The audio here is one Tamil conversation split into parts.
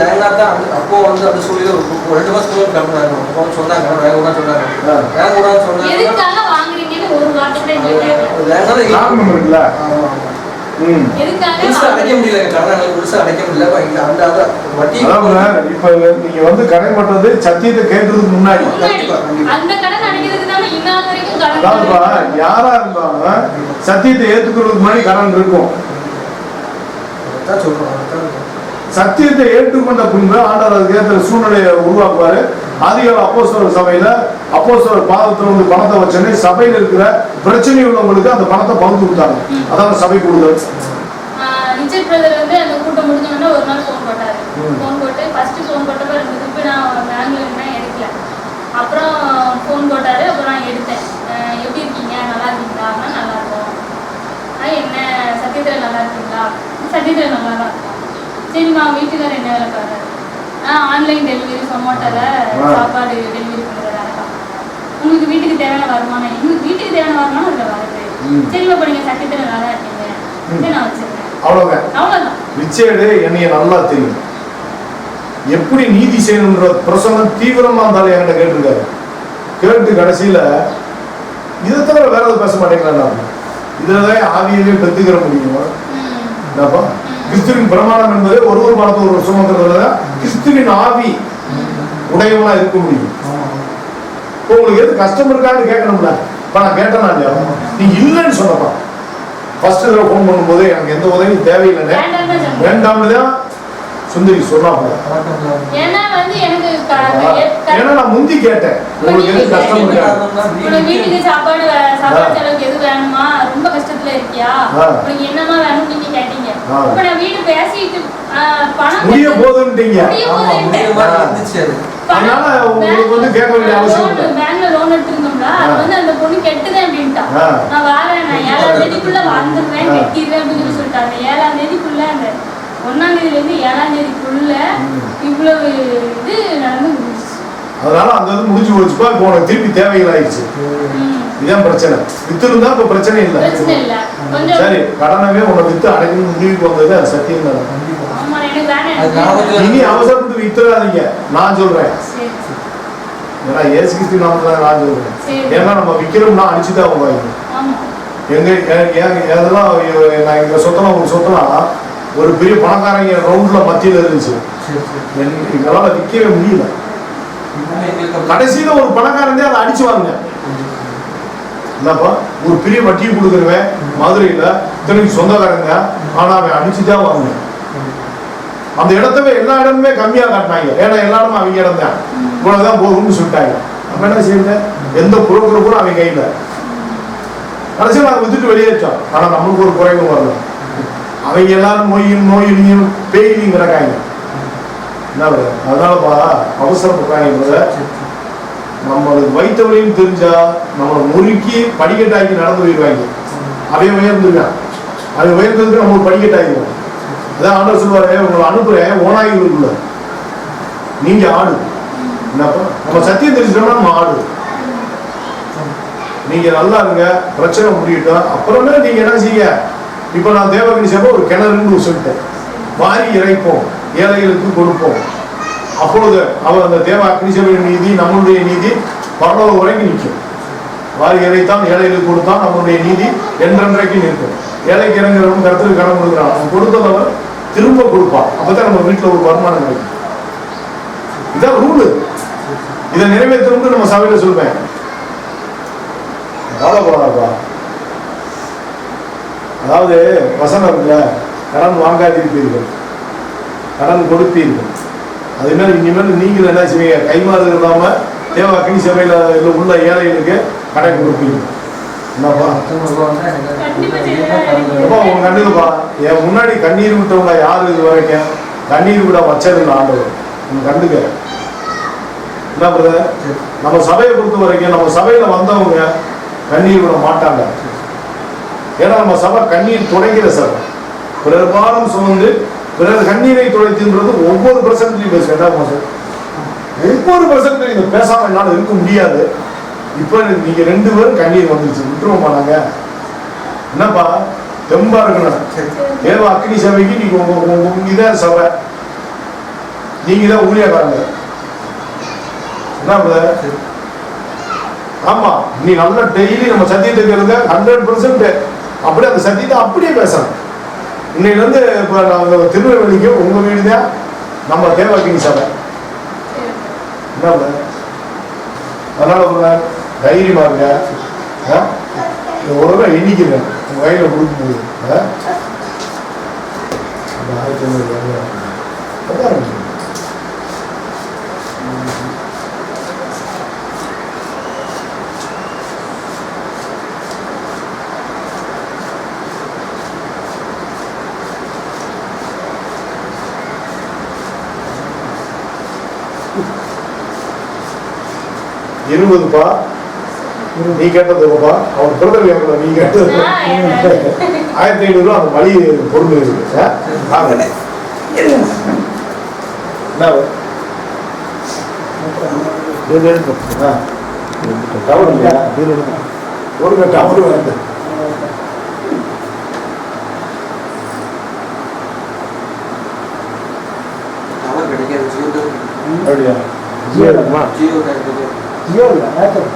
வேண்டாம் தான் அப்போ வந்து அந்த சொல்லி ஒரு 2 மாசத்துக்கு கம்பெனி அப்போ சொன்னாங்க வேக கூட சொன்னாங்க வேக கூட சொன்னாங்க எதுக்காக வாங்குறீங்கன்னு ஒரு வார்த்தை கூட கேட்கல வேகனால காரணம் இருக்குல்ல எதுக்காக அடைக்க முடியல கடனை புதுசா அடைக்க முடியல அந்த வட்டி இப்ப நீங்க வந்து கடை பண்றது சத்தியத்தை கேட்கறதுக்கு முன்னாடி அந்த கடன் அடைக்கிறதுக்கு தான் இன்னொரு வரைக்கும் கடன் யாரா இருந்தாலும் சத்தியத்தை ஏத்துக்கிறதுக்கு முன்னாடி கடன் இருக்கும். சத்தியத்தை ஏற்றுக்கொண்ட பின்பு ஆண்டவர் அதுக்கு ஏற்ற சூழ்நிலையை உருவாக்குவாரு. ஆதிகால அப்போஸ்தலர் சபையில அப்போஸ்தலர் பாதத்துல வந்து பணத்தை வச்சோன்னே சபையில இருக்கிற பிரச்சனை உள்ளவங்களுக்கு அந்த பணத்தை பகிர்ந்து கொடுத்தாங்க. அதான் சபை கொடுத்தது. ரிச்சர்ட் பிரதர் வந்து அந்த கூட்டம் முடிஞ்சோன்னா ஒரு நாள் ஃபோன் போட்டாரு. ஃபோன் போட்டு ஃபர்ஸ்ட் ஃபோன் போட்டப்ப ரெண்டு திருப்பி நான் பேங்க்ல இருந்தேன் எடுக்கல. அப்புறம் ஃபோன் போட்டாரு. அப்புறம் நான் எடுத்தேன். எப்படி இருக்கீங்க நல்லா இருக்கீங்களா? நல்லா இருக்கும். என்ன சத்தியத்தில் நல்லா இருக்கீங்களா? சத்தியத்தில் நல்லா தான் இருக்கும். சரிம்மா வீட்டுக்காரர் என்ன வேலை பார்க்குறாரு? ஆன்லைன் டெலிவரி சொமோட்டோவில் சாப்பாடு டெலிவரி பண்ணுற வேலை பார்க்குறாங்க. உங்களுக்கு வீட்டுக்கு தேவையான வருமானம் எங்களுக்கு வீட்டுக்கு தேவையான வருமானம் அதில் வருது. சரிம்மா இப்போ நீங்கள் சத்தியத்தில் நல்லா தான் இருக்கீங்க. சரி நான் வச்சிருக்கேன். அவ்வளோதான். ரிச்சர்டு என்னைய நல்லா தெரியும். எப்படி நீதி செய்யணுன்ற பிரசங்கம் தீவிரமா இருந்தாலும் என்கிட்ட கேட்டிருக்காரு. கேட்டு கடைசியில இதை தவிர வேற எதுவும் பேச மாட்டேங்களா? இதுலதான் ஆவியவே பெற்றுக்கிற முடியும். என்னப்பா கிறிஸ்துவின் பிரமாணம் என்பது ஒரு மரத்தை ஒரு சுமக்கிறதுல கிறிஸ்துவின் ஆவி உடையவனா இருக்க முடியும். இப்போ உங்களுக்கு எது கஷ்டம் இருக்கான்னு கேட்கணும்ல. இப்ப நான் கேட்டேனா இல்லையா? நீ இல்லைன்னு சொன்னப்பா ஃபர்ஸ்ட் தடவை ஃபோன் பண்ணும்போது எனக்கு எந்த உதவியும் தேவையில்லைன்னு வேண்டாம்னு தான் சுந்தரி சொன்னாங்க. ஏன்னா நான் முந்தி கேட்டேன் உங்களுக்கு எது கஷ்டம் வீட்டுக்கு சாப்பாடு செலவுக்கு எது வேணுமா? ரொம்ப கஷ்டத்துல இருக்கியா? உங்களுக்கு என்னமா வேணும் நீங்க கேட்டீங்க. இப்ப நான் வீடு பேசிட்டு பணம் முடிய போதுன்ட்டீங்க. அதனால உங்களுக்கு வந்து கேட்க வேண்டிய அவசியம் இல்லை. பேங்க்ல லோன் எடுத்திருந்தோம்ல அது வந்து அந்த பொண்ணு கெட்டுதேன் அப்படின்ட்டா. நான் வரேன், நான் 7ஆம் தேதிக்குள்ள வந்துடுவேன், கெட்டிடுவேன் அப்படின்னு சொல்லிட்டாங்க. 7ஆம் தேதிக்குள்ள அந்த 1ஆம் தேதியில இருந்து 7ஆம் தேதிக்குள்ள இவ்வளவு இது நடந்து முடிச்சு. அதனால அந்த இது முடிஞ்சு போச்சுப்பா. இப்போ உனக்கு திருப்பி தேவைகளாயிடுச்சு. இதான் பிரச்சனை. வித்து இருந்தா இப்ப பிரச்சனை இல்லை. சரி கடனவே உன்னை வித்து அடைக்கணும் முடிவுக்கு வந்தது அது சத்தியம் தான். இனி அவசரப்பட்டு வித்துறாதீங்க நான் சொல்றேன். ஏன்னா ஏசு கிறிஸ்து நாமத்துல நான் சொல்றேன். ஏன்னா நம்ம விக்கிறோம்னா அடிச்சுதான் அவங்க எதெல்லாம் நான் எங்க சொத்தலாம் ஒரு சொத்தலாம் ஒரு பெரிய பணக்காரங்க ரவுண்ட்ல மத்தியில் இருந்துச்சு. எங்களால விற்கவே முடியல. கடைசியில ஒரு பணக்காரன் அதை அடிச்சுவாங்க. என்னப்பா ஒரு பெரிய வட்டியை கொடுக்குறவன் மதுரையில இத்தனைக்கு சொந்தக்காரங்க. ஆனா அவன் அடிச்சுதான் வாங்க. அந்த இடத்தவே எல்லா இடமுமே கம்மியா காட்டினாங்க. ஏன்னா எல்லா இடமும் அவங்க இடம் தான். இவ்வளவுதான் போகும்னு சொல்லிட்டாங்க. நம்ம என்ன செய்யல எந்த புரோக்கர் கூட அவங்க கையில. கடைசியில் நாங்கள் வித்துட்டு வெளியேற்றோம். ஆனா நம்மளுக்கு ஒரு குறைவும் வரல. அவங்க எல்லாரும் நோயிலையும் பேயிலையும் கிடக்காங்க. என்ன அதனாலப்பா அவசரப்படுறாங்க. நம்மளுக்கு வைத்தவரையும் தெரிஞ்சா நம்மளை முறுக்கி படிக்கட்டாக்கி நடந்து போயிடுவாங்க. அவைய உயர்ந்துருக்கான். அதை உயர்ந்ததுக்கு நம்ம ஒரு படிக்கட்டாகிடுவோம். அதான் ஆண்டவர் சொல்லுவாரு உங்களை அனுப்புறேன் ஓனாய்களுக்குள்ள நீங்க ஆடு. என்னப்பா நம்ம சத்தியம் தெரிஞ்சிட்டோம்னா நம்ம ஆடு. நீங்க நல்லா இருங்க, பிரச்சனை முடியட்டும். அப்புறமே நீங்க என்ன செய்ய? இப்ப நான் தேவகிரி சபை ஒரு கிணறுன்னு சொல்லிட்டேன். வாரி இறைப்போம், ஏழைகளுக்கு கொடுப்போம். அப்பொழுது அவர் அந்த தேவ அக்னி சபையின் நீதி நம்மளுடைய நீதி பரலோகம் வரைக்கும் நிற்கும். வாரி இறைத்தான் ஏழைகளுக்கு கொடுத்தான் நம்மளுடைய நீதி என்றென்றைக்கு நிற்கும். ஏழைக்கு இறங்குறவன் கருத்துக்கு கடன் கொடுக்குறான். அவன் கொடுத்தவர் திரும்ப கொடுப்பான். அப்பதான் நம்ம வீட்டுல ஒரு வருமானம் கிடைக்கும். இதான் ரூலு. இதை நிறைவேற்றணும்னு நம்ம சபையில சொல்வேன். கவலைப்படாதப்பா. அதாவது வசனம் இருக்குல்ல, கடன் வாங்காதிருப்பீர்கள், கடன் கொடுப்பீர்கள். அது மாதிரி இனிமேல் நீங்கள் என்ன செய்வீங்க? கைமாறு இல்லாம தேவ அக்னி சபையில உள்ள ஏழைகளுக்கு கடன் கொடுப்பீங்க. என்னப்பா உங்க கண்ணுக்குப்பா என் முன்னாடி கண்ணீர் விட்டவங்க யாரு இது வரைக்கும் கண்ணீர் விட வச்சதில்லை ஆண்டவர். உங்க கண்டுக்க என்ன பிரதர்? நம்ம சபையை பொறுத்த வரைக்கும் நம்ம சபையில வந்தவங்க கண்ணீர் விட மாட்டாங்க. ஏன்னா நம்ம சபை கண்ணீர் துடைக்கிற சபை. பிறர் பாரம் சுமந்து பிறர் கண்ணீரை துடைத்துன்றது ஒவ்வொரு பிரசன்ட்லையும் பேசுவேன். ஒவ்வொரு பிரசன்ட்லையும் பேசாம என்னால இருக்க முடியாது. இப்ப நீங்க 2 பேரும் கண்ணீர் வந்துருச்சு, விட்டுருவோமா நாங்க? என்னப்பா தெம்பா இருக்கணும். தேவ அக்னி சபைக்கு நீங்க இதான் சபை. நீங்க தான் ஊழியக்காரங்க. என்ன பிரதர்? ஆமா, நீ நல்லா டெய்லி நம்ம சத்தியத்துக்கு இருங்க 100% அப்படியே அந்த சத்தியத்தை அப்படியே பேசணும். இன்னையில இருந்து இப்ப நாங்கள் திருநெல்வேலிக்கு உங்க வீடு தான் நம்ம தேவாக்கிங் சபை. என்ன அதனால தைரியமா இருங்க. ஒரு தடவை எண்ணிக்கிறேன் உங்க வயல கொடுக்கும்போது இருபதுப்பா. நீ கேட்டதுப்பா, அவன் பிறந்தல் கேட்கல, நீ கேட்டது 1500 அந்த மளிகை பொருள் இருக்கு. ஒரு டவர் வேண்டாம். அப்படியா? ஜியோ இல்லை, ஏர்டெல்.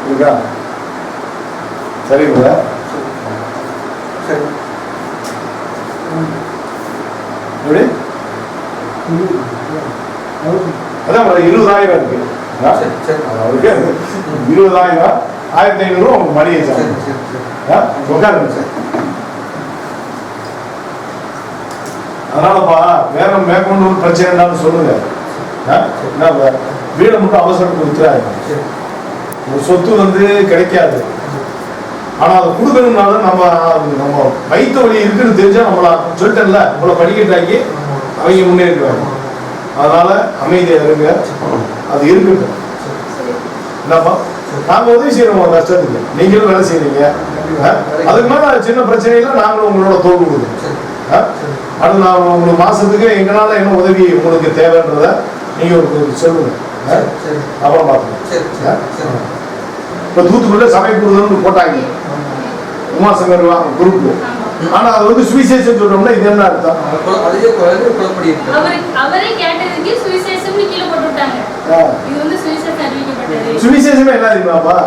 இருக்கா? சரிங்களா? எப்படி? அதான் 20,000 இருக்கு. அவருக்கு 20,000 1500 அவங்க மளிகை சார். உட்காருங்க சார். அதனாலப்பா வேற மேற்கொண்டு ஒரு பிரச்சனை இருந்தாலும் சொல்லுங்க. வீடை மட்டும் அவசரம் கொடுத்துறாங்க. ஒரு சொத்து கிடைக்காது. ஆனா அதை கொடுக்கணும்னால நம்ம வைத்த வழி இருக்குன்னு தெரிஞ்சா நம்மள சொல்லிட்டேன்ல, நம்மளை படிக்கட்டாக்கி அவங்க முன்னேறிடுவாங்க. அதனால அமைதியா இருங்க, அது இருக்கட்டும். என்னப்பா நாங்க உதவி செய்யறோம் கஷ்டத்துக்கு, நீங்களும் வேலை செய்யறீங்க. அதுக்கு மேல சின்ன பிரச்சனையில நாங்களும் உங்களோட தோல்வி கொடுக்குறோம். அது நான் உங்களுக்கு மாசத்துக்கு எங்களால என்ன உதவி உங்களுக்கு தேவைன்றத நீங்க ஒரு சொல்லுங்க. அப்புறம் பார்த்துக்கலாம். இப்ப தூத்துக்குள்ள சபை கூடுதல்னு போட்டாங்க உமாசங்கர் குரூப். ஆனா அது சுவிசேஷம் சொல்றோம்னா இது என்ன அர்த்தம்? சுவிசேஷமே என்ன தெரியுமாப்பா?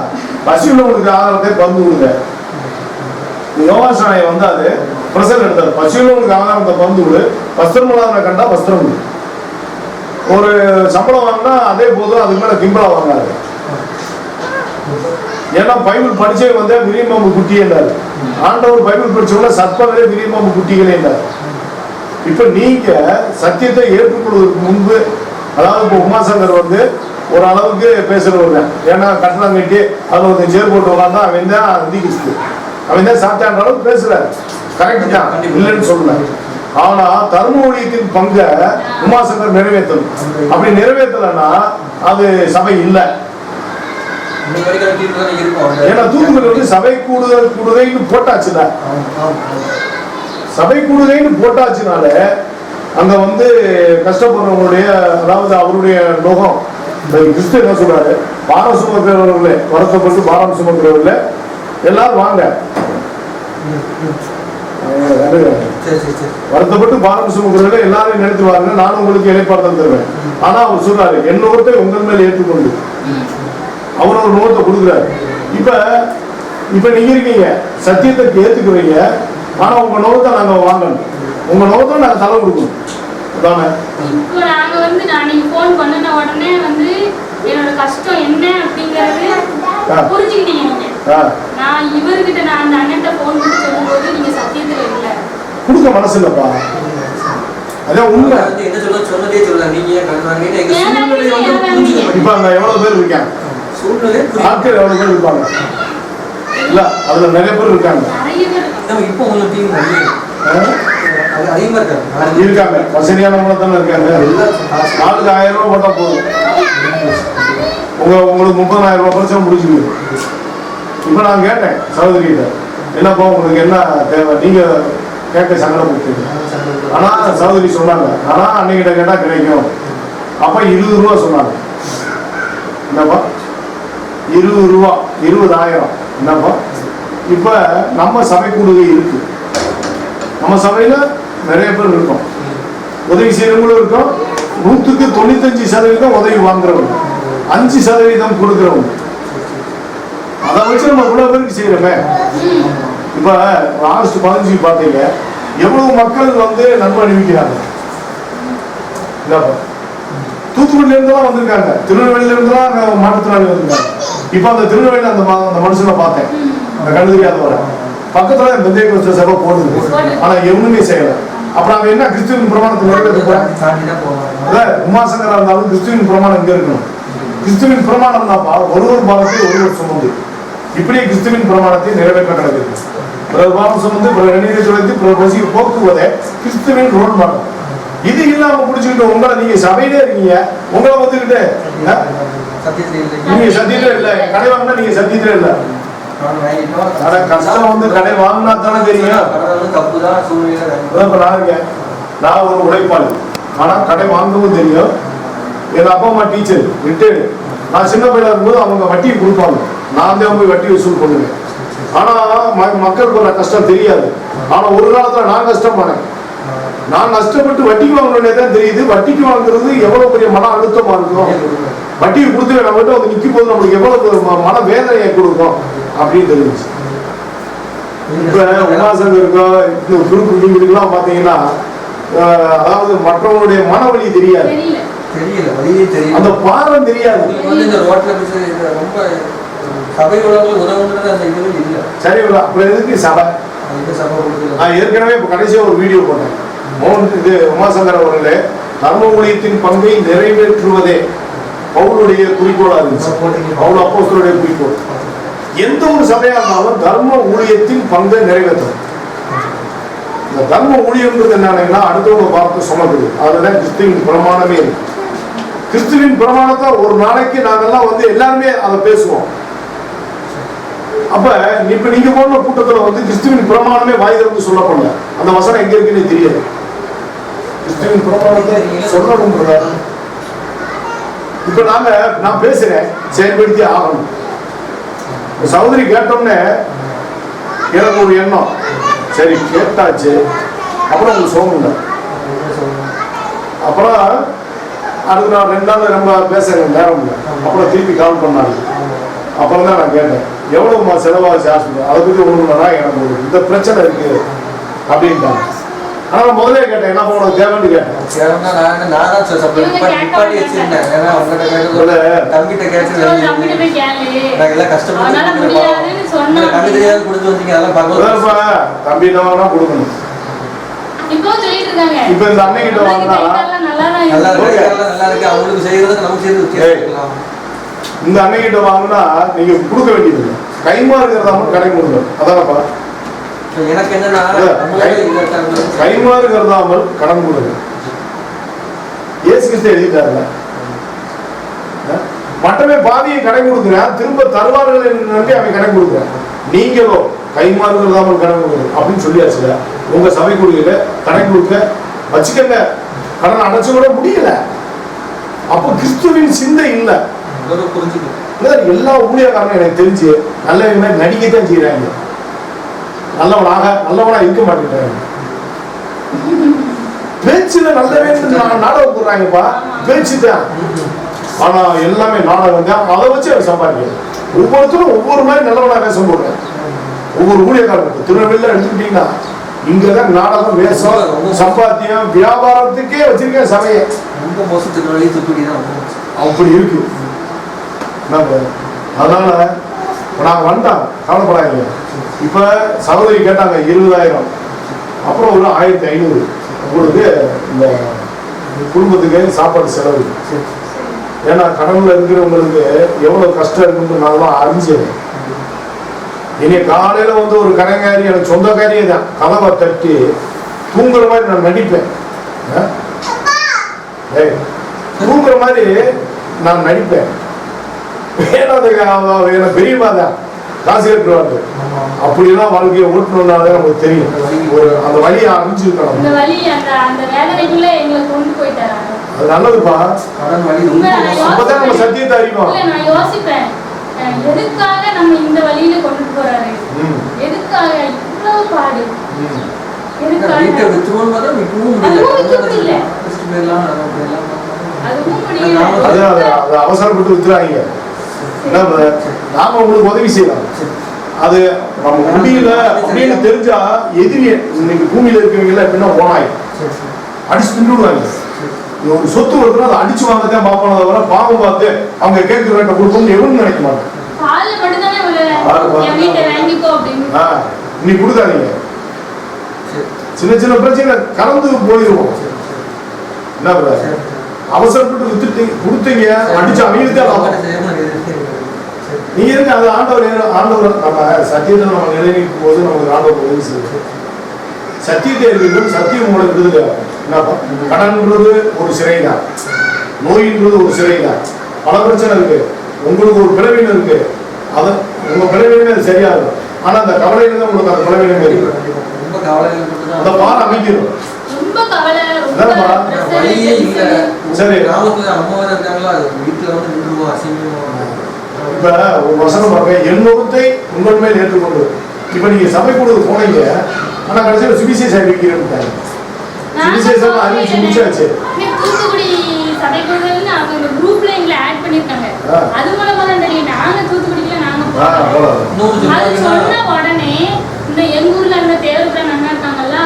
பசியுள்ளவங்களுக்கு ஆதாரத்தை பந்து கொடுங்க. யோகாசனாய அது பிரசர் எடுத்தாரு. பசியுள்ளவங்களுக்கு ஆதாரத்தை பந்து கொடு, வஸ்திரம் இல்லாத கண்டா வஸ்திரம் கொடு. ஒரு சம்பளம் வாங்கினா அதே போதும், அதுக்கு மேல கிம்பளா வாங்காது. ஏன்னா பைபிள் படிச்சே விரியம்பாம்பு குட்டியே இருந்தாரு. ஆண்டவர் பைபிள் படிச்சவங்க சர்ப்பங்களே விரியம்பாம்பு குட்டிகளே இருந்தாரு. இப்ப நீங்க சத்தியத்தை ஏற்றுக்கொள்வதற்கு முன்பு, அதாவது இப்ப உமாசங்கர் ஒரு அளவுக்கு பேசுறவங்க. ஏன்னா கட்டணம் கட்டி அதுல ஒரு சேர் போட்டு உட்காந்தா அவன் தான் அதிகிச்சு, அவன் தான் சாப்பிட்டான்ற அளவுக்கு பேசுறாரு. கரெக்ட் தான், இல்லைன்னு சொல்லல. ஆனா தர்ம ஊழியத்தின் பங்க உமாசங்கர் நிறைவேற்றணும். அப்படி நிறைவேற்றலன்னா அது சபை இல்லை. ஏன்னா தூத்துக்குடி சபை கூடுதைன்னு போட்டாச்சுல, சபை கூடுதைன்னு போட்டாச்சுனால அங்க கஷ்டப்படுறவங்களுடைய, அதாவது அவருடைய நோகம். கிறிஸ்து என்ன சொல்றாரு? பாரம் சுமக்கிறவர்களே, வருத்தப்பட்டு பாரம் சுமக்கிறவர்களே எல்லாரும் வாங்க, வருத்தப்பட்டு பாரம் சுமக்கிறவர்களே எல்லாரும் நினைத்து வாங்க, நானும் உங்களுக்கு இளைப்பாறுதல் தருவேன். ஆனா அவர் சொல்றாரு, என் நோகத்தை உங்கள் மேல ஏற்றுக்கொண்டு அவர் ஒரு நோகத்தை கொடுக்குறாரு. இப்ப நீங்க இருக்கீங்க, சத்தியத்தை ஏத்துக்குறீங்க. ஆனா உங்க நோகத்தை நாங்க வாங்கணும், உங்க நோகத்தை நாங்க தலை கொடுக்கணும். இப்போ நாங்க நான் நீங்க போன் பண்ணன உடனே என்னோட கஷ்டம் என்ன அப்படிங்கறது புரிஞ்சுக்கிட்டீங்க நீங்க. நான் இவர்கிட்ட நான் அந்த அண்ணன்ட்ட போன் பண்ணி சொல்லும்போது நீங்க சத்தியத்துல இல்ல கொடுக்க மனசு இல்லப்பா. அதான் உண்மை. என்ன சொன்னதே சொல்ல நீங்க கண்ணாங்க. இப்ப அங்க எவ்வளவு பேர் இருக்காங்க? ஆட்கள் எவ்வளவு பேர் இருப்பாங்க? இல்ல அதுல நிறைய பேர் இருக்காங்க. இப்போ உங்க டீம் இருக்காங்க, வசதியானவங்க தானே இருக்காங்க. நாளுக்கு 1000 ரூபாய் போட்டா போதும், உங்களுக்கு 30,000 ரூபாய் பிரச்சனை முடிச்சுக்குது. இப்ப நான் கேட்டேன் சகோதரிகிட்ட, என்னப்பா உங்களுக்கு என்ன தேவை, நீங்க கேட்க சங்கடப்பட்டீங்க. ஆனா சகோதரி சொன்னாங்க, ஆனா அன்னைக்கிட்ட கேட்டா கிடைக்கும். அப்ப 20 ரூபா சொன்னாங்க. என்னப்பா 20 ரூபா? 20,000 என்னப்பா? இப்ப நம்ம சபை கூடுகை இருக்கு, நம்ம சபையில நிறைய பேர் இருக்கோம், உதவி செய்யறவங்களும் இருக்கோம், 195% உதவி வாங்குறவங்க, 5% கொடுக்குறவங்க. அதை வச்சு நம்ம இவ்வளவு பேருக்கு செய்யறோமே. இப்ப ஆகஸ்ட் 15 பாத்தீங்க எவ்வளவு மக்கள் வந்து நன்மை அணிவிக்கிறாங்க. தூத்துக்குடியில இருந்துலாம் வந்திருக்காங்க, திருநெல்வேலியில இருந்துலாம் மாற்றுத்திறனாளி வந்திருக்காங்க. இப்ப அந்த திருநெல்வேலியில அந்த மனுஷனை பார்த்தேன், அந்த கண்ணு தெரியாதவரை பக்கத்துல பெந்தேகோஸ்தே சபை போடுது, ஆனா எவனுமே செய்யல. அப்புறம் அவன் என்ன கிறிஸ்துவின் பிரமாணத்தை நிறைவேற்ற உமாசங்கரா இருந்தாலும் கிறிஸ்துவின் பிரமாணம் எங்க இருக்கணும்? கிறிஸ்துவின் பிரமாணம் தான்ப்பா, ஒரு பாலத்தை ஒருவர் சுமந்து இப்படியே கிறிஸ்துவின் பிரமாணத்தை நிறைவேற்ற கிடக்குது. பிரபாவம் சுமந்து பசிக்கு போக்குவதே கிறிஸ்துவின் ரோல் மாடல். இது இல்லாம புடிச்சுக்கிட்டு உங்களை நீங்க சபையிலே இருக்கீங்க, உங்களை வந்துகிட்டு நீங்க சத்தியத்திலே இல்ல, கடை வாங்கினா நீங்க சத்தியத்திலே இல்ல. கஷ்டம் வந்து கடை வாங்கினா தானே தெரியும். நான் ஒரு உழைப்பாளி, ஆனா கடை வாங்கவும் தெரியும். எங்க அப்பா அம்மா டீச்சர் ரிட்டையர்டு. நான் சின்ன பையனா இருக்கும்போது அவங்க வட்டியை கொடுப்பாங்க, நான் தான் போய் வட்டி வசூல் பண்ணுவேன். ஆனா மக்களுக்கு ஒரு கஷ்டம் தெரியாது. ஆனா ஒரு காலத்துல நான் கஷ்டமானேன். நான் கஷ்டப்பட்டு வட்டிக்கு வாங்கினே தான் தெரியுது வட்டிக்கு வாங்குறது எவ்வளவு பெரிய மன அழுத்தமா இருக்கும். வட்டியை கொடுத்து நம்மகிட்ட வந்து நிற்கும் போது நம்மளுக்கு எவ்வளவு மன வேதனையை கொடுக்கும் அப்படின்னு தெரிஞ்சுச்சு. இப்ப உமாசம் இருக்கோம், இந்த குறுக்குலாம் பாத்தீங்கன்னா அதாவது மற்றவங்களுடைய மனவழி தெரியாது, அந்த பாரம் தெரியாது. சரி, அப்புறம் எதுக்கு சபை? நான் ஏற்கனவே இப்ப கடைசியா ஒரு வீடியோ போட்டேன். இது உமாசங்கர் அவர்களே, தர்ம ஊழியத்தின் பங்கை நிறைவேற்றுவதே பவுலுடைய குறிக்கோளா இருந்துச்சு. பவுல் அப்போஸ்தலருடைய குறிக்கோள். எந்த ஒரு சபையா இருந்தாலும் தர்ம ஊழியத்தின் பங்கை நிறைவேற்றணும். இந்த தர்ம ஊழியம்ன்றது என்னன்னா அடுத்தவங்க பார்த்து சொல்லப்படுது. அதுதான் கிறிஸ்துவின் பிரமாணமே இருக்கு. கிறிஸ்துவின் பிரமாணத்தை ஒரு நாளைக்கு நாங்கெல்லாம் வந்து எல்லாருமே அதை பேசுவோம். அப்ப இப்ப நீங்க போன கூட்டத்துல வந்து கிறிஸ்துவின் பிரமாணமே வாய் திறந்து சொல்லப்படல. அந்த வசனம் எங்க இருக்குன்னு தெரியாது. கிறிஸ்துவின் பிரமாணத்தை சொல்லணும். இப்ப நான் பேசுறேன், செயல்படுத்தி ஆகணும். சகோதரி கேட்டோம்னே எனக்கு ஒரு எண்ணம், சரி கேட்டாச்சு, அப்புறம் உங்களுக்கு சோகம்ல. அப்புறம் அதுக்கு நான் 2 நாள் ரொம்ப பேச நேரம் இல்லை. அப்புறம் திருப்பி கால் பண்ணாங்க. அப்புறம் தான் நான் கேட்டேன், எவ்வளவுமா செலவாச்சு ஹாஸ்பிட்டல், அதை பத்தி ஒண்ணுனா எனக்கு ஒரு இந்த பிரச்சனை இருக்கு அப்படின்ட்டாங்க. ஆனா நான் முதலே கேட்டேன், என்ன உனக்கு தேவைன்னு கேட்டேன். தம்பி தான் கொடுக்கணும். இப்ப இந்த அன்னைகிட்ட வாங்கினா இந்த அன்னைகிட்ட வாங்கினா நீங்க கொடுக்க வேண்டியது கைமா இருக்கிறதாம கடை கொடுக்கணும். அதானப்பா எனக்கு என்னன்னா கைமாறு கருதாமல் கடன் கொடுங்க. இயேசு கிறிஸ்து எழுதிட்டாருல, மற்றவே பாதியை கடை கொடுக்குறேன், திரும்ப தருவார்கள் என்று அவன் கடை கொடுக்குறேன். நீங்களோ கைமாறு கருதாமல் கடன் கொடுங்க அப்படின்னு சொல்லியாச்சுல. உங்க சபை கொடுக்கல, கடை கொடுக்க வச்சுக்கங்க, கடன் அடைச்சு கூட முடியல. அப்போ கிறிஸ்துவின் சிந்தை இல்லை. எல்லா ஊழியக்காரனும் எனக்கு தெரிஞ்சு நல்ல நடிக்கத்தான் செய்யறாங்க, நல்லவனா இருக்க மாட்டேங்கிறாங்க. பேச்சுல நல்லவே நாடகம் போடுறாங்கப்பா, பேச்சு தான். ஆனா எல்லாமே நாடகம் தான். அதை வச்சு அவர் சம்பாதிக்க ஒவ்வொருத்தரும் ஒவ்வொரு மாதிரி நல்லவனா வேஷம் போடுறேன். ஒவ்வொரு ஊழியக்காரனுக்கு திருநெல்வேலியில எடுத்துக்கிட்டீங்கன்னா இங்கதான் நாடகம், வேஷம், சம்பாத்தியம், வியாபாரத்துக்கே வச்சிருக்கேன் சபையை. ரொம்ப மோசத்துக்கு வழி தூக்கிதான் அப்படி இருக்கு. அதனால நாங்க வந்தோம், கவலைப்படாதீங்க. இப்ப சகோதரி கேட்டாங்க 20,000, அப்புறம் ஒரு 1,500 உங்களுக்கு இந்த குடும்பத்துக்கு சாப்பாடு செலவு. ஏன்னா கடவுள்ல இருக்கிறவங்களுக்கு எவ்வளவு கஷ்டம் இருக்குன்னு நான் அறிஞ்சேன். இனி காலையில வந்து ஒரு கடைக்காரி, எனக்கு சொந்தக்காரியே தான், கதவை தட்டி தூங்குற மாதிரி நான் நடிப்பேன். தூங்குற மாதிரி நான் நடிப்பேன். ஏன்னா பெரியமா தான் காசு கட்டுவாங்க. அப்படிலாம் வாழ்க்கையை ஓட்டணும்னாலே நமக்கு தெரியும். ஒரு அந்த வழியை அறிஞ்சிருக்கணும். அது நல்லதுப்பா. அப்பதான் நம்ம சத்தியத்தை அறிவோம். எதுக்காக நம்ம இந்த வழியில கொண்டு போறாரு? எதுக்காக இவ்வளவு பாடு? வீட்டை வித்துருவோம் பார்த்தா விற்கவும் முடியல. அதுவும் முடியல. அது அவசரப்பட்டு வித்துறாங்க. நாம உங்களுக்கு உதவி செய்யலாம். அது நம்ம முடியல அப்படின்னு தெரிஞ்சா எதிரி இன்னைக்கு பூமியில இருக்கவங்க எப்படின்னா ஓனாய் அடிச்சு தின்னுடுவாங்க. ஒரு சொத்து வருதுன்னா அதை அடிச்சு வாங்கத்தான் பார்ப்பாங்க தவிர பாவம் பார்த்து அவங்க கேட்கிற ரேட்டை கொடுக்கணும்னு எவனும் நினைக்க மாட்டேன். இன்னைக்கு கொடுக்காதீங்க. சின்ன சின்ன பிரச்சனை கலந்து போயிடுவோம். என்ன அவசரப்பட்டு வித்துட்டு கொடுத்தீங்க அடிச்சு அவங்களுக்கு நீங்க இருக்கு. அது ஆண்டவர் நம்ம சத்தியத்தை நம்ம நிலைநிற்கும் போது நமக்கு ஆண்டவர் உதவி செய்யுது. சத்தியத்தை இருக்கும். சத்தியம் உங்களுக்கு இருக்குது. என்னப்பா கடன்ன்றது ஒரு சிறை தான், நோயின்றது ஒரு சிறை தான். பல பிரச்சனை இருக்கு. உங்களுக்கு ஒரு பிறவின் இருக்கு. அது உங்க பிறவினே அது சரியா இருக்கும். ஆனா அந்த கவலையில தான் உங்களுக்கு அந்த பிறவினே இருக்கு. அந்த பால் அமைக்கணும். சரி இப்ப ஒரு வசனம் பாருங்க, என்னொருத்தை உங்கள் மேல் ஏற்றுக்கொண்டு. இப்ப நீங்க சபை கொடுத்து போனீங்க, ஆனா கடைசியில் சுவிசேஷம் அறிவிக்கிறேன். சுவிசேஷம் அறிவிச்சு முடிச்சாச்சு. தூத்துக்குடி சபை கொடுறதுன்னு அவங்க குரூப்ல எங்களை ஆட் பண்ணிருக்காங்க. அது மூலமா தான் தெரியும். நாங்க தூத்துக்குடியில நாங்க அது சொன்ன உடனே இந்த எங்க ஊர்ல இருந்த தேவபுரம் அண்ணா இருக்காங்கல்ல,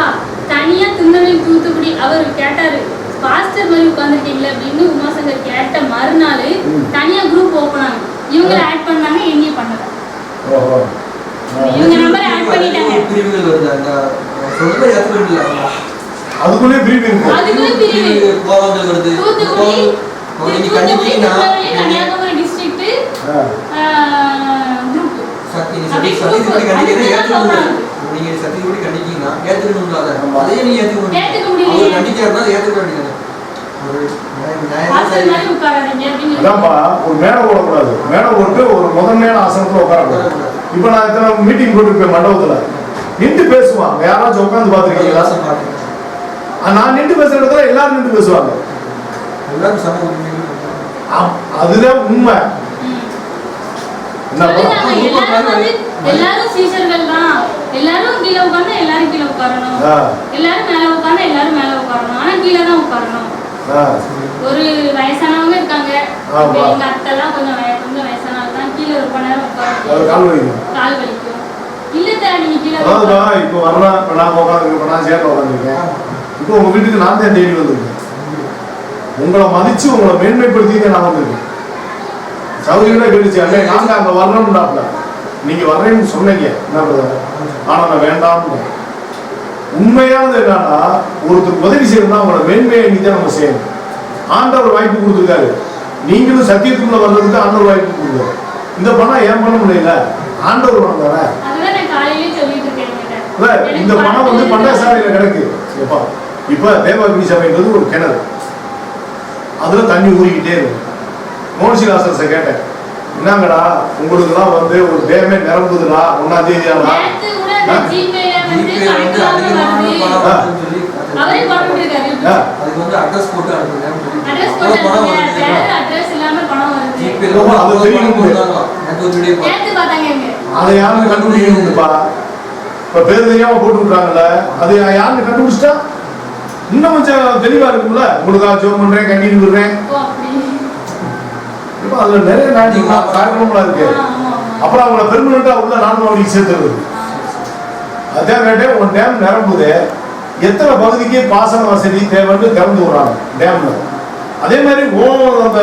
தனியா திருநெல்வேலி தூத்துக்குடி அவர் கேட்டாரு, பாஸ்டர் மாதிரி உட்காந்துருக்கீங்களா அப்படின்னு உமாசங்கர் கேட்ட மறுநாள் தனியா குரூப் ஓப்பன் ஆகும். இவங்க ஆட் பண்ணாங்க, என்னையும் பண்ணல. இவங்க நம்பர் ஆட் பண்ணிட்டாங்க. பிரிவுகள் வருது. அதுக்குள்ளே பிரிவு இருக்கு. அதுக்குள்ளே பிரிவு கோவங்கள் வருது. தூத்துக்குடி கன்னியாகுமரி டிஸ்ட்ரிக்ட் குரூப் சத்தியப்படி கண்டிக்கிறேன். ஏற்றுக்கணும். நீங்க சத்தியப்படி கண்டிக்கீங்கன்னா ஏற்றுக்கணும்ல. அதே நீ ஏற்றுக்க முடியும். அவர் கண்டிக்கிறதா ஏற்றுக்க வேண்டியது. ஒரு மேடை ஓடக்கூடாது. மேடை ஓட்டு ஒரு முதன்மையான ஆசனத்துல உட்காரக்கூடாது. இப்ப நான் இத்தனை மீட்டிங் போட்டுருப்பேன் மண்டபத்துல, நின்று பேசுவாங்க. யாராச்சும் உட்காந்து பாத்துருக்கீங்களா? நான் நின்று பேசுற இடத்துல எல்லாரும் நின்று பேசுவாங்க. அதுதான் உண்மை. எல்லாரும் சீஷர்கள் தான். எல்லாரும் கீழே உட்கார்ந்து எல்லாரும் கீழே உட்காரணும். எல்லாரும் மேல உட்கார்ந்து எல்லாரும் மேல உட்காரணும். ஆனா கீழே தான் உட்காரணும். ஒரு வயசானவங்க இருக்காங்க. எங்க அத்தெல்லாம் கொஞ்சம் வயசானவங்க தான். கீழே ரொம்ப நேரம் உட்காரணும், கால் வலிக்கும். இல்ல நீங்க கீழே இப்போ வரலாம். இப்போ நான் உட்காந்துருக்கேன், நான் சேர்ல உட்காந்துருக்கேன். இப்போ உங்க வீட்டுக்கு நான் தான் தேடி வந்திருக்கேன். உங்களை மதிச்சு உங்களை மேன்மைப்படுத்தி நான் வந்திருக்கேன். சௌகரியமா கேட்டுச்சு, அல்ல நாங்க அங்க வரணும்னாப்ல. நீங்க வர்றேன்னு சொன்னீங்க, என்ன பண்ணுறது? ஆனா நான் வேண்டாம்னு. உண்மையானது என்னன்னா, ஒருத்தருக்கு உதவி செய்யணும்னா அவங்களோட மேன்மையை தான் நம்ம செய்யணும். ஆண்டவர் வாய்ப்பு கொடுத்துருக்காரு. நீங்களும் சத்தியத்துக்குள்ள வர்றதுக்கு ஆண்டவர் வாய்ப்பு கொடுக்குறாரு. இந்த பணம் ஏன் பண்ண முடியல? ஆண்டவர் பணம் தானே. இந்த பணம் வந்து பண்டசாலையில கிடக்கு. இப்ப தேவாகினி சபைன்றது ஒரு கிணறு, அதுல தண்ணி ஊறிக்கிட்டே இருக்கு. மோனிசிலாசரசை கேட்டேன், என்னங்கடா உங்களுக்குலாம் வந்து ஒரு டேமே நிரம்புதுடா 1ஆம் தேதி ஆனா அதை யாருன்னு கண்டுபிடிக்கணும்ப்பா. இப்ப பேர் தெரியாம போட்டு விட்டுறாங்கல்ல, அது யாருன்னு கண்டுபிடிச்சிட்டா இன்னும் கொஞ்சம் தெளிவா இருக்கும்ல. உங்களுக்காக ஜோம் பண்றேன், கண்ணீர் விடுறேன். இப்ப அதுல நிறைய காரணங்களா இருக்கு. அப்புறம் அவங்கள பெர்மனண்டா உள்ள நான்கு சேர்த்துருது. அதான் கேட்டேன், ஒரு டேம் நிரம்புது, எத்தனை பகுதிக்கு பாசன வசதி தேவைன்னு திறந்து விடுறாங்க டேம்ல. அதே மாதிரி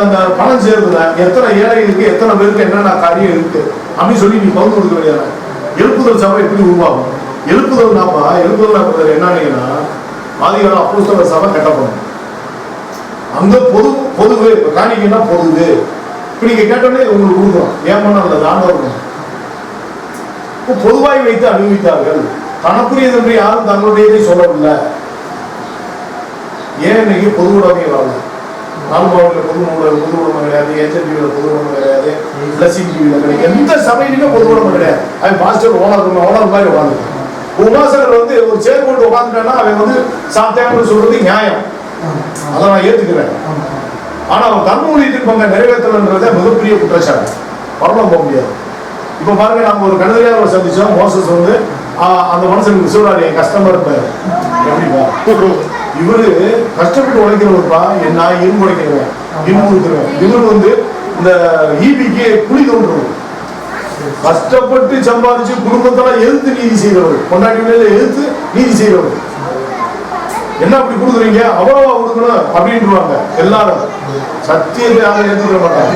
அந்த பணம் சேருதுல எத்தனை ஏழைகளுக்கு எத்தனை பேருக்கு என்னென்ன காரியம் இருக்கு அப்படின்னு சொல்லி நீ பகுதி கொடுக்க வேண்டியது. எழுப்புதல் சபை எப்படி உருவாகும்? எழுப்புதல்னாப்பா, எழுப்புதல் என்னன்னா ஆதிகால அப்போஸ்தலர் சபை கட்டப்படும். அங்க பொதுவு காணிக்கைன்னா பொதுவு. இப்ப நீங்க கேட்டோடனே உங்களுக்கு கொடுக்குறோம். ஏன் பண்ண அந்த தாண்டவர்கள் பொதுவாய் வைத்து அனுபவித்தார்கள். தனக்குரியது என்று யாரும் தங்களுடையதை சொல்லவில்லை. ஏன் இன்னைக்கு பொது உடைமை வரல? நாலுபாவில பொது உடைமை கிடையாது, HNTVல பொது உடைமை கிடையாது, பிளஸிங் டிவில கிடையாது, எந்த சபையிலுமே பொது உடைமை கிடையாது. அவன் மாஸ்டர் ஓனர் மாதிரி உட்காந்துருக்கான். உமாசகர் வந்து ஒரு சேர் போட்டு உட்காந்துட்டான்னா அவன் வந்து சாப்பிட்டாங்கன்னு சொல்றது நியாயம், அதை நான் ஏத்துக்கிறேன். ஆனா அவன் தர்ம ஊழியத்தின் பங்க நிறைவேற்றலன்றத மிகப்பெரிய குற்றச்சாட்டு. பரவலம் போக முடியாது. இப்ப பாருங்க, நம்ம ஒரு கழுதையாளர் சந்திச்சோம். மோசஸ் வந்து அந்த மனுஷனுக்கு சொல்றாரு, என் கஸ்டமர் எப்படிப்பா, இவரு கஷ்டப்பட்டு உழைக்கிறவருப்பா, நான் இரும்பு உழைக்கிறேன், இரும்பு கொடுக்குறேன். இவரு வந்து இந்த ஈபிக்கு குழி தோன்றுறது, கஷ்டப்பட்டு சம்பாதிச்சு குடும்பத்தெல்லாம் எதிர்த்து நீதி செய்கிறவர், கொண்டாடி எதிர்த்து நீதி செய்கிறவர். என்ன அப்படி கொடுக்குறீங்க, அவ்வளவா கொடுக்கணும் அப்படின்ட்டுருவாங்க எல்லாரும். சத்தியத்தை யாரும் ஏற்றுக்கிற மாட்டாங்க.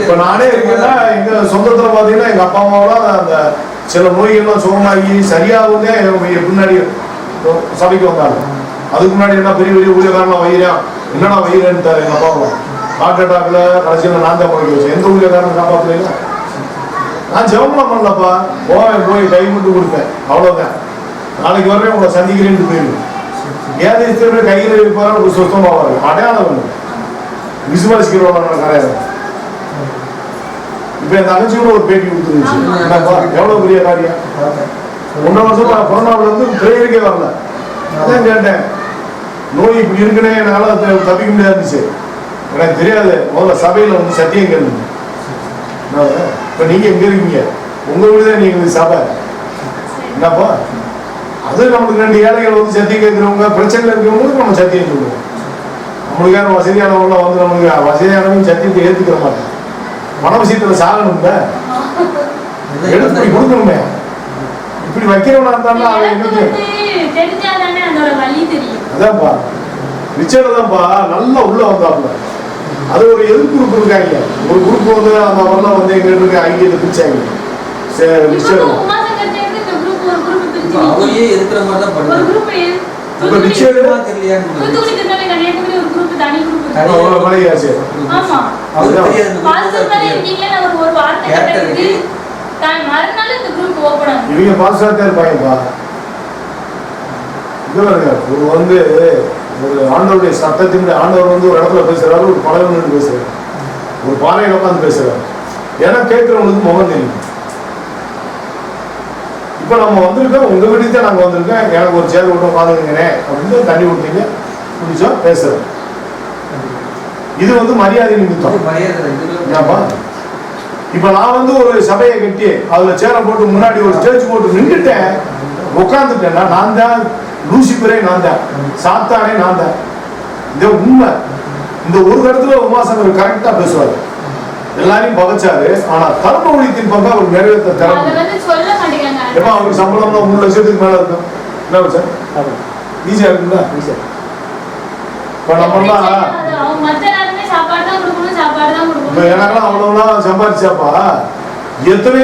இப்ப நானே இருக்கேன்னா, எங்க சொந்தத்துல பாத்தீங்கன்னா எங்க அப்பா அம்மாவெல்லாம் அந்த சில நோய்கள்லாம் சுகமாகி சரியாகுதே பின்னாடி சபைக்கு வந்தாங்க. அதுக்கு முன்னாடி என்ன பெரிய பெரிய ஊழியக்காரன் வயிறான், என்னன்னா வயிறேன்னு எங்க அப்பா அம்மா ஹார்ட் அட்டாக்ல கடைசியில் நான் தான் போய் வச்சேன். எந்த ஊழியக்காரன் காப்பாற்றல. நான் ஜெபம்லாம் பண்ணலப்பா, போய் கை மட்டும் கொடுப்பேன், அவ்வளவுதான். நாளைக்கு வரவே உங்களை சந்திக்கிறேன்னு போயிருவேன். ஏதோ கையில் இருப்பாரு, ஒரு சுத்தமா வரும் அடையாளம் வேணும், விசுவாசிக்கிறவங்க கிடையாது. இப்ப என் தங்கச்சியோட ஒரு பேட்டி கொடுத்துருந்துச்சு, எவ்வளவு பெரிய காரியம். 1.5 வருஷம் கொரோனாவில இருந்து பிரேயருக்கே வரல. அதான் கேட்டேன், நோய் இப்படி இருக்குன்னே என்னால தப்பிக்க முடியாதுச்சு. எனக்கு தெரியாது. முதல்ல சபையில வந்து சத்தியம் கேளுங்க. இப்ப நீங்க எங்க இருக்கீங்க, உங்க வீடுதான் நீங்க சபை என்னப்பா. அது நம்மளுக்கு 2 ஏழைகள் வந்து சத்தியம் கேட்கிறவங்க, பிரச்சனை இருக்கிறவங்களுக்கு நம்ம சத்தியம் சொல்லுவோம். நம்மளுக்கு யாரும் வசதியானவங்க வந்து நமக்கு வசதியானவங்க சத்தியத்தை ஏற்றுக்கிற மாட்டோம். மன விஷயத்துல சாகணும்ல, எடுத்து போய் கொடுக்கணுமே. இப்படி வைக்கிறவனா இருந்தாலும் அவன் அதான்ப்பா ரிச்சர்டாதான்ப்பா நல்லா உள்ள வந்தாப்புல. அது ஒரு எதிர்ப்பு குரூப் இருக்காங்க. ஒரு குரூப் வந்து அந்த வரலாம் வந்து எங்க இருக்க ஐக்கியத்தை பிரிச்சாங்க. அவரையே எதிர்க்கிற மாதிரி தான் பண்ணுவாங்க. இப்ப ரிச்சர்டு இவங்க பாஸ்டா இருப்பாங்கப்பா. ஒரு வந்து ஒரு ஆண்டவருடைய சட்டத்தின் ஆண்டவர் வந்து ஒரு இடத்துல பேசுறாரு, ஒரு பழவன் பேசுறாரு, ஒரு பாறையில உட்காந்து பேசுறாரு. ஏன்னா கேட்கிறவங்களுக்கு முகம் தெரியும். இப்ப நம்ம வந்திருக்கோம், உங்க வீட்டுக்கு தான் நாங்க வந்திருக்கோம், எனக்கு ஒரு சேர் விட்டு உட்காந்துருங்கண்ணே அப்படின்னு தண்ணி கொடுத்தீங்க, முடிச்சா பேசுறோம். இது வந்து மரியாதை நிமித்தம். ஏன்பா இப்ப நான் வந்து ஒரு சபையை கட்டி அதுல சேரை போட்டு முன்னாடி ஒரு ஸ்டேஜ் போட்டு நின்றுட்டேன், உட்காந்துட்டேன்னா நான் தான் லூசிபரே, நான் தான் சாத்தானே, நான் தான். இந்த உண்மை. இந்த ஒரு இடத்துல உமாசங்கர் கரெக்டா பேசுவாரு, எல்லாரையும் பகச்சாரு. ஆனா தர்ம ஒழித்தின் பக்கம் அவர் நிறைவேற்ற திறமை. எப்ப அவருக்கு சம்பளம் 3 லட்சத்துக்கு மேல இருக்கும். என்ன சார் ஈஸியா இருக்குங்களா? இப்ப நம்மலாம் எனக்கெல்லாம் அவ்வளவுலாம் சம்பாதிச்சாப்பா எத்தனை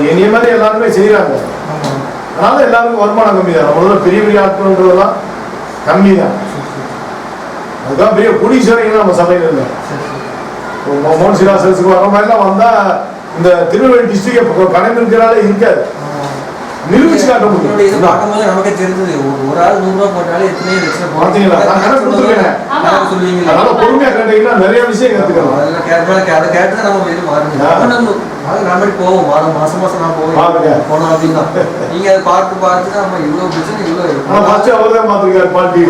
என்னைய மாதிரி எல்லாருமே செய்யறாங்க. அதனால எல்லாருக்கும் வருமானம் கம்மி தான். நம்மளோட பெரிய பெரிய ஆட்கள்ன்றதெல்லாம் கம்மி தான். அதுதான் பெரிய குடிசேரிங்க நம்ம சபையில இல்லை. மோன்சிராசருக்கு வர மாதிரிலாம் வந்தா இந்த திருநெல்வேலி டிஸ்ட்ரிக்ட் கடைபிடிக்கிறாலே இருக்காது. நிரூபிச்சு காட்ட முடியும். நமக்கு தெரிஞ்சது ஒரு ஆள் 100 ரூபாய் போட்டாலே எத்தனையோ லட்சம் பாத்தீங்களா? நான் கணக்கு கொடுத்துருக்கேன். அதனால பொறுமையா கேட்டீங்கன்னா நிறைய விஷயம் கத்துக்கலாம். அதை கேட்டு நம்ம இது மாறுங்க. நம்ம போவோம், மாசம் நான் போவோம் போனோம் அப்படின்னா நீங்க அதை பார்த்து நம்ம இவ்வளவு பிரச்சனை இவ்வளவு அவர்தான் பாத்துருக்காரு பாட்டி.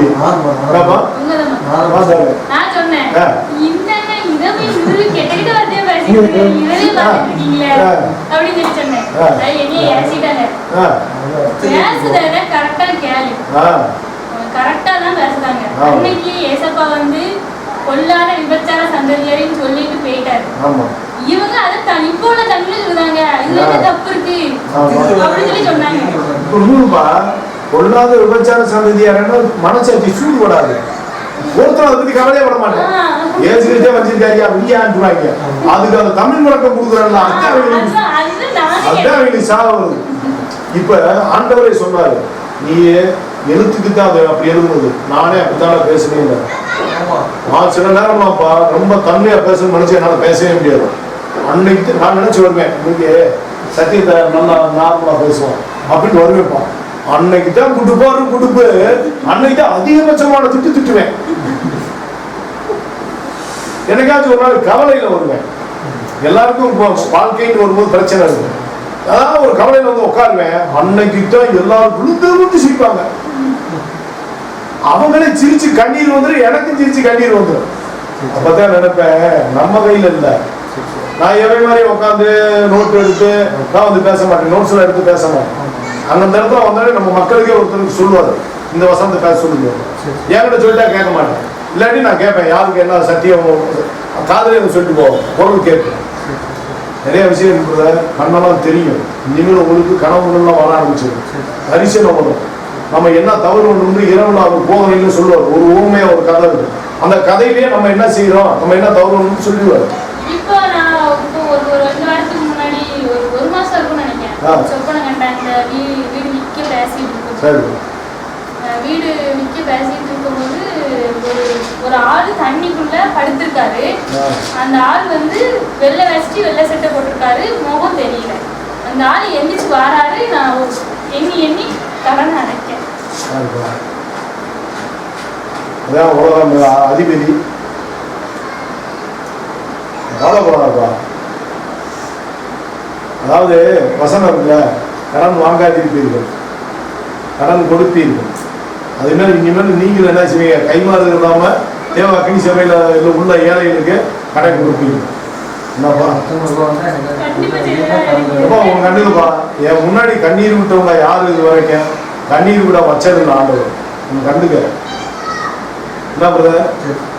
கொல்லாத விபச்சார சந்ததியாரின்னு சொல்லிட்டு போயிட்டாரு. இவங்க அதை தனிப்போல தமிழ்ல சொல்றாங்க, இதுல என்ன தப்பு இருக்கு அப்படின்னு சொல்லி சொன்னாங்க. கொல்லாத விபச்சார சந்ததியாரன்னு மனசாட்சி சூடு படாது. ஒருத்தர் அதை பத்தி கவலையே பட மாட்டேன். ஏசுகிட்டே வச்சிருக்காரியா வியாண்டுவாங்க. அதுக்கு அந்த தமிழ் முழக்கம் கொடுக்குறாங்க. அதுதான் அவங்களுக்கு சாவது. இப்ப ஆண்டவரே சொன்னாரு, நீ எழுத்துக்கு தான் அது அப்படி எழுதுனது, நானே அப்படித்தான் பேசுனேன். நான் சில நேரம்லாம்ப்பா ரொம்ப தன்மையா பேசணும்னு நினைச்சு என்னால பேசவே முடியாது. அன்னைக்கு நான் நினைச்சு வருவேன், நீங்க சத்தியத்தை நல்லா நார்மலா பேசுவோம் அப்படின்னு வருவேன்ப்பா. அன்னைக்கு தான் குடுப்பு அன்னைக்கு தான் அதிகபட்சமான திட்டுவேன். என்னைக்காச்சும் ஒரு நாள் கவலையில வருவேன். எல்லாருக்கும் வாழ்க்கைன்னு வரும்போது பிரச்சனை இருக்கு. அதாவது ஒரு கவலையில வந்து உட்காருவேன். அன்னைக்கு தான் எல்லாரும் விழுந்து சிரிப்பாங்க. அவங்களே சிரிச்சு கண்ணீர் வந்துடும், எனக்கும் சிரிச்சு கண்ணீர் வந்துடும். அப்பதான் நினைப்பேன், நம்ம கையில இல்ல, நான் எவை மாதிரி உட்காந்து நோட் எடுத்து நான் வந்து பேச மாட்டேன், நோட்ஸ்ல எடுத்து பேச மாட்டேன். அந்த இடத்துல வந்தாலே நம்ம மக்களுக்கே ஒருத்தருக்கு சொல்லுவாரு, இந்த வசனத்தை பேச சொல்லுங்க, என்கிட்ட சொல்லிட்டா கேட்க மாட்டேன். இல்லாட்டி நான் கேட்பேன், யாருக்கு என்ன சத்தியம் காதலே சொல்லிட்டு போவோம், பொருள் கேட்பேன். நிறைய விஷயம் இருக்கிறத கண்ணெல்லாம் தெரியும். இனிமேல் உங்களுக்கு கனவுகள்லாம் வர ஆரம்பிச்சிடும், பரிசீலனை வரும். நம்ம என்ன தவறு ஒன்று இரவுல அவர் போதனைன்னு சொல்லுவார், ஒரு ஊமையா ஒரு கதை இருக்கு. அந்த கதையிலேயே நம்ம என்ன செய்யறோம், நம்ம என்ன தவறு ஒன்று சொல்லிடுவார். இப்போ நான் ஒரு 2 வாரத்துக்கு முன்னாடி ஒரு மாசம் இருக்கும்னு நினைக்கிறேன், சொப்பனை கண்டேன். இந்த வீடு விற்க பேசிட்டு இருக்கும், வீடு விற்க பேசிட்டு இருக்கும்போது ஒரு ஆள் தண்ணிக்குள்ள படுத்திருக்காரு. அந்த ஆள் வந்து வெள்ளை வேஷ்டி வெள்ளை சட்டை போட்டிருக்காரு, முகம் தெரியல. அந்த ஆள் எந்திரிச்சு வராரு, நான் எண்ணி கடனை அடைக்கேன். அதிபதி அதாவது வசனம் இருக்குல்ல, கடன் வாங்காதிருப்பீர்கள், கடன் கொடுப்பீர்கள். அது என்ன இனிமேல் நீங்கள் என்ன செய்வீங்க, கைமாறு இல்லாம தேவ அக்னி சபையில உள்ள ஏழைகளுக்கு கடன் கொடுப்பீங்க. என்னப்பா உங்க கண்ணுக்குப்பா, என் முன்னாடி கண்ணீர் விட்டவங்க யாரு இது வரைக்கும் கண்ணீர் விட வச்சதில்லை ஆண்டவர். உங்க கண்ணுக்கு என்ன பிரதர்,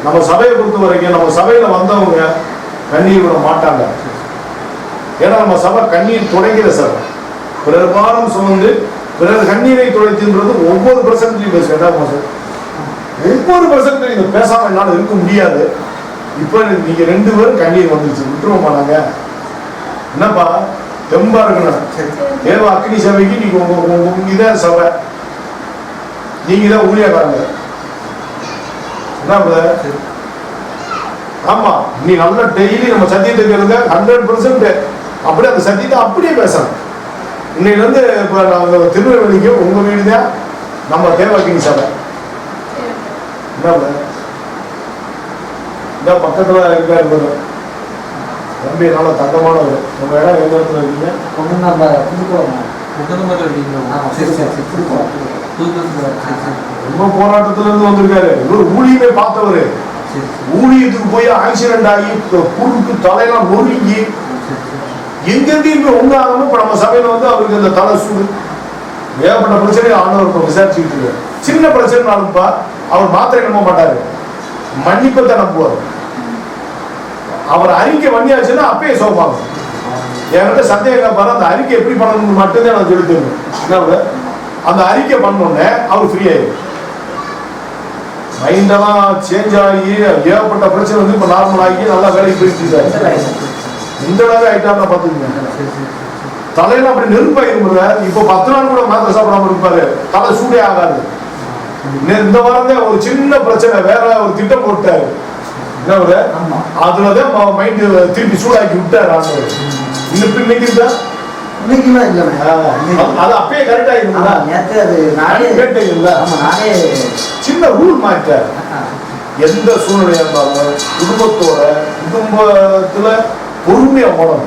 நம்ம சபையை பொறுத்த வரைக்கும் நம்ம சபையில வந்தவங்க கண்ணீர் விட மாட்டாங்க. ஏன்னா நம்ம சபை கண்ணீர் துடைக்கிற சபை. பிறர் பாரம் சுமந்து பிறர் கண்ணீரை துடைத்துன்றது ஒவ்வொரு பிரசன்ட்லையும் பேசுவேன். ஒவ்வொரு பிரசன்ட்லையும் இதை பேசாம என்னால் இருக்க முடியாது. இப்ப நீங்க 2 பேரும் கண்ணீர் வந்துருச்சு, விட்டுருவோமா நாங்க? என்னப்பா தெம்பா இருக்கணும். தேவ அக்னி சபைக்கு நீங்க உங்க இதான் சபை, நீங்க தான் ஊழியக்காரங்க. என்ன ஆமா, நீ நல்ல டெய்லி நம்ம சத்தியத்தை கேளுங்க, 100% அப்படியே அந்த சத்தியத்தை அப்படியே பேசணும். இன்னைக்கு வந்து இப்ப நாங்க திருநெல்வேலிக்கு உங்க வீடு தான் நம்ம தேவகினி சபை. என்ன பக்கத்துல இருக்காரு தம்பி, நல்ல தங்கமானவர். உங்க இடம் எந்த இடத்துல இருக்கீங்க? ரொம்ப போராட்டத்துல இருந்து வந்திருக்காரு. இவர் ஊழியமே பார்த்தவரு, ஊழியத்துக்கு போய் ஆக்சிடென்ட் ஆகி குறுக்கு தலையெல்லாம் நொறுங்கி எங்கெங்க உங்க ஆகணும். இப்ப நம்ம சபையில வந்து அவருக்கு இந்த தலை சூடு ஏகப்பட்ட பிரச்சனை ஆண்டவர் விசாரிச்சுக்கிட்டு இருக்காரு. சின்ன பிரச்சனை அனுப்பா அவர் மாத்திரை நம்ப மாட்டாரு, மன்னிப்பத்தை நம்புவார். அவர் அறிக்கை பண்ணியாச்சுன்னா அப்பயே சோப்பாங்க. என்கிட்ட சந்தேகம் பாரு, அந்த அறிக்கை எப்படி பண்ணணும்னு மட்டும்தான் நான் சொல்லி தருவேன். அந்த அறிக்கை பண்ணோடனே அவர் ஃப்ரீ ஆயிடும். மைண்டெல்லாம் சேஞ்ச் ஆகி ஏகப்பட்ட பிரச்சனை வந்து இப்ப நார்மல் ஆகி நல்லா வேலைக்கு போயிட்டு இருக்காரு. இந்த அளவு ஆயிட்டாருன்னா பாத்துக்கோங்க. தலையில அப்படி நெருப்பாயிருங்க. இப்போ 10 நாள் கூட மாத்திரை சாப்பிடாம இருப்பாரு, தலை சூடே ஆகாது. இந்த வாரம் தான் ஒரு சின்ன பிரச்சனை, வேற ஒரு திட்டம் போட்டாரு. அதுலதான் மைண்ட் திருப்பி சூடாக்கி விட்டாரு. இன்னைக்கு அது அப்பயே கரெக்ட் ஆயிருந்தா சின்ன ரூல் மாட்டார். எந்த சூழ்நிலையா இருந்தாலும் குடும்பத்துல பொறுமையா போனோம்.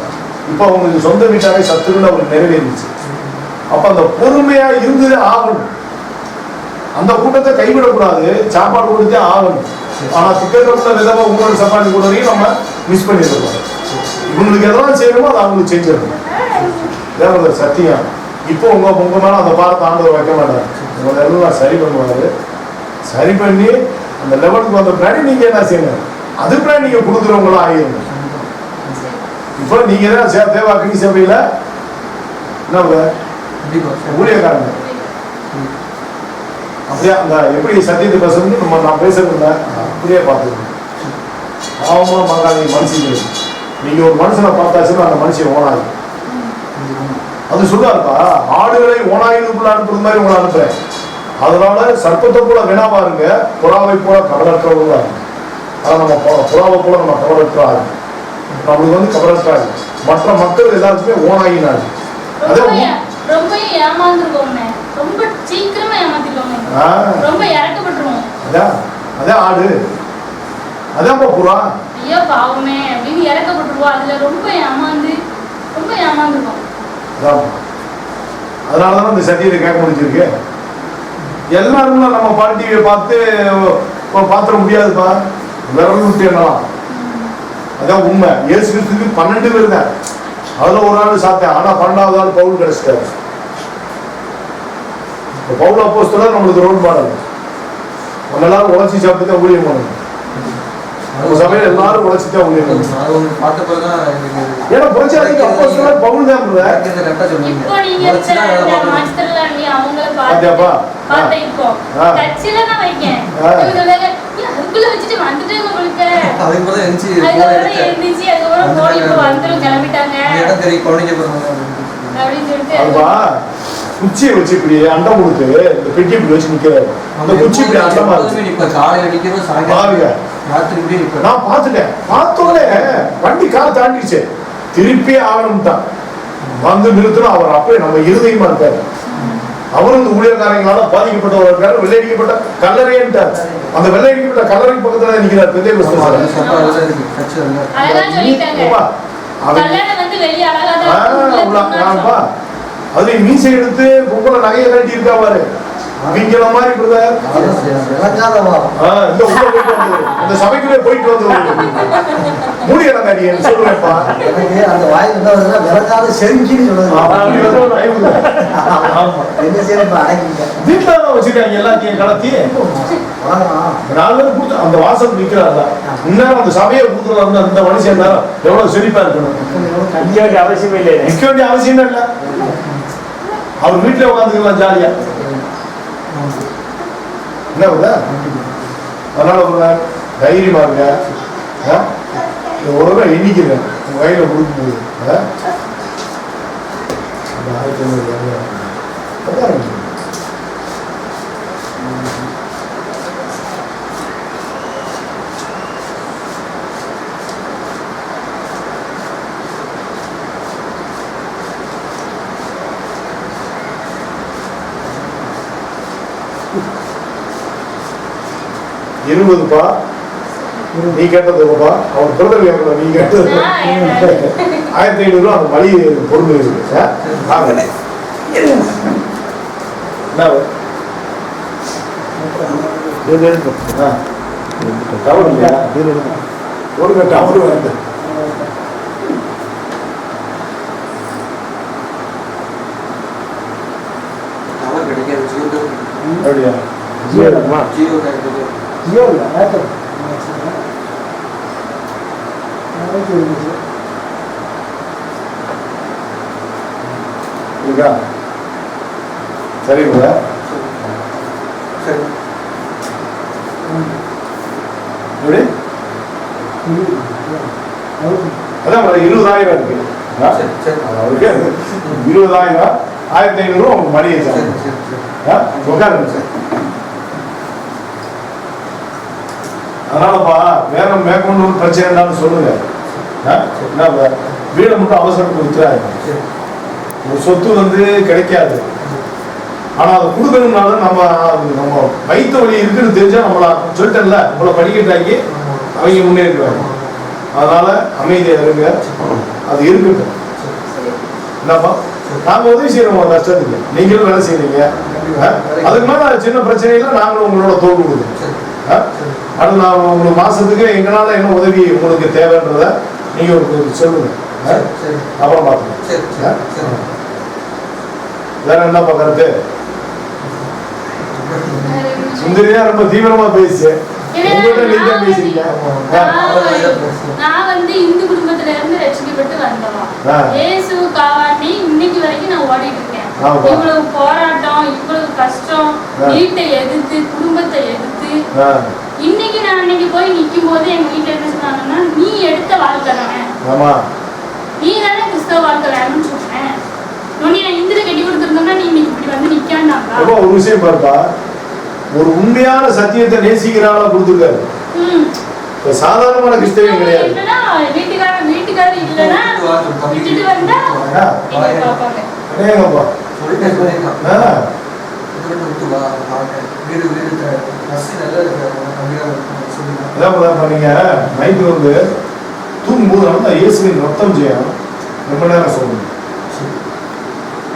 இப்ப அவங்களுக்கு சொந்த வீட்டாவே சத்துருன்னு அவருக்கு நிறைவேறிச்சு. அப்ப அந்த பொறுமையா இருந்ததே ஆகணும். அந்த கூட்டத்தை கைவிடக்கூடாது, சாப்பாடு கொடுத்தே ஆகணும். ஆனா திட்டத்துல விதமா உங்களோட சாப்பாடு கூட நம்ம மிஸ் பண்ணிடுறோம். இவங்களுக்கு எதெல்லாம் செய்யணுமோ அதை அவங்களுக்கு செஞ்சிடணும். தேவதர் சத்தியம். இப்போ உங்க மேல அந்த பாரத்தை ஆண்டவர் வைக்க மாட்டாரு, உங்களை எல்லாம் சரி பண்ணுவாரு. சரி பண்ணி அந்த லெவலுக்கு வந்த பின்னாடி நீங்க என்ன செய்யணும், அது பின்னாடி நீங்க கொடுக்குறவங்களும் ஆகிடணும். இப்போ நீங்க தான் தேவ அக்னி சபையில என்ன ஊழியக்காரங்க. அப்படியே அந்த எப்படி சத்தியத்தை பேசணும்னு நான் பேசுறதுல அப்படியே பார்த்துக்கணும். பாவமா பார்க்காதீங்க மனுஷங்க. நீங்க ஒரு மனுஷனை பார்த்தாச்சுன்னா அந்த மனுஷன் ஓனாது. அது சொல்லாருப்பா, ஆடுகளை ஓனாயினுக்குள்ள அனுப்புறது மாதிரி உங்களை அனுப்புறேன். அதனால சர்ப்பத்தை போல வினாவா இருங்க, புறாவை போல கவலற்றவங்களா இருக்கு. ஆனா நம்ம புறாவை போல நம்ம கவலற்றாரு, நம்மளுக்கு வந்து கவலற்றாரு. மற்ற மக்கள் எல்லாருக்குமே ஓனாயினாரு. அதே ரொம்ப ஏமாந்துருவோம், ரொம்ப சீக்கிரமா ஏமாத்திடுவோம், ரொம்ப இறக்கப்பட்டுருவோம். அதான் ஆடு, அதான் புறா. ஐயோ பாவமே அப்படின்னு இறக்கப்பட்டுருவோம். அதுல ரொம்ப ஏமாந்துருவோம். அதனாலதான் இந்த சத்தியத்தை கேட்க முடிஞ்சிருக்கு. எல்லாரும் நம்ம பார்ட்டியை பார்த்து பாத்திர முடியாதுப்பா, விரல் விட்டு என்னலாம். அதான் உண்மை. இயேசு கிறிஸ்துக்கு 12 பேர் தான். அதுல ஒரு ஆள் சாப்பிட்டேன். ஆனா 12வது ஆள் பவுல் கிடைச்சிட்டாரு. பவுல் அப்போஸ்தலர் நம்மளுக்கு ரோல் மாடல். எல்லாரும் உழைச்சி சாப்பிட்டு தான் ஊழியம் பண்ணணும். சபையில எல்லாரும் உழைச்சிதான் ஊழியம் பண்ணணும். ஏன்னா புரட்சியாளருக்கு அப்போஸ்தலர் பவுல் தான். இப்போ நீங்க மாஸ்டர்லானி அவங்கள பாத்து இப்போ டச்சில நான் வைக்கேன். அதுக்குள்ள வச்சிட்டு வந்துட்டே உங்களுக்கு அதுக்கு போல என்சி எந்திச்சி அதுக்கப்புறம் போய் இப்போ வந்துரும் கிளம்பிட்டாங்க. இடம் தெரிய குழந்தைங்க போறாங்க அப்படின்னு சொல்லிட்டு அதுவா குச்சியை வச்சு இப்படி அண்டம் கொடுத்து இந்த பெட்டி இப்படி வச்சு நிக்கிறாரு. அந்த குச்சி இப்படி அண்டமா இருக்கு. இப்ப காலையில நிக்கிறது சாயங்காலம் ராத்திரி இப்படி நிக்க. நான் பார்த்துட்டேன். பார்த்தோன்னே வண்டி கார் தாண்டிச்சு. திருப்பி ஆரம்பிட்டான். வந்து நிறுத்தணும். அவர் அப்பவே நம்ம இருதயமா இருக்காரு. அவரும் இந்த ஊழியர்காரங்களால பாதிக்கப்பட்டவர் இருக்காரு. வெள்ளையடிக்கப்பட்ட கல்லறைன்ட்டார். அந்த வெள்ளையடிக்கப்பட்ட கல்லறை பக்கத்துல நிக்கிறார். பெரிய அதுல மீசை எடுத்து பொங்கல நகையை கட்டி இருக்கா பாரு. நீங்கள மாதிரி பிரதர் இந்த சபைக்குள்ளே போயிட்டு வந்து மூடியடங்காடி சொல்லுவேன்ப்பா. அந்த வாய் விளக்காத செருக்கின்னு சொல்லுது. வீட்டுல வச்சிருக்காங்க எல்லாத்தையும் கலத்தி 4 பேர் கொடுத்து அந்த வாசல் நிக்கிறாங்க. இன்னும் அந்த சபையை கொடுத்துருவாங்க. அந்த மனுஷன் எவ்வளவு செழிப்பா இருக்கணும். நிக்க வேண்டிய அவசியமே இல்லை. நிக்க வேண்டிய அவசியமே இல்லை. அவர் வீட்டுல உட்காந்துக்கலாம் ஜாலியா. என்ன அதனால தைரியமா இருங்க. ஒரு எண்ணிக்கிறேன் வயல கொடுக்கும் போது இருபதுப்பா. நீ கேட்டதுப்பா. அவர் பொருள் கேட்கல. நீ கேட்டது 1500 ரூபா. அந்த மணி பொருள் இருக்கு. டவர் இல்லையா? ஒரு டவர் வருது. அப்படியா? ஜியோ இல்லை ஏர்டெல் இருக்கா? சரிங்களா? எப்படி? அதான் 20,000 இருக்கு. அவருக்கு 20,000 1500 அவங்க மணி உட்காருங்க சார். அதனாலப்பா வேற மேற்கொண்டு ஒரு பிரச்சனை இருந்தாலும் சொல்லுங்க. வீடை மட்டும் அவசரம் கொடுத்துறாங்க. ஒரு சொத்து கிடைக்காது. ஆனா அதை கொடுக்கணும்னால நம்ம வைத்த வழி இருக்குன்னு தெரிஞ்சா நம்மள சொல்லிட்டேன்ல, நம்மளை படிக்கட்டாக்கி அவங்க முன்னேறிடுவாங்க. அதனால அமைதியா இருங்க. அது இருக்கட்டும். என்னப்பா நாங்க உதவி செய்யறோம் கஷ்டத்துக்கு. நீங்களும் வேலை செய்யறீங்க. அதுக்கு மேல சின்ன பிரச்சனையில நாங்களும் உங்களோட தோல்வி கொடுக்குறோம். அது நான் உங்களுக்கு மாசத்துக்கு எங்களால என்ன உதவி உங்களுக்கு தேவைன்றத நீங்க சொல்லுங்க. அப்புறம் பார்த்துக்கலாம். வேற என்ன கருத்து? சுந்தரியா ரொம்ப தீவிரமா பேசு. நான் இந்து குடும்பத்துல இருந்து ரட்சிக்கப்பட்டு வந்தவா. இயேசு காவாண்டி இன்னைக்கு வரைக்கும் நான் ஓடிட்டு இருக்கேன். இவ்வளவு போராட்டம், இவ்வளவு கஷ்டம், வீட்டை எதிர்த்து, குடும்பத்தை எதிர்த்து, இன்னைக்கு நான் அன்னைக்கு போய் நிக்கும் போது எங்க வீட்டுல என்ன சொன்னாங்கன்னா, நீ எடுத்த வாழ்க்கை தானே, நீ தானே கிறிஸ்தவ வாழ்க்கை வேணும்னு சொன்னேன். நான் இந்திர கட்டி கொடுத்துருந்தோம்னா நீ இன்னைக்கு இப்படி வந்து நிக்காண்டாங்க. ஒரு விஷயம் பார்த்தா ஒரு உண்மையான சத்தியத்தை நேசிக்கிறாளா கொடுத்துருக்காரு. சாதாரணமான கிறிஸ்தவம் கிடையாது. வீட்டுக்காரர் இல்லைன்னா விட்டுட்டு வந்தா நீங்க நைட்டு தூங்கும்போது இயேசுவின் ரத்தம் செய்யணும். ரொம்ப நேரம் சொல்லணும்.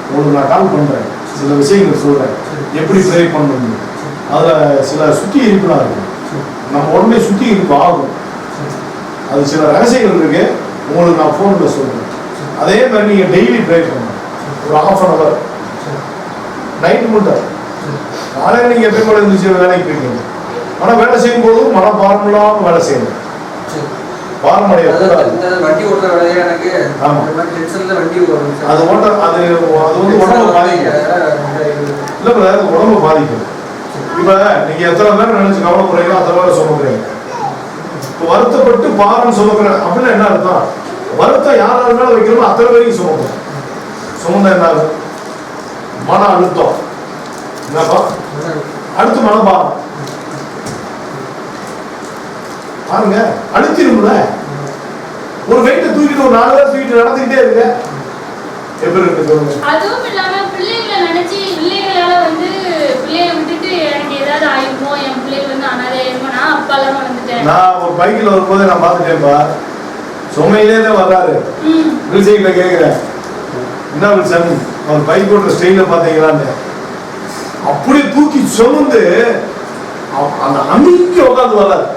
உங்களுக்கு நான் கால் பண்றேன், சில விஷயங்கள் சொல்றேன், எப்படி ப்ரே பண்ணணும். அதுல சில சுத்தி இருப்புலாம் இருக்கு. நம்ம உடனே சுத்தி இருப்பு ஆகும். அது சில ரகசியங்கள் இருக்கு, உங்களுக்கு நான் ஃபோனில் சொல்றேன். அதே மாதிரி நீங்கள் டெய்லி ப்ரே பண்ணணும், ஒரு ½ hour நைட்டு மட்டும். காலையில் நீங்கள் எப்பயும் கூட இருந்துச்சு வேலைக்கு போய்க்கணும். ஆனால் வேலை செய்யும் போது மனம் பாரமில்லாமல் வேலை செய்யணும். பாரமடைய வண்டி ஓட்டுற வேலையா எனக்கு வண்டி அது ஓட்ட அது வந்து உடம்பு பாதிக்கும். இல்லை அது உடம்பு பாதிக்கும். இப்போ நீங்கள் எத்தனை பேர் நினைச்சு கவலைப்படுறீங்களோ அத்தனை பேரை சுமக்குறீங்க. இப்போ வருத்தப்பட்டு பாரம் சுமக்குற அப்படின்னா என்ன அர்த்தம்? வருத்தம் யார் மேல வைக்கிறோமோ அத்தனை பேரையும் சுமக்கும். சுமந்தா என்ன ஆகும்? மன அழுத்தம். என்னப்பா? அடுத்து மனபாரம். பாருங்க, அழுத்திடும்ல. ஒரு வெயிட்டை தூக்கிட்டு ஒரு 4 பேர் தூக்கிட்டு நடந்துக்கிட்டே இருக்க எப்படி இருக்கு? அதுவும் இல்லாம பிள்ளைகளை நினைச்சு பிள்ளைகளால வந்து பிள்ளைய விட்டுட்டு எனக்கு ஏதாவது ஆயிருமோ, என் பிள்ளைகள் வந்து அனாதை ஆயிருமோ, நான் அப்பா எல்லாம் வந்துட்டேன். நான் ஒரு பைக்கில் வரும்போது நான் பார்த்துட்டேன்ப்பா, சுமையிலே தான் வர்றாரு. வில்சைக்கிட்ட கேட்குறேன், என்ன வில்சன் அவர் பைக் ஓட்டுற ஸ்டைல பார்த்தீங்களான்னு. அப்படியே தூக்கி சுமந்து அந்த அன்னைக்கு உட்காந்து வர்றாரு.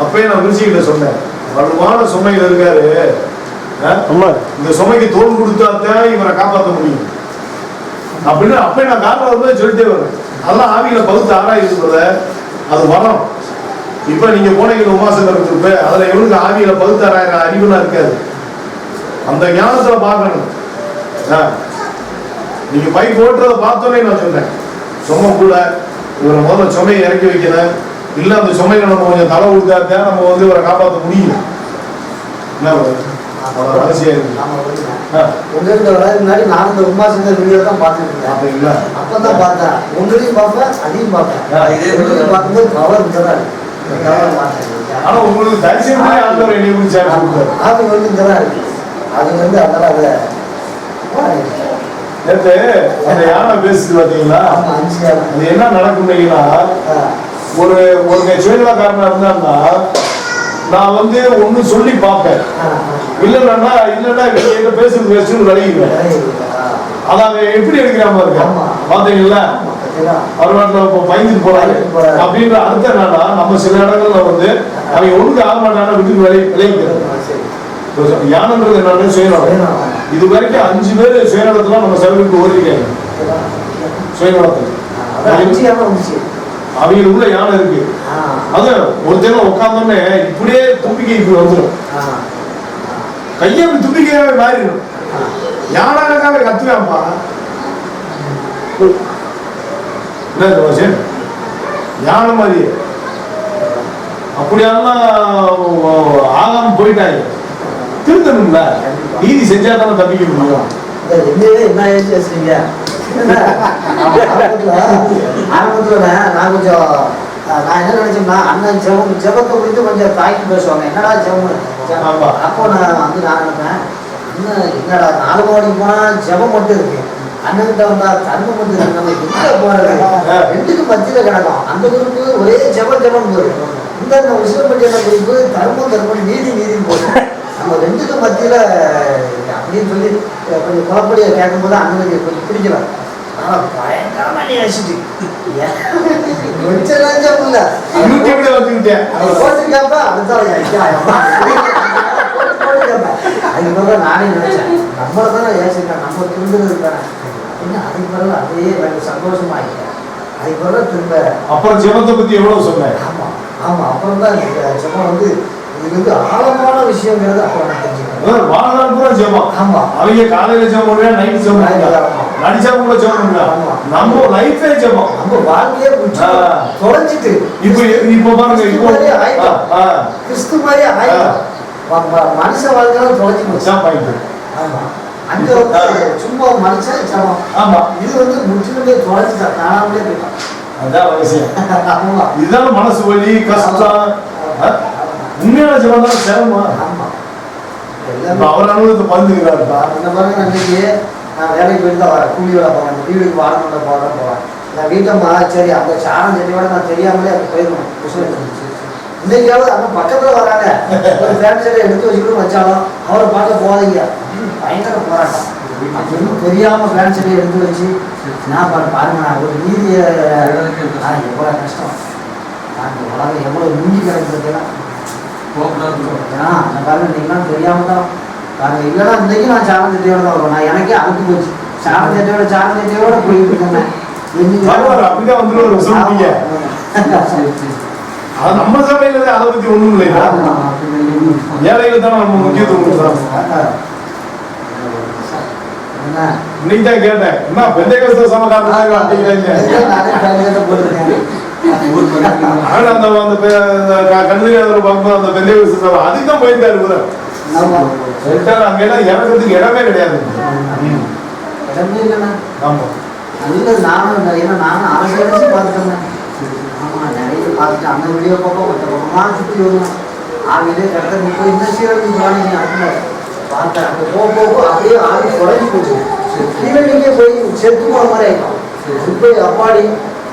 அப்பயே நான் வில்சைக்கிட்ட சொன்னேன், வலுவான சுமையில் இருக்காரு, இந்த சுமைக்கு தோல் கொடுத்தாத்தான் இவரை காப்பாற்ற முடியும் அப்படின்னு அப்பயே நான் காரணம் வரும்போது சொல்லிட்டே வரேன். அதெல்லாம் ஆவியில பகுத்து ஆராயிருக்கிறத அது வரும். இப்ப நீங்க போனீங்க உமாசங்கர் இருப்ப, அதுல எவனுக்கு ஆவியில பகுத்து ஆராயிர அறிவுலாம் இருக்காது. அந்த ஞானத்துல பார்க்கணும். நீங்க பைக் ஓட்டுறதை பார்த்தோன்னே நான் சொன்னேன், சும்மா கூட இவரை முதல்ல சுமையை இறக்கி வைக்கணும். இல்ல அந்த சுமையை நம்ம கொஞ்சம் தலை கொடுத்தாத்தான் நம்ம வந்து இவரை காப்பாற்ற முடியும். என்ன அவசியம் உங்ககிட்ட வராது முன்னாடி நான் இந்த உமாசங்கர் வீடியோ தான் பார்த்துட்டு இருந்தேன். அப்பதான் பார்த்தேன், உங்களையும் பார்ப்பேன், அதையும் பார்ப்பேன். பார்க்கும்போது கவர் இருந்ததா ஆனா உங்களுக்கு தரிசனமே ஆண்டவர் என்னை குறிச்சு அது வந்து இங்கதான் இருக்கு. அது வந்து அதனால அதை நேற்று அந்த யானை பேசுது பார்த்தீங்களா, அது என்ன நடக்கும்னா, ஒரு சுயநலக்காரனா இருந்தான்னா நான் வந்து ஒண்ணு சொல்லி பார்ப்பேன், இல்லைன்னா என்கிட்ட பேசுன்னு விளையுவேன். அதாங்க எப்படி எடுக்கிறாம இருக்க பாத்தீங்களா, அவர் நாட்டில் பயந்துட்டு போறாரு அப்படின்ற அர்த்தம் என்னன்னா, நம்ம சில இடங்கள்ல வந்து அவங்க ஒண்ணுக்கு ஆக மாட்டாங்கன்னா விட்டு விளைவிக்கிறது. யானைன்றது என்னன்னு சுயநலம். இது வரைக்கும் 5 பேர் சுயநலத்துல நம்ம செலவுக்கு ஓடிருக்காங்க. சுயநலத்துல அவங்களுக்குள்ள யானை இருக்கு. அது ஒரு தேவை உட்கார்ந்தோன்னே இப்படியே தும்பிக்கை இப்படி வந்துடும், கையை அப்படி தும்பிக்கையாவே மாறிடும். யானைக்காக கத்துவேன்ப்பா. என்ன யானை மாதிரி அப்படியெல்லாம் ஆகாம போயிட்டாங்க. திருத்தணும்ல, நீதி செஞ்சா தானே தப்பிக்க முடியும். என்ன ஏசிங்க ஆரம்பத்துல நான் கொஞ்சம் நான் என்ன நினைச்சோம்னா, அண்ணன் ஜெபத்தை குறித்து கொஞ்சம் தாக்கி பேசுவாங்க. என்னடா ஜெபம்? அப்போ நான் நினைப்பேன், என்னடா 4 மணிக்கு போனா ஜெபம் மட்டும் இருக்கு, அண்ணன்கிட்ட வந்தா தர்மம் மட்டும் இருக்கு, நம்ம எங்க போறது? 2க்கு மத்தியில கிடக்கும். அந்த குரூப்பு ஒரே ஜெபம் போகுது. இந்த உசிலப்பட்டியான குரூப்பு தர்மம் நீதின்னு போகுது. நம்ம 2க்கு மத்தியில அப்படின்னு சொல்லி கொஞ்சம் குழப்படியை கேட்கும்போது அண்ணனுக்கு கொஞ்சம் பிடிக்கல. பயங்கரமா நேசிட்டு நானே நினைச்சேன், நம்மளதானே ஏசிட்டேன், நம்ம திருந்துருக்கான அப்படின்னு. அதுக்கு பிறகு அதே சந்தோஷமா ஆகிட்டேன். அதுக்கு பிறகு திரும்ப அப்புறம் ஜெபத்தை பத்தி எவ்வளவு சொன்னேன். ஆமா அப்புறம் தான் ஜெபம் வந்து இது வந்து ஆழமான விஷயங்கிறது அப்புறம் நான் தெரிஞ்சுக்கிறேன். வாழ்நாள் பூரா ஜெபம். ஆமா, அவங்க காலையில ஜெபம் பண்ணுவா, நைட் ஜெபம் பண்ணுவா, நடிச்சா கூட ஜெபம் பண்ணுவா. நம்ம லைஃபே ஜெபம், நம்ம வாழ்க்கையே தொலைஞ்சிட்டு இப்ப பாருங்க, கிறிஸ்து மாதிரி ஆயிடும். மனுஷ வாழ்க்கை தொலைஞ்சு போச்சு. ஆமா, அங்க வந்து சும்மா மனுஷன் ஜெபம். ஆமா, இது வந்து முற்றிலுமே தொலைஞ்சுட்டான், காணாமலே போயிட்டான். அதான் அவசியம். இதுதான் மனசு வலி, கஷ்டம். உண்மையான ஜெபம் தான் சிரமம். ஆமா, அவர் அனுபவத்தை பகிர்ந்துக்கிறாருப்பா. இந்த மாதிரி அன்னைக்கு நான் வேலைக்கு போயிட்டு தான் வரேன், கூலி வேலை போவேன், வீட்டுக்கு வாடகை போவேன். நான் வீட்டம்மா சரி அந்த சாரம் செடியோட நான் தெரியாமலே அங்கே போயிருக்கணும். புதுசு இன்னைக்காவது அங்கே பக்கத்தில் வராங்க, ஒரு ஃபேன் சைடை எடுத்து வச்சுக்கிட்டு வச்சாலும் அவரை பார்க்க போகாதீங்க அப்படின்னு பயங்கர போராட்டம். அப்படின்னு தெரியாமல் ஃபேன் சைடை எடுத்து வச்சு நான் பாருங்க, நான் ஒரு நீதியை எவ்வளோ கஷ்டம், நான் உலகம் எவ்வளோ மூஞ்சி கிடக்குறதுலாம் அந்த காலம் நீங்களாம் தெரியாம தான் பாருங்க. இல்லைன்னா இன்னைக்கு நான் சாமந்தேட்டியோட தான் வருவேன். நான் எனக்கே அனுப்பி போச்சு. சாமந்தேட்டியோட போயிட்டு இருக்கேன். அப்படிதான் வந்து ஒரு சொல்லிட்டீங்க. அது நம்ம சபையில அதை பத்தி ஒண்ணும் இல்லையா? ஏழைகள் தான் நம்ம முக்கியத்துவம் கொடுக்குறோம். இன்னைக்கு தான் கேட்டேன், என்ன பெந்தைகஸ்த சபைக்காரங்க அந்த பெந்தைகஸ்த சபை அதுக்கு தான் போயிருந்தாரு. அங்கெல்லாம் இறக்கிறதுக்கு இடமே கிடையாது. ஆமா நானும் ஏன்னா நானும் அரசு பார்த்துட்டேன். ஆமா நிறைய பார்த்துட்டு அந்த வீடியோ பக்கம் மற்ற பக்கமா சுற்றி வருவேன். ஆவிலே கரெக்டாக இப்போ இந்த சீரழிஞ்சு வாங்கிங்க அப்படின்னா பார்த்தேன். அங்கே போக அப்படியே ஆவி குறைஞ்சி போச்சு. கீழே போய் செத்து போன மாதிரி ஆகிடும். இப்போ அப்பாடி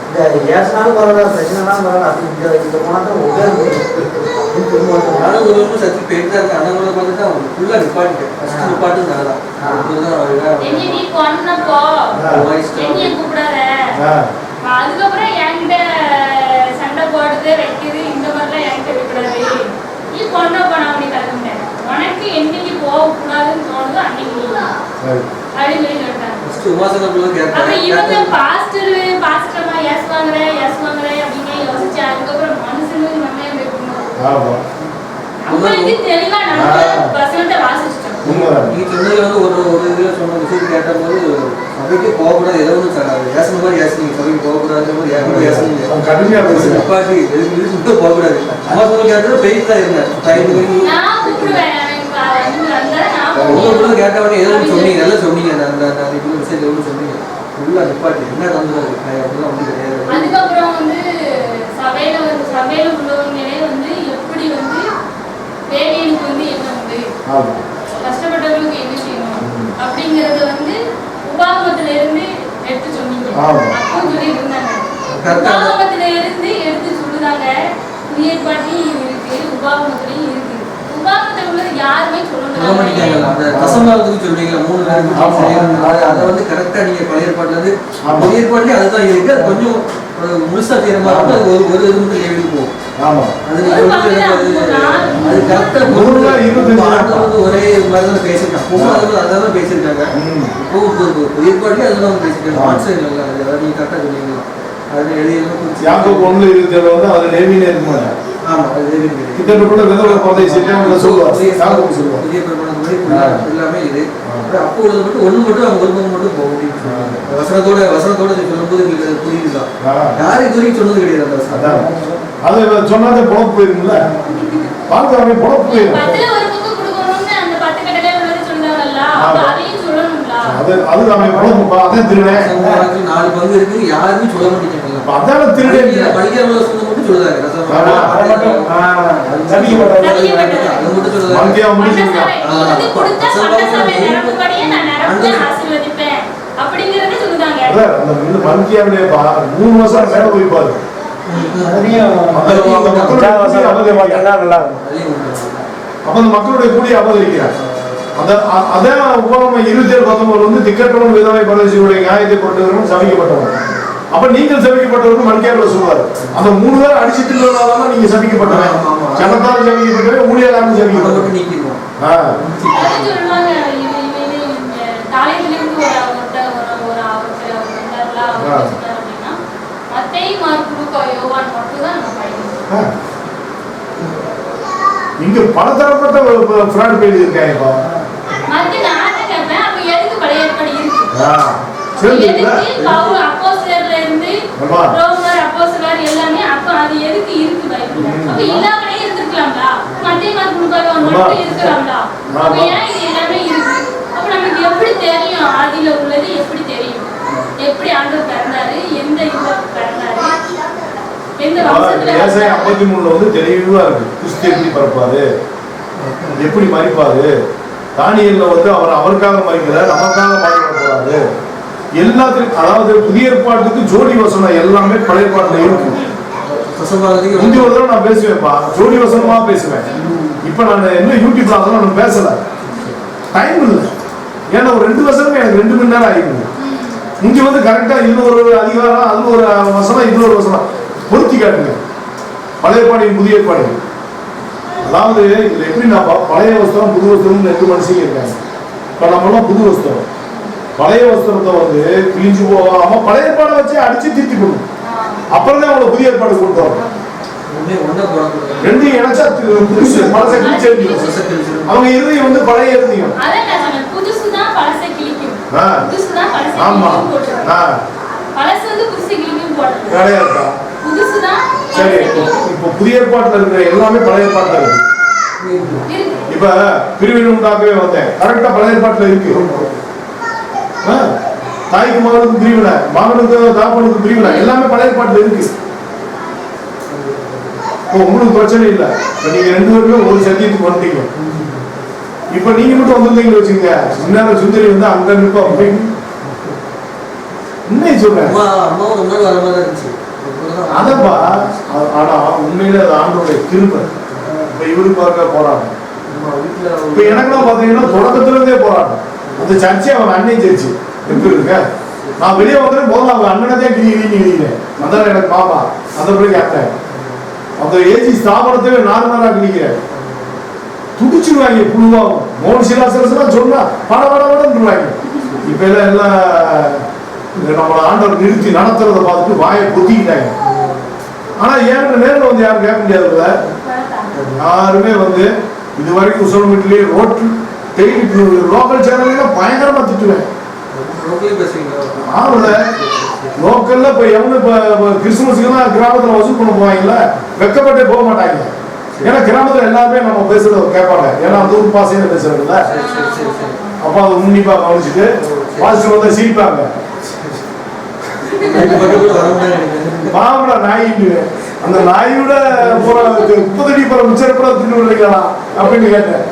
இந்த ஏசினாலும் பரவாயில்ல, பிரச்சனைலாம் பரவாயில்ல, அப்படி இந்த போனால் தான் உட்காந்து சத்தி போயிட்டு தான் இருக்கு. அந்த மாதிரி பார்த்துட்டு அவங்க ஃபுல்லாக நிப்பாட்டிட்டேன். ஃபஸ்ட்டு நிப்பாட்டு நல்லா அதுக்கப்புறம் என்கிட்ட சண்டை போடுறது வைக்கிறது இந்த மாதிரிலாம் என்கிட்ட வைக்கூடாது. நீ கொண்டப்பா நான் அப்படி கலந்துட்டேன். உனக்கு என்னைக்கு போகக்கூடாதுன்னு தோணுதோ அன்னைக்கு அப்படின்னு சொல்லி சொல்லிட்டாங்க. அப்புறம் இவங்க பாஸ்டர்மா எஸ் வாங்குறேன் அப்படின்னு யோசிச்சு அதுக்கப்புறம் மனுஷனுக்கு நம்ம போய் நம்மளுக்கு தெளிவா நம்ம பசங்கள்ட்ட வாசிச்சிட்டோம். நீங்க சொன்னதுல வந்து ஒரு இதுல சொன்ன விஷயம் கேட்ட போது சபைக்கு போகக்கூடாது, ஏதோ ஒன்று ஏசன மாதிரி ஏசனீங்க, சபைக்கு போகக்கூடாது மாதிரி ஏசனீங்க நிப்பாட்டி எதுக்கு போகக்கூடாது. அம்மா சொன்ன கேட்டது பெயிட் தான் இருந்தேன். நான் கூப்பிடுவேன் உங்களுக்கு கேட்டவனே ஏதோ ஒன்று சொன்னீங்க, நல்லா சொன்னீங்க. அந்த விஷயத்தை எவ்வளோ சொன்னீங்க ஃபுல்லாக நிப்பாட்டி என்ன நடந்தது அப்படிலாம் வந்து கிடையாது. அதுக்கப்புறம் வந்து சபையில உள்ளவங்களே வந்து எப்படி வந்து வேலைக்கு வந்து என்ன உண்டு, கஷ்டப்பட்டவங்களுக்கு என்ன செய்யணும் அப்படிங்கறத வந்து உபாகமத்துல இருந்து எடுத்து சொன்னீங்க. அப்பவும் சொல்லி இருந்தாங்க. உபாகமத்துல இருந்து எடுத்து சொல்லுறாங்க. புதிய ஏற்பாட்டிலையும் இருக்கு, உபாகமத்திலையும் இருக்கு. உபாகமத்துல உள்ளது யாருமே சொல்ல மாட்டாங்க. அந்த தசமபாகத்துக்கு சொல்றீங்க 3 பேருக்கு அதை வந்து கரெக்டா நீங்க பழைய ஏற்பாட்டுல இருந்து புதிய ஏற்பாட்டுலயே அதுதான் இருக்கு. அது கொஞ்சம் முழுசா செய்யற மாதிரி அது ஒரு இது மட்டும் எழுதி போகும். அது கரெக்டா ஒரே மாதிரிதான் பேசிருக்காங்க. அதான் பேசியிருக்காங்க. இப்போ புதிய ஏற்பாட்டுலயே அதுதான் பேசிருக்காங்க. ஆன்சர் இல்லை, அதாவது நீங்க கரெக்டா சொன்னீங்க. அது எழுதி யாக்கோபு 1:27 வந்து அது லேவியனே இருக்க மாட்டாங்க. ஆமா அது லேவியன் கிட்டத்தட்ட விதவை பதை செஞ்சவங்க சொல்லுவாங்க. யாக்கோபு சொல்லுவாங்க புதிய பிரமாணம் எல்லாமே இது. அப்போ உள்ளது மட்டும் ஒண்ணு மட்டும் அவங்க ஒரு பக்கம் மட்டும் போகும் அப்படின்னு சொன்னாங்க. வசனத்தோட சொல்லும்போது எங்களுக்கு புரியுதுதான். யாரும் இது வரைக்கும் சொன்னது கிடையாது அந்த வசனம். அது சொன்னாதே புலப்பு போயிருக்குல்ல, பார்த்து புலப்பு போயிடும். அது நம்ம புலப்பு அதே திருடேன் 4 பங்கு இருக்கு, யாருமே சொல்ல மாட்டேங்கிறாங்க. அதான திருடேன் படிக்கிற வசனம் மட்டும் சொல்லுறாங்க. மக்களுடைய கூடிய அபகரிக்கிறார். அதே உபாகமம் 27:19 வந்து திக்கற்றவன் விதவை பரதேசியுடைய நியாயத்தை கொண்டவரும் சபிக்கப்பட்டவன். அப்ப நீங்கள் சபிக்கப்பட்டவர்கள் மல்கியாவில் சொல்வார். அந்த 3 பேர் அடிச்சுட்டு இருந்ததுனாலதான் நீங்க சபிக்கப்பட்டவன். ஜனத்தால் சபிக்கப்பட்டவன், ஊழியராலும் சபிக்கப்பட்டவன். இங்க பலதரப்பட்ட ஃப்ராட் பேஜ் இருக்காங்க. எப்படி தெரியும் ஆதியில உள்ளது? எப்படி தெரியும்? எப்படி ஆண்டவர் பிறந்தாரு? எந்த இதுல பிறந்தாரு? ஏசாயா 53 வந்து தெளிவா இருக்கு. கிறிஸ்து எப்படி பிறப்பாரு, எப்படி மரிப்பாரு, தானியேல்ல வந்து அவர் அவருக்காக மரிக்கல, நமக்காக மரிக்க போறாரு. எல்லாத்துக்கும் அதாவது புதிய ஏற்பாட்டுக்கு ஜோடி வசனம் எல்லாமே பழைய ஏற்பாட்டுல இருக்கு. முந்தி ஒரு தடவை நான் பேசுவேன்ப்பா, ஜோடி வசனமா பேசுவேன். இப்ப நான் என்ன யூடியூப்ல அதெல்லாம் நான் பேசல, டைம் இல்லை. ஏன்னா ஒரு 2 வசனமே எனக்கு 2 மணி நேரம் ஆகிடுது. முந்தி வந்து கரெக்டா இதுல ஒரு அதிகாரம், அதுல ஒரு வசனம், இதுல ஒரு வசனம் பொருத்தி காட்டுங்க. பழைய ஏற்பாடையும் புதிய ஏற்பாடையும் அதாவது இதுல எப்படின்னாப்பா பழைய வஸ்திரம் புது வஸ்திரம் 2 மனுஷங்க இருக்காங்க. இப்ப நம்மளாம் புது வஸ்திரம், பழைய வஸ்திரத்தை வந்து கிழிஞ்சு போகாம பழைய ஏற்பாடை வச்சு அடிச்சு திருத்தி கொடுக்கும். அப்புறம் தான் அவங்களை புதிய ஏற்பாடு கொடுத்து வரும். ரெண்டையும் இணைச்சா புதுசு பழசை கிழிச்சு அவங்க இறுதியும் வந்து பழைய இறுதியும். ஆமா கிடையாதுக்கா. சரி, இப்போ புதிய ஏற்பாட்டுல இருக்கிற எல்லாமே பழைய ஏற்பாட்டுல இருக்கு. இப்ப பிரிவினை உண்டாக்கவே வந்தேன், கரெக்டா பழைய ஏற்பாட்டுல இருக்கு. தாய்க்கு மகனுக்கு பிரிவினை, மகனுக்கு தாப்பனுக்கு பிரிவினை, எல்லாமே பழைய ஏற்பாட்டுல இருக்கு. உங்களுக்கு பிரச்சனை இல்லை. இப்ப நீங்க 2 பேருமே ஒரு சத்தியத்துக்கு வந்துட்டீங்க. இப்ப நீங்க மட்டும் வந்திருந்தீங்கன்னு வச்சுங்க, இன்னொரு சுந்தரி வந்து அங்க நிற்பா அப்படின்னு உண்மையை சொல்றேன். அதப்பா, ஆனா உண்மையில அது ஆண்டோடைய கிருபை. இப்ப இவரு பார்க்க போராட்டம். இப்ப எனக்குலாம் பாத்தீங்கன்னா தொடக்கத்துல இருந்தே போராட்டம். அந்த சர்ச்சை அவன் அண்ணன் சர்ச்சு எப்படி இருக்க, நான் வெளியே வந்துட்டு போதும் அவங்க அண்ணனதே கிழிக்கிறேன். அதான் எனக்கு பாப்பா அந்த பிள்ளைக்கு அத்தேன். அந்த ஏஜி ஸ்தாபனத்தை நார்மலா கிழிக்கிறேன். துடிச்சிருவாங்க புழுவாகும். மோகன் சிலாசலாம் சொன்னா படபடபடன்னுவாங்க. இப்ப எல்லாம் நம்மளை ஆண்டவர் நிறுத்தி நடத்துறத பார்த்துட்டு வாயை பொத்திக்கிட்டாங்க. ஆனா ஏன் நேரில் வந்து யாரும் கேட்க முடியாதுல்ல. யாருமே வந்து இது வரைக்கும் சோஷியல் மீடியாலேயே ரோட்டு டெய்லி லோக்கல் சேனல்லாம் பயங்கரமா திட்டுவேன். ஆமால லோக்கல்ல இப்ப எவனு இப்ப கிறிஸ்துமஸுக்குலாம் கிராமத்துல வசூல் பண்ண போவாங்கல்ல, வெக்கப்பட்டே போக மாட்டாங்க. ஏன்னா கிராமத்துல எல்லாருமே நம்ம பேசுறத கேட்பாங்க. ஏன்னா அந்த ஊர் பாசையில பேசுறதுல அப்ப அதை உன்னிப்பா கவனிச்சுட்டு பாசிட்டிவ் வந்து சிரிப்பாங்க. மாமடா நாயின்னு அந்த நாயோட போற 30 அடி போற மிச்சப்பட தின்னு விடுறீங்களா அப்படின்னு கேட்டேன்.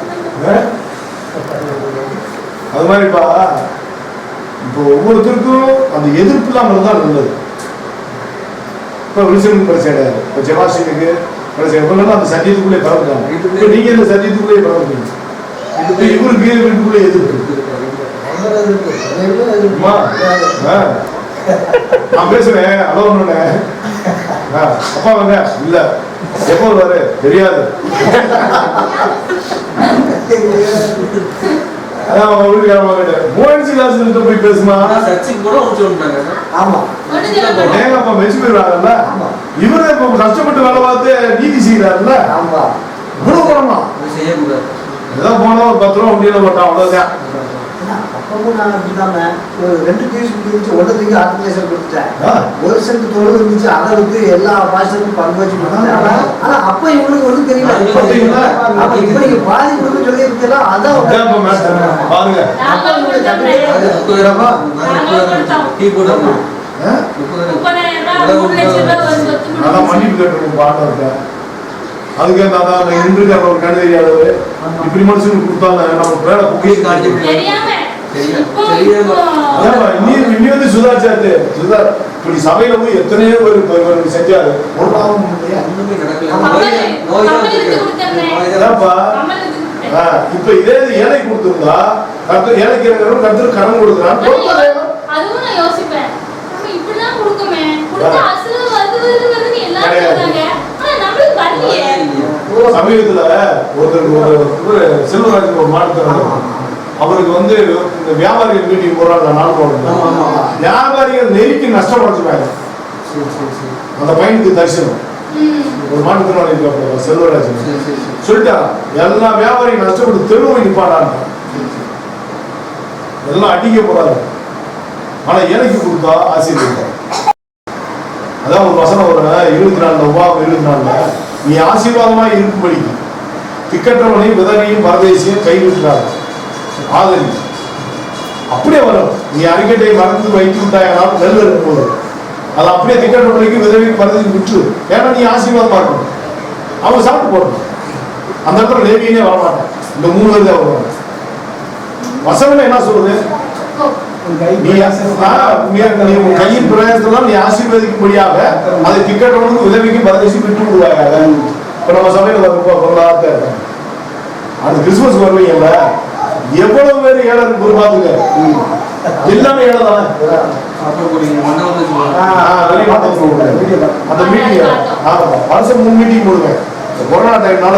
அது மாதிரிப்பா இப்போ ஒவ்வொருத்தருக்கும் அந்த எதிர்ப்பு இல்லாமல் இருந்தால் நல்லது. இப்போ வில்சனுக்கு பிரச்சனை கிடையாது, இப்போ ஜெவாசினுக்கு பிரச்சனை பண்ணலாம். அந்த சத்தியத்துக்குள்ளே பறந்துட்டாங்க. இப்போ நீங்க இந்த சத்தியத்துக்குள்ளே பறந்துட்டீங்க. இப்போ இவருக்கு வீட்டுக்குள்ளே எதிர்ப்பு. நான் பேசுறேன் அலோன்னு அப்பா வாங்க இல்ல எப்போ வருவாரு தெரியாது. போய் பேசுமா இவரு கஷ்டப்பட்டு வேலை பார்த்து நீதி செய்யறாருல்ல, இவ்வளவு போனோம் ஏதோ போனா ஒரு 10 ரூபா வண்டியில போட்டான் அவ்வளவுதான். அப்பவும் நான் அப்படிதாங்க ஒரு 2 கேஸ் இருந்துச்சு. ஒன்றதுக்கு ஆர்கனைசர் கொடுத்துட்டேன். ஒரு சென்ட் தொழில் இருந்துச்சு, அதை வந்து எல்லா பாஸ்டருக்கும் பங்கு வச்சு கொடுத்தாங்க. ஆனா அப்ப இவங்களுக்கு ஒன்றும் தெரியல. அப்ப இப்ப நீங்க பாதி கொடுக்க சொல்லி இருக்கலாம். அதான் பாருங்க மன்னிப்பு கேட்டிருக்கோம் பாட்டு. அதுக்கு அந்த இன்றைக்கு ஒரு கணிதறியாளர் இப்படி மனுஷனுக்கு கொடுத்தாங்க நம்ம வேலை புகையை இனி வந்து சுதாச்சாரு இப்படி சபையில போய் எத்தனையோ பேர் செஞ்சாரு. இப்ப இதே ஏழை கொடுத்திருந்தா ஏழைக்கு கருத்து கடன் கொடுக்குறான். சமீபத்துல ஒருத்தருக்கு செல்வராஜ் ஒரு மாநில அவருக்கு வந்து இந்த வியாபாரிகள் மீட்டிங் போறாங்க. நாள் போடுறாங்க, வியாபாரிகள் நெருக்கி நஷ்டப்படுத்துவாங்க. அந்த பையனுக்கு தரிசனம் ஒரு மாநிலத்தினால செல்வராஜ் சொல்லிட்டாங்க, எல்லா வியாபாரியும் நஷ்டப்பட்டு தெருவை நிப்பாடாங்க, எல்லாம் அடிக்க போறாரு. ஆனா ஏழைக்கு கொடுத்தா ஆசீர்வாதம். அதான் ஒரு வசனம் ஒரு 24 உபாகம் 24 நீ ஆசீர்வாதமா இருக்கும்படி திக்கற்றவனையும் விதவையும் பரதேசியும் கைவிட்டார் ஆதரி. அப்படியே வரும். நீ அறிக்கட்டை மறந்து வைத்து விட்டாயனால் நெல் இருக்கும்போது அது அப்படியே திக்கற்றவனைக்கு விதவைக்கு பரதேசி விட்டு. ஏன்னா நீ ஆசீர்வாதமா இருக்கணும், அவங்க சாப்பிட்டு போடணும். அந்த இடத்துல லேவியனே வரமாட்டேன். இந்த 3 பேர் தான் வருவாங்க. வசனம் என்ன சொல்லுது? கையின் பிரயாசத்தெல்லாம் நீ ஆசீர்வதிக்கும்படியாக அதை திக்கற்றவனுக்கு உதவிக்கு பரதேசி விட்டு விடுவாங்க. இப்ப நம்ம சபையில பொருளாதார அது கிறிஸ்துமஸ் வருவீங்கல்ல, எவ்வளவு பேர் ஏழை பாத்துக்க, எல்லாமே ஏழை தானே. அந்த மீட்டிங் வருஷம் 3 மீட்டிங் போடுவேன். கொரோனா டைம்னால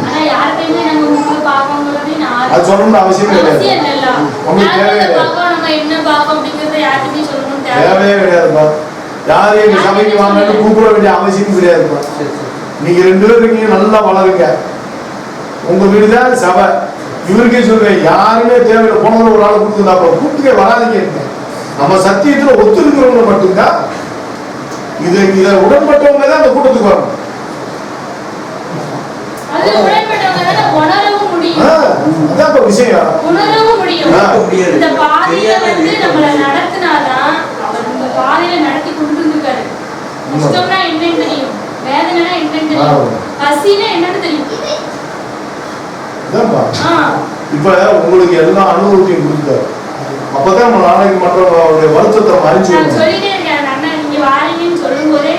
ஆனா யார்கிட்டயுமே நாங்க உங்களுக்கு பார்க்கணுங்கிறது அது சொல்லணும்னு அவசியமே அவசியம் கிடையாது. இல்ல. உங்களுக்கு தேவையே கிடையாது. பார்க்கணும் நாங்க என்ன பார்க்கணும் அப்படிங்கறத யார்கிட்டயுமே சொல்லணும் தேவையே கிடையாதுப்பா. யாரும் எங்க சபைக்கு வாங்கன்னு கூப்பிட வேண்டிய அவசியம் கிடையாதுப்பா. நீங்க 2 பேரும் இருக்கீங்க, நல்லா வளருங்க. உங்க வீடுதான் சபை. இவருக்கே சொல்லுவேன், யாருமே தேவையில்லை. போனவங்க ஒரு ஆள் கொடுத்துருந்தா கூப்பிட்டுக்கே வராதிங்க. நம்ம சத்தியத்துல ஒத்துருக்கிறவங்க மட்டும்தான் இதை உடன்பட்டவங்க தான் அந்த கூட்டத்துக்கு வரணும். அது உடன்பட்டவங்க தான் உணரவும் முடியும். அதான் இப்ப விஷயம். உணரவும் முடியும். இந்த பாதையில வந்து நம்மள நடத்தினாதான் அவர் இந்த பாதையில நடத்தி கொண்டு இருக்காரு. கஷ்டம்னா என்னன்னு தெரியும், வேதனைனா என்னன்னு தெரியும், பசினா என்னன்னு தெரியும். இப்ப உங்களுக்கு எல்லா அனுபவத்தையும் கொடுத்தாரு. அப்பதான் நம்ம நாளைக்கு மற்றவங்களுடைய வருத்தத்தை மறைச்சு நான் சொல்லிட்டே இருக்கேன். அண்ணன் நீங்க வாரீங்கன்னு சொல்லும் போதே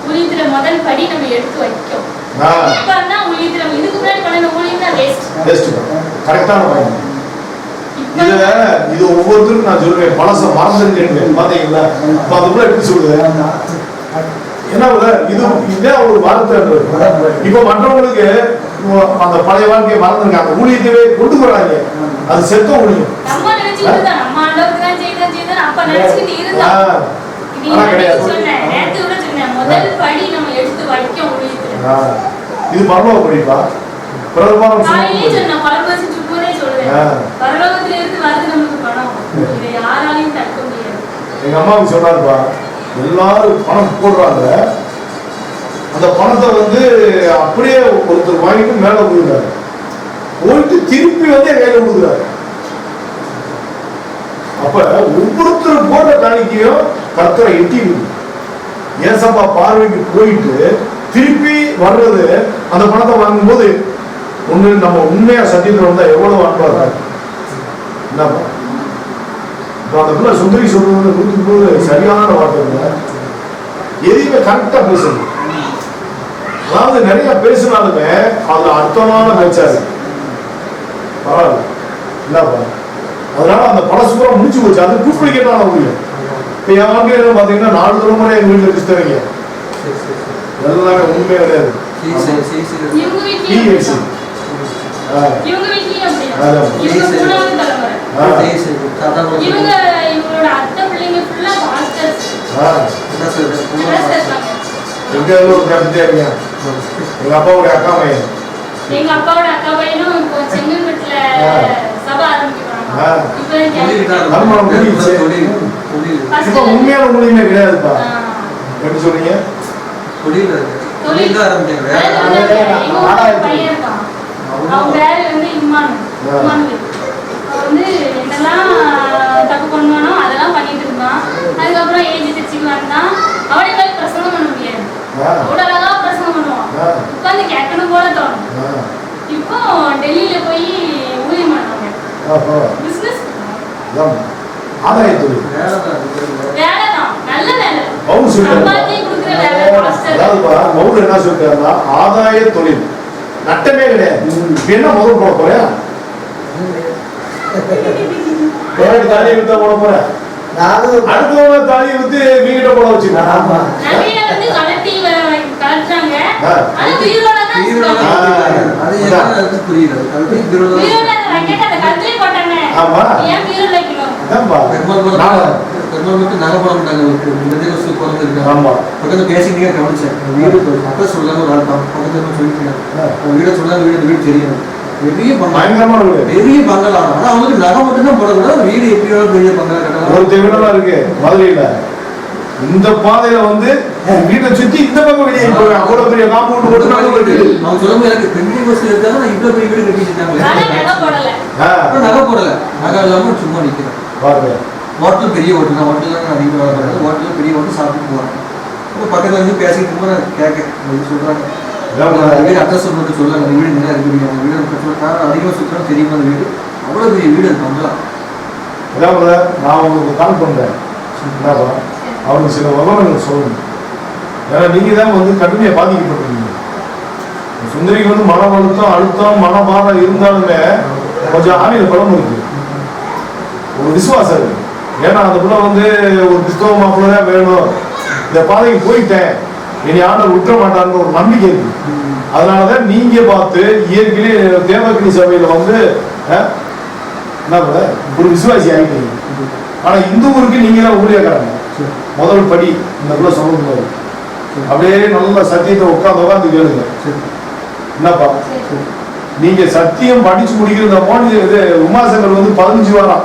ஊழியத்துல முதல் படி நம்ம எடுத்து வைக்கும். ஊழியத்துல இதுக்கு முன்னாடி பண்ண ஊழியம் தான் வேஸ்ட். கரெக்டான பாயிண்ட். இது ஒவ்வொருத்தரும் நான் சொல்லுவேன், பழச மறந்துருக்கேன் பாத்தீங்களா? இப்ப அதுக்குள்ள எப்படி சொல்லுவேன், என்ன இது இதுதான் ஒரு வார்த்தை. இப்ப மற்றவங்களுக்கு அந்த பழைய வாழ்க்கையை மறந்துருக்காங்க, ஊழியத்தவே கொண்டு போறாங்க. அது செத்த ஊழியம். இது பரலோக படிப்பா. எங்க அம்மாவுக்கு சொன்னாருப்பா, எல்லாரும் பணம் போடுறாங்க, அந்த பணத்தை வந்து அப்படியே ஒருத்தர் வாங்கிட்டு மேல போயிடுறாரு, போயிட்டு திருப்பி வந்து கையில கொடுக்குறாரு. அப்ப ஒவ்வொருத்தரும் போடுற காணிக்கையும் கர்த்தரை எட்டி ஏசப்பா பார்வைக்கு போயிட்டு திருப்பி வர்றது. அந்த பணத்தை வாங்கும் போது ஒண்ணு நம்ம உண்மையா சத்தியத்துல வந்தா எவ்வளவு அன்பா என்னப்பா. அந்த பிள்ளை சுந்தரி சொல்றது 100 சரியான வார்த்தை இல்லை. எதையுமே கரெக்டா பேசணும். அதாவது நிறைய பேசினாலுமே அதுல அர்த்தமான பேச்சாரு பரவாயில்ல என்னப்பா. அதனால அந்த பழசுபுரம் முடிச்சு போச்சு. அது டூப்ளிகேட்டான முடியும். இப்ப என் வாழ்க்கையில பாத்தீங்கன்னா 4 தலைமுறை எங்க வீட்டுல கிறிஸ்தவங்க எல்லாமே உண்மையே கிடையாது. எங்க அப்பாவுடைய அக்கா பையன், எங்க அப்பாவோட அக்கா பையனும் இப்போ செங்கல்பட்டுல சபை ஆரம்பிக்கிறாங்க. இப்ப உண்மையான மொழியுமே கிடையாதுப்பா. எப்படி சொல்றீங்க? தப்பு பண்ணுவானோ அதெல்லாம் பண்ணிட்டு இருந்தான். அதுக்கப்புறம் ஏஜ் சிக்ஸுக்கு வந்தான். அவனே பிரசங்கம் பண்ண முடியாது, அவ்வளோ அழகா பிரசங்கம் பண்ணுவான். உட்காந்து கேட்கணும் போல தோணும். இப்போ டெல்லியில போய் ஊழியம் பண்ணுவாங்க. பிசினஸ் வேலைதான், நல்ல வேலை, சம்பாதிச்சு கொடுக்குற வேலை. என்ன சொல்றாருன்னா ஆதாய தொழில் நட்டமே கிடையாது. என்ன முதல் போட போறியா? தாலியை வித்தா போட போற? அடுத்தவங்க தாலியை வித்து வீங்கிட்ட போட வச்சுக்கோங்க. பேசிக்கிட்டே கவனிச்சேன். வீடு அப்ப சொல்லாம ஒரு ஆள் பக்கத்துல சொல்லிட்டு வீட சொல்லாம வீடு தெரியும். பெரிய பெரிய பங்களா. ஆனா அவங்களுக்கு நகை மட்டும் தான் போடக்கூடாது. வீடு எப்படி பெரிய பங்களா கட்டலாம். ஒரு தெருவெல்லாம் இருக்கு மதுரையில. இந்த பாதையில வந்து வீட்டை சுத்தி இந்த பக்கம் வெளியே அவ்வளவு பெரிய காம்பவுண்ட் போட்டு அவங்க சொல்லும்போது எனக்கு பெரிய பஸ் இருக்காங்க. நான் இவ்வளவு பெரிய வீடு கட்டிட்டாங்க. நகை போடல, நகை இல்லாம சும்மா நிக்கிறேன். ஹோட்டல் பெரிய ஹோட்டல் தான். ஹோட்டல் தான் அதிகமாக வளர்க்குறாங்க. ஹோட்டல் பெரிய ஹோட்டல் சாப்பிட்டு போவாங்க. இப்போ பக்கத்துல இருந்து பேசிட்டு போது நான் கேட்க சொல்றாங்க, வீடு அட்ரஸ் மட்டும் சொல்லுவாங்க. அந்த வீடு நல்லா இருக்கு, அந்த வீடு நான் அதிகமாக சுற்றுறோம் தெரியுமா? அந்த வீடு அவ்வளோ பெரிய வீடு அது பங்களா. நான் உங்களுக்கு கால் பண்றேன். என்னப்பா அவனுக்கு சில விவரங்கள் சொல்லணும். ஏன்னா நீங்க தான் வந்து கடுமையாக பாதிக்கப்பட்டிருக்கீங்க. சுந்தரிக்கு வந்து மன அழுத்தம் அழுத்தம் மனபாரம் இருந்தாலுமே கொஞ்சம் ஆவியில பலம் இருக்கு, ஒரு விசுவாசம் இருக்கு. ஏன்னா அந்த பிள்ளை வந்து ஒரு கிறிஸ்தவ மாப்பிள்ளதான் வேணும், இந்த பாதைக்கு போயிட்டேன், இனி ஆண்டவர் விட்டுற மாட்டாருன்னு ஒரு நம்பிக்கை இருக்கு. அதனாலதான் நீங்க பார்த்து இயற்கையிலே தேவகிரி சபையில வந்து என்ன ஒரு விசுவாசி ஆகிட்டீங்க. ஆனா இந்த ஊருக்கு நீங்க தான் ஊழியக்காரங்க. முதல் படி இந்த கூட சொல்லுங்க. அப்படியே நல்ல சத்தியத்தை உட்காந்து கேளுங்க. என்னப்பா நீங்க சத்தியம் படிச்சு முடிக்கிற உமாசங்கர் வந்து 15 வாரம்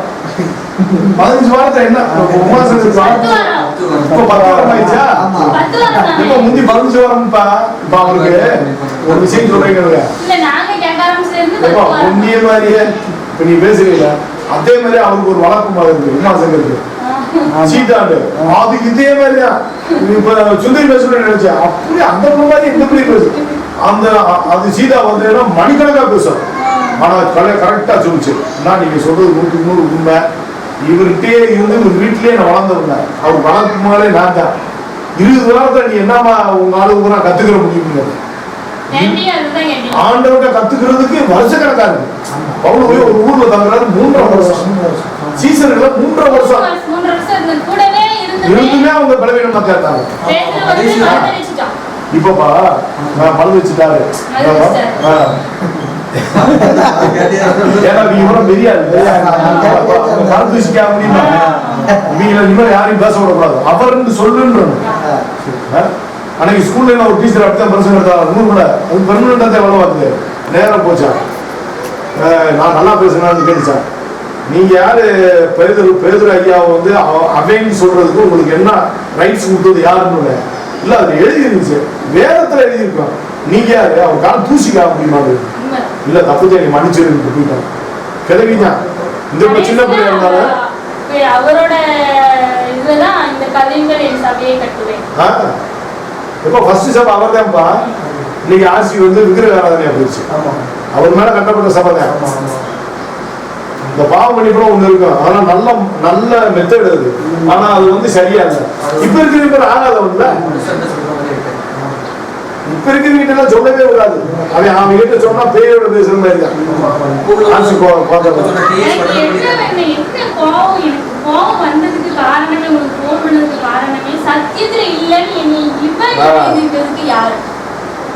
15 வாரத்தை என்ன உமாசங்கர் இப்ப 10 வாரம் ஆயிடுச்சா? இப்ப முந்தி 15 வாரம்ப்பா. இப்ப அவருக்கு ஒரு விஷயம் சொல்றீங்க பொன்னிய மாதிரியே இப்ப நீ பேசுறீங்க. அதே மாதிரி அவருக்கு ஒரு வழக்கம் இருக்கு உமாசங்கருக்கு சீட்டாண்டு. அதுக்கு இதே மாதிரிதான் இப்ப சுந்தரி பேசுறேன்னு நினைச்சேன். அப்படி அந்த மாதிரி இந்த மாதிரி பேசு அந்த அது சீதா வந்து மணிக்கணக்கா பேசும். ஆனா கரெக்டா சொல்லிச்சு. நான் நீங்க சொல்றது 100% உண்மை. இவர்கிட்டே இருந்து ஒரு வீட்டிலேயே நான் வளர்ந்தவங்க. அவர் வளர்க்கும் போதே நான் தான் 20 வாரத்தை நீ என்னமா உங்க ஆளுக்கு நான் கத்துக்கிற முடியும். ஆண்டவர்கிட்ட கத்துக்கிறதுக்கு வருஷக்கணக்கா இருக்கு. பவுல் போய் ஒரு ஊர்ல தங்குறாரு 3.5 வருஷம். சீசன்ல 3.5 வருஷம் இருந்துமே அவங்க பலவீனமா கேட்டாங்க. இப்பப்பா நான் பழு வச்சுட்டாரு. யாரையும் பேச விடக்கூடாது. அவர் சொல்லுன்னு அன்னைக்கு ஸ்கூல்ல ஒரு டீச்சர் அப்படித்தான் பிரச்சனை எடுத்தாங்க. 100 கூட அது பெர்மனண்டா எவ்வளவு வருது நேரம் போச்சா. நான் நல்லா பேசுனான்னு கேட்டுச்சேன். நீங்க யாரு பேதுரு ஐயாவை வந்து அவைன்னு சொல்றதுக்கு உங்களுக்கு என்ன ரைட்ஸ் கொடுத்தது யாருன்னு இல்ல அது எழுதி இருந்துச்சு. வேதத்துல எழுதி இருக்கோம். நீங்க யாரு அவர் காலம் தூசிக்கா முடியுமா? இல்ல தப்பு நீ மன்னிச்சிருந்து போயிட்டாங்க. கிளவிதான் இந்த சின்ன பிள்ளை இருந்தாலும் அவரோட இதுதான் இந்த கதைகள் என் சபையை கட்டுவேன். இப்போ ஃபர்ஸ்ட் சபை அவர் தான்ப்பா. இன்னைக்கு ஆசி வந்து விக்கிரக ஆராதனையா போயிடுச்சு. அவர் மேல கட்டப்பட்ட சபை தான். இந்த பாவ மன்னிப்புலாம் ஒண்ணு இருக்கும். ஆனா நல்ல நல்ல மெத்தட் அது. ஆனா அது வந்து சரியா இல்லை. இப்ப இருக்கிற ஆகாதவன்ல இப்ப இருக்கிறவங்க சொல்லவே கூடாது. அவன் கிட்ட சொன்னா பேயோட பேசுற மாதிரி தான்.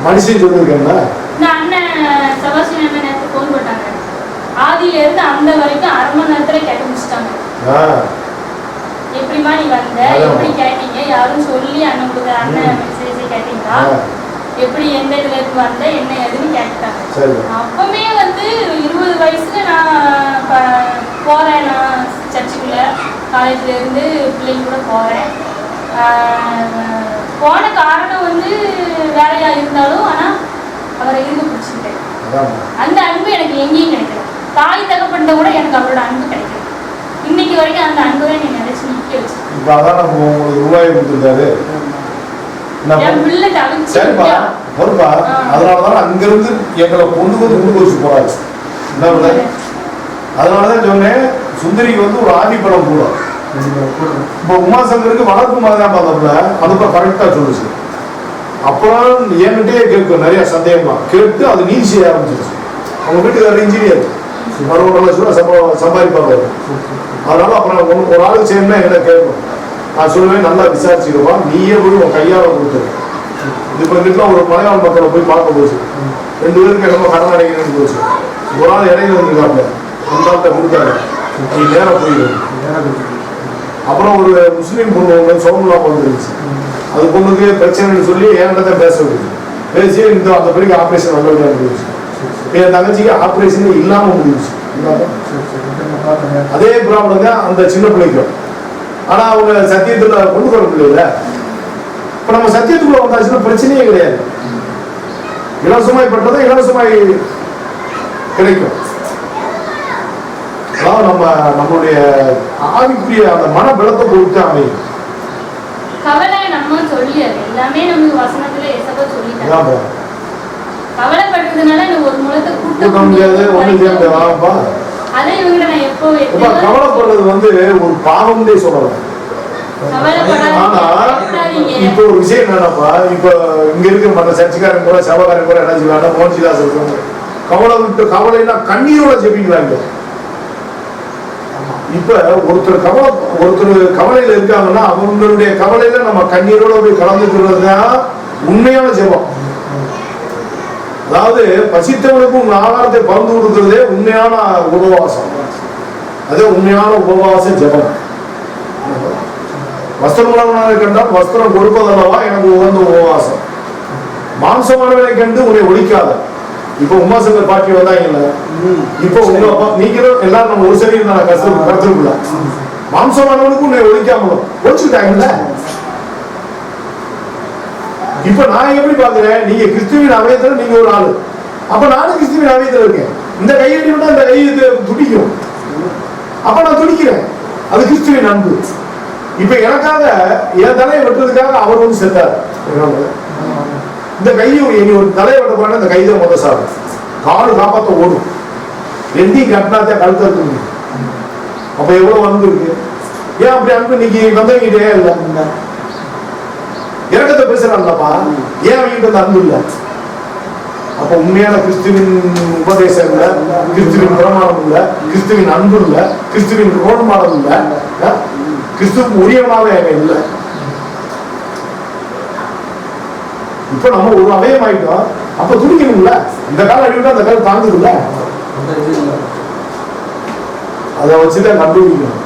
மனுஷன் சொல்லிருக்கேன். ஆதியில இருந்து அந்த வரைக்கும் 1/2 மணி நேரத்துல கேட்க முடிச்சிட்டாங்க. எப்படிமா நீ வந்த, எப்படி கேட்டீங்க, யாரும் சொல்லி அண்ணன் கொடுக்குற அண்ணன் மெசேஜ் கேட்டீங்களா, எப்படி எந்த இதுல இருந்து வந்த என்ன எதுன்னு கேட்டாங்க. அப்பவே வந்து 20 வயசுல நான் போறேன். நான் சர்ச்சுக்குள்ள காலேஜ்ல இருந்து பிள்ளைங்க கூட போறேன். போன காரணம் வந்து வேலையா இருந்தாலும் ஆனா அவரை இருந்து பிடிச்சிட்டேன். அந்த அன்பு எனக்கு எங்கேயும் கிடைக்கல. தாய் தகப்பட்ட கூட எனக்கு அவரோட அன்பு கிடைக்கல. இன்னைக்கு வரைக்கும் அந்த அன்பு தான் நீ நினைச்சு நிக்க வச்சு. இப்ப அதான் நம்ம உங்களுக்கு ரூபாய் கொடுத்துருக்காரு. அதனாலதான் அங்க இருந்து எங்களை கொண்டு வந்து ஊருக்கு போறாரு. என்ன அதனாலதான் சொன்னேன் சுந்தரிக்கு வந்து ஒரு ஆதிப்படம் கூட. இப்ப உமாசங்கருக்கு வளர்ப்பு மாதிரிதான் பார்த்தோம்ல அதுப்ப கரெக்டா சொல்லுச்சு. அப்புறம் என்கிட்டயே கேட்கும் நிறைய சந்தேகமா கேட்டு அது நீதி செய்ய ஆரம்பிச்சிருச்சு. அவங்க வீட்டுக்காரர் இன்ஜினியர் 1.5 லட்சம் ரூபாய் சம்பாதிப்பாங்க. அதனால அப்புறம் ஒரு ஆளுக்கு செய்யணும்னா என்கிட்ட கேட்கும். நான் சொல்லுவேன் நல்லா விசாரிச்சுருவான். நீயே போய் உன் கையால கொடுத்துரு. இப்ப வீட்டுல ஒரு மலையாள மக்களை போய் பார்க்க போச்சு. 2 பேருக்கு என்னமோ கடன் அடைக்கிறேன்னு போச்சு. ஒரு ஆள் இடையில வந்துருக்காங்க. அந்த ஆள்கிட்ட கொடுத்தாரு. நீ நேரம் போயிடு. அப்புறம் ஒரு முஸ்லீம் பொண்ணு ஒன்று சோமுலாம் வந்துருந்துச்சு. அது பொண்ணுக்கு பிரச்சனைன்னு சொல்லி என்கிட்ட பேச விடுது. பேசி இந்த அந்த பிள்ளைக்கு ஆப்ரேஷன் நல்லபடியாக முடிஞ்சிச்சு. என் தங்கச்சிக்கு ஆப்ரேஷன் இல்லாம முடிஞ்சிச்சு. அதே ப்ராப்ளம் தான் அந்த சின்ன பிள்ளைக்கும். ஆனா அவங்க சத்தியத்துல கொண்டு வர முடியல. இப்ப நம்ம சத்தியத்துக்குள்ள வந்தாச்சுன்னா பிரச்சனையே கிடையாது. இலவசமாய் பட்டதை இலவசமாய் கிடைக்கும். அதாவது நம்மளுடைய ஆவிக்குரிய அந்த மன பலத்தை பொறுத்து அமையும். கவலை நம்ம சொல்லியது எல்லாமே நமக்கு வசனத்துல எசப்ப சொல்லிட்டாங்க. கவலைப்படுறதுனால ஒரு முழத்தை கூட்ட முடியாது. அதை இவங்க நான் எப்போ கவலைப்படுறது வந்து ஒரு பாவம்னே சொல்லலாம். ஆனா இப்ப ஒரு விஷயம் என்னன்னாப்பா, இப்ப இங்க இருக்கிற மற்ற சர்ச்சைக்காரன் கூட சபகாரன் கூட என்ன செய்வாங்க, மோகன்சிதாஸ் இருக்காங்க. கவலை விட்டு கவலைன்னா கண்ணீரோட ஜெபிக்கிறாங்க. இப்ப ஒருத்தர் கவலையில இருக்காங்கன்னா அவங்களுடைய கவலையில நம்ம கண்ணீரோட போய் கலந்துக்கிறது தான் உண்மையான ஜெபம். அதாவது பசித்தவனுக்கும் ஆகாரத்தை பகிர்ந்து கொடுக்கிறதே உண்மையான உபவாசம். அதே உண்மையான உபவாச ஜெபம். வஸ்திரமானவனை கண்டால் வஸ்திரம் கொடுப்பதல்லவா எனக்கு உகந்த உபவாசம். மாம்சமானவனை கண்டு உன்னை ஒழிக்காத. இப்ப உமாசங்கர் பாட்டி வந்தாங்கல்ல, இப்ப உங்க நீங்களும் எல்லாரும் நம்ம ஒரு சரி கருத்துக்குள்ள மாம்சமானவனுக்கு உன்னை ஒழிக்காமலும் ஒழிச்சுட்டாங்கல்ல. இப்ப நான் எப்படி பாக்குறேன், நீங்க கிறிஸ்துவின் அவயத்துல நீங்க ஒரு ஆளு, அப்ப நானும் கிறிஸ்துவின் அவயத்துல இருக்கேன். இந்த கையடி விட்டா இந்த கை துடிக்கும், அப்ப நான் துடிக்கிறேன். அது கிறிஸ்துவின் அன்பு. இப்ப எனக்காக என் தலையை வெட்டுறதுக்காக அவர் வந்து செத்தார். இந்த கையும் இனி ஒரு தலையை வெட்ட போனா இந்த கைதை முதல் சாப்பிடும், காடு காப்பாற்ற ஓடும். ரெண்டையும் கட்டினாத்தான் கழுத்த இருக்கு. அப்ப எவ்வளவு அன்பு இருக்கு. ஏன் அப்படி அன்பு இன்னைக்கு வந்தவங்கிட்டே இல்லை, இறக்கத்தை பேசுறான்லப்பா, ஏன் அவங்கிட்ட அன்பு இல்லை? அப்ப உண்மையான கிறிஸ்துவின் உபதேசம் இல்ல, கிறிஸ்துவின் பிரமாணம் இல்ல, கிறிஸ்துவின் அன்பு இல்ல, கிறிஸ்துவின் ரோல் மாடல் இல்ல, கிறிஸ்துவுக்கு உரியவனாவே இல்ல. இப்ப நம்ம ஒரு அவயம் ஆயிட்டோம், அப்ப துடிக்கணும்ல. இந்த காலம் அடிவிட்டா அந்த காலம் தாங்குதுல்ல, அதை வச்சுதான் கண்டுபிடிக்கணும்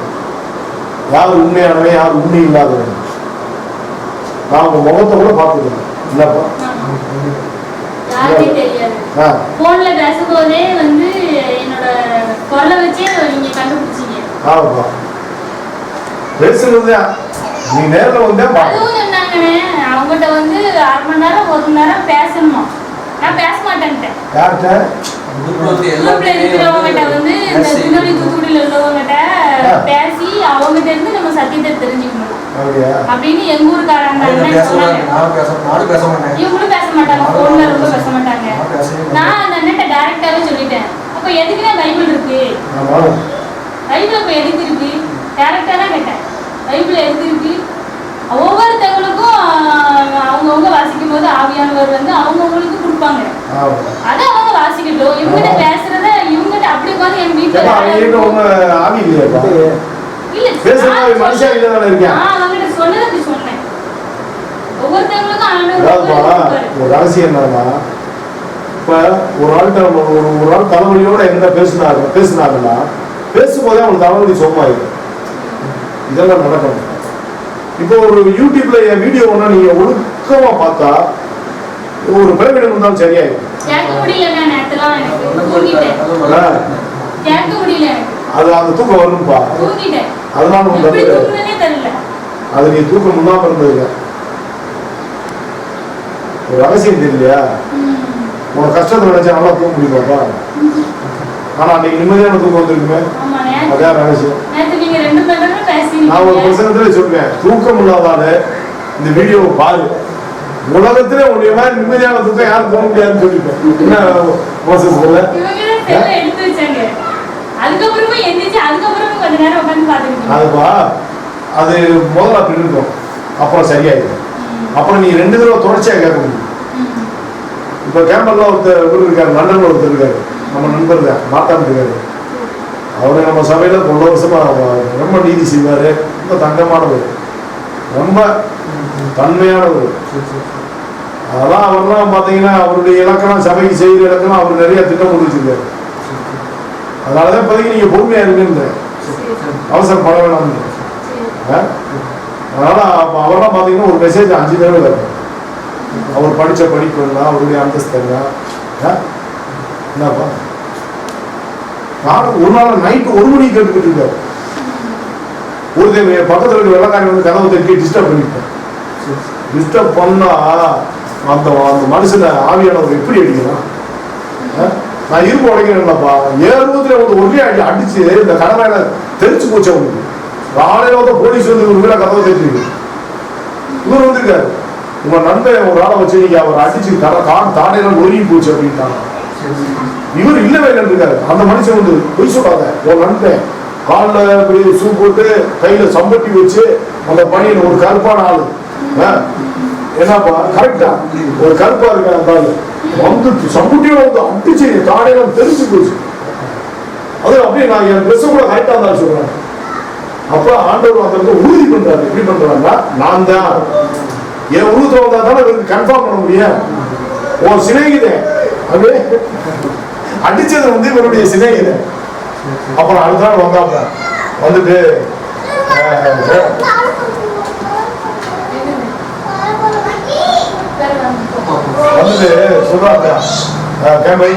யார் உண்மையானவன் யார் உண்மை இல்லாதவன். நான் உங்க முகத்தை கூட பார்த்துக்கணும் இல்லப்பா. யாருக்கே தெரியாது. போன்ல பேசும்போதே வந்து என்னோட குரலை வச்சே நீங்க கண்டுபிடிச்சீங்க. ஆமாப்பா, பேசுறது நீ நேர்ல வந்தே பா. அதுவும் சொன்னாங்கண்ணே, அவங்ககிட்ட வந்து 1/2 மணி நேரம் 1 மணி நேரம் பேசணுமா. நான் பேச மாட்டேன்ட்டேன். யார்கிட்ட? குரூப்ல இருக்கிறவங்ககிட்ட வந்து இந்த திருநெல்வேலி தூத்துக்குடியில உள்ளவங்ககிட்ட பேசி அவங்ககிட்ட இருந்து நம்ம சத்தியத்தை தெரிஞ்சுக்கணும் அப்படின்னு எங்க ஊருக்காரங்க சொன்னாங்க. இவங்களும் பேச மாட்டாங்க, போன்ல ரொம்ப பேச மாட்டாங்க. நான் அந்த அண்ணன் டைரக்டாவே சொல்லிட்டேன், அப்ப எதுக்குன்னா பைபிள் இருக்கு, பைபிள் அப்ப எதுக்கு இருக்கு, டைரக்டா தான் கேட்டேன். பைபிள் எதுக்கு இருக்கு? ஒவ்வொருத்தவங்களுக்கும் அவங்கவுங்க வாசிக்கும் போது ஆவியானவர் வந்து அவங்கவுங்களுக்கு கொடுப்பாங்க, அதை அவங்க வாசிக்கட்டும். இவங்கிட்ட பேசுறத இவங்கிட்ட அப்படி உட்காந்து என் வீட்டுல அவங்ககிட்ட சொன்னது அப்படி சொன்னேன். ஒவ்வொருத்தவங்களுக்கும் ஒரு ரகசியம் என்னன்னா, இப்ப ஒரு ஆள் தலைவலியோட என்ன பேசினாங்கன்னா பேசும்போதே அவங்களுக்கு தலைவலி சொன்னாயிடும். இதெல்லாம் நடக்கணும். இப்போ ஒரு யூடியூப்ல என் வீடியோ ஒண்ணா நீங்க ஒழுக்கமா பார்த்தா ஒரு பிரமிடம் இருந்தாலும் சரியாயிடும். அது அந்த தூக்கம் வரணும்பா, அதனால அது நீ தூக்கம் முன்னாம இருந்தது. ஒரு ரகசியம் தெரியலையா, உனக்கு கஷ்டத்தை நினைச்சா நல்லா தூங்க முடியுமாப்பா. ஆனா அன்னைக்கு நிம்மதியான தூக்கம் வந்திருக்குமே, அதான் ரகசியம். நான் ஒரு பிரசங்கத்துல சொல்றேன், தூக்கம் இல்லாதால இந்த வீடியோவை பாரு, உலகத்திலே உன்னைய மாதிரி நிம்மதியான தூக்கம் யாரும் தூங்க முடியாதுன்னு சொல்லிட்டேன். என்ன மோசஸ் சொல்ல அதுப்பா, அது முதல்ல அப்படி இருக்கும், அப்புறம் சரியாயிடும். அப்புறம் நீ 2 தடவை தொடர்ச்சியா கேட்க முடியும். இப்ப கேம்பர்ல ஒருத்தர் இருக்காரு, லண்டன்ல ஒருத்தர் இருக்காரு, நம்ம நண்பர் தான், மாட்டான் இருக்காரு. அவரு நம்ம சபையில 1 வருஷமா ரொம்ப நீதி செய்வாரு, ரொம்ப தங்கமானவர், ரொம்ப தன்மையானவர். அதெல்லாம் அவர்லாம் பாத்தீங்கன்னா அவருடைய இலக்கணம், சபைக்கு செய்கிற இலக்கணம் அவர் நிறைய திட்டம் கொண்டு வச்சிருக்காரு. அதனாலதான் இப்போதைக்கு நீங்க பொறுமையா இருக்குன்னு, அவசரம் பட வேணாம். அதனால அவரெல்லாம் பாத்தீங்கன்னா ஒரு மெசேஜ் 5 தடவை இருக்கும். அவர் படிச்ச படிப்பு என்ன, அவருடைய அந்தஸ்து என்னப்பா. நானும் ஒரு நாள் நைட்டு 1 மணிக்கு கேட்டுக்கிட்டு இருக்காரு. ஒரு பக்கத்துல இருக்க வெள்ளக்காரி வந்து கதவை தட்டி டிஸ்டர்ப் பண்ணிட்டேன். டிஸ்டர்ப் பண்ணா அந்த மனுஷனை ஆவியானவர் எப்படி அடிக்கிறான். நான் இரும்பு உடைக்கிறேன்லப்பா, 7 ரூபத்துல ஒரே அடிச்சு இந்த கடமையில தெரிச்சு போச்சு. அவனுக்கு காலையில வந்து போலீஸ் வந்து ஒரு வீட கதவை தட்டி இவர் வந்திருக்காரு, உங்க நண்பன் ஒரு ஆளை வச்சு நீங்க அவர் அடிச்சு தாடையில ஒருங்கி போச்சு அப்படின்ட்டாங்க. இவர் இல்லவே இருக்காரு. அந்த மனுஷன் வந்து பொய் சொல்லாத, ஒரு நண்பன் காலில் இப்படி ஷூ போட்டு கையில சம்பட்டி வச்சு அந்த பணியில ஒரு கருப்பான ஆளு, என்னப்பா கரெக்டா ஒரு கருப்பா இருக்க அந்த ஆளு வந்து சம்பட்டியோட வந்து அடிச்சு தாடையில தெரிஞ்சு போச்சு. அது அப்படியே நான் என் ட்ரெஸ் கூட கரெக்டா தான் சொல்றேன். அப்ப ஆண்டவர் அந்த உறுதி பண்றாரு. எப்படி பண்றாங்கன்னா, நான் தான் என் உருவத்துல வந்தா தானே கன்ஃபார்ம் பண்ண முடியும். உன் சிநேகிதன் அப்படியே அடிச்சது வந்து இவருடைய சிநேகிதன். அப்புறம் அடுத்த நாள் வந்தாங்க, வந்துட்டு வந்துட்டு சொல்றாங்க, கேம்பை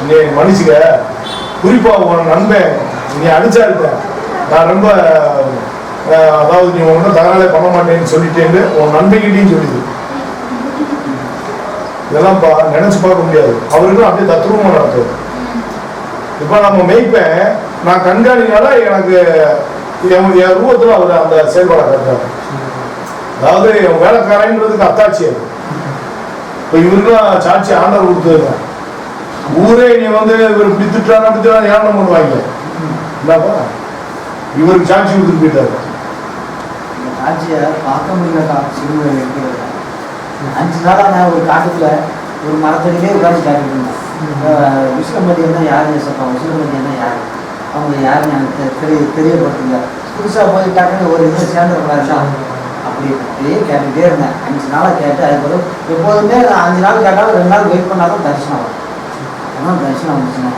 நீ மன்னிச்சுக்க, குறிப்பா உன் நண்பன் நீ அடிச்சா இருக்க, நான் ரொம்ப அதாவது நீ ஒன்றும் தகராளே பண்ண மாட்டேன்னு சொல்லிட்டேன்னு உன் நண்பன்கிட்டையும் சொல்லிது. இதெல்லாம் நினைச்சு பார்க்க முடியாது. அவருக்கு அப்படியே தத்துவமா நடக்குது. இப்ப நம்ம மெய்ப்பேன், நான் கண்காணினால எனக்கு என் ரூபத்துல அவர் அந்த செயல்பாடை கட்டாரு. அதாவது என் வேலைக்காரன்றதுக்கு அத்தாட்சி அது. இப்ப இவருக்குலாம் சாட்சி ஆண்டவர் கொடுத்தது. ஊரே நீ வந்து இவர் இப்படி திட்டாரு அப்படி திட்டாரு ஏன் பண்ணுவாங்க என்னப்பா, இவருக்கு சாட்சி கொடுத்துட்டு போயிட்டாரு. சாட்சியை பார்க்க முடியலக்கா. சிறுவை 5 நாளா நான் ஒரு காட்டுக்குள்ள ஒரு மரத்தடியிலே உட்காந்து காட்டிட்டு இருந்தேன். விஷ்ணமதி என்ன யார் சப்பா, விஷ்ணமதி என்ன யார், அவங்க யாருன்னு எனக்கு தெரியப்படுத்துங்க. புதுசாக போய் டக்குன்னு ஒரு இதில் சேர்ந்துருக்காருச்சா அப்படி அப்படியே கேட்டுகிட்டே இருந்தேன். 5 நாளாக கேட்டு அதுக்கப்புறம் எப்போதுமே 5 நாள் கேட்டாலும் 2 நாள் வெயிட் பண்ணாலும் தரிசனம் வரும். ஆனால் தரிசனம் வந்துச்சுன்னா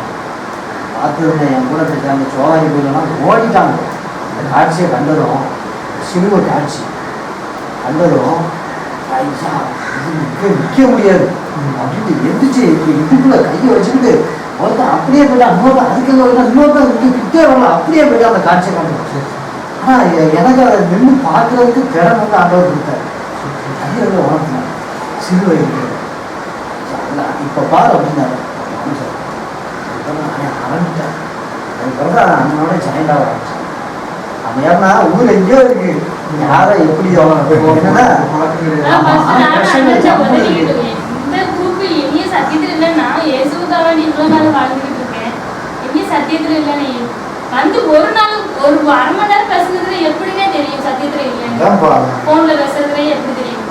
பார்த்துருந்தேன். என் கூட அந்த சோழாரி கோயிலெல்லாம் ஓடிட்டாங்க. அந்த காட்சியை கண்டதும், சிலுவை காட்சி கண்டதும் ஐயா இது நிற்க முடியாது அப்படின்ட்டு எந்திரிச்சு இதுக்குள்ள கையை வச்சுக்கிட்டு ஒருத்தன் அப்படியே போயிட்டா, அதுக்கு இன்னொருத்தன் கிட்டே வரல, அப்படியே போயிட்டு அந்த காட்சியை கண்டு. ஆனால் எனக்கு அதை நின்று பார்க்கறதுக்கு திறன் வந்து ஆண்டவர் கொடுத்தாரு. கையை உணர்த்தினார் சிலுவை இருக்கிறது. இப்போ பாரு அப்படின்னாரு. ஆரம்பிட்டேன். அதுக்கப்புறம் அண்ணனோட ஜாயிண்ட் ஆக ஆரம்பிச்சேன். அவன் ஏன்னா ஊர் எங்கேயோ இருக்கு, யாரை எப்படி என்னன்னா சத்தியத்துல இல்லைன்னா இயேசுக்காக இவ்வளவு நாள் வாழ்ந்துட்டு இருக்கேன். எங்கேயும் சத்தியத்துல இல்லைன்னு வந்து ஒரு நாள் ஒரு 1/2 மணி நேரம் பேசுறதுல எப்படிங்க தெரியும் சத்தியத்துல இல்லைன்னு? போன்ல பேசுறதுல எப்படி தெரியும்?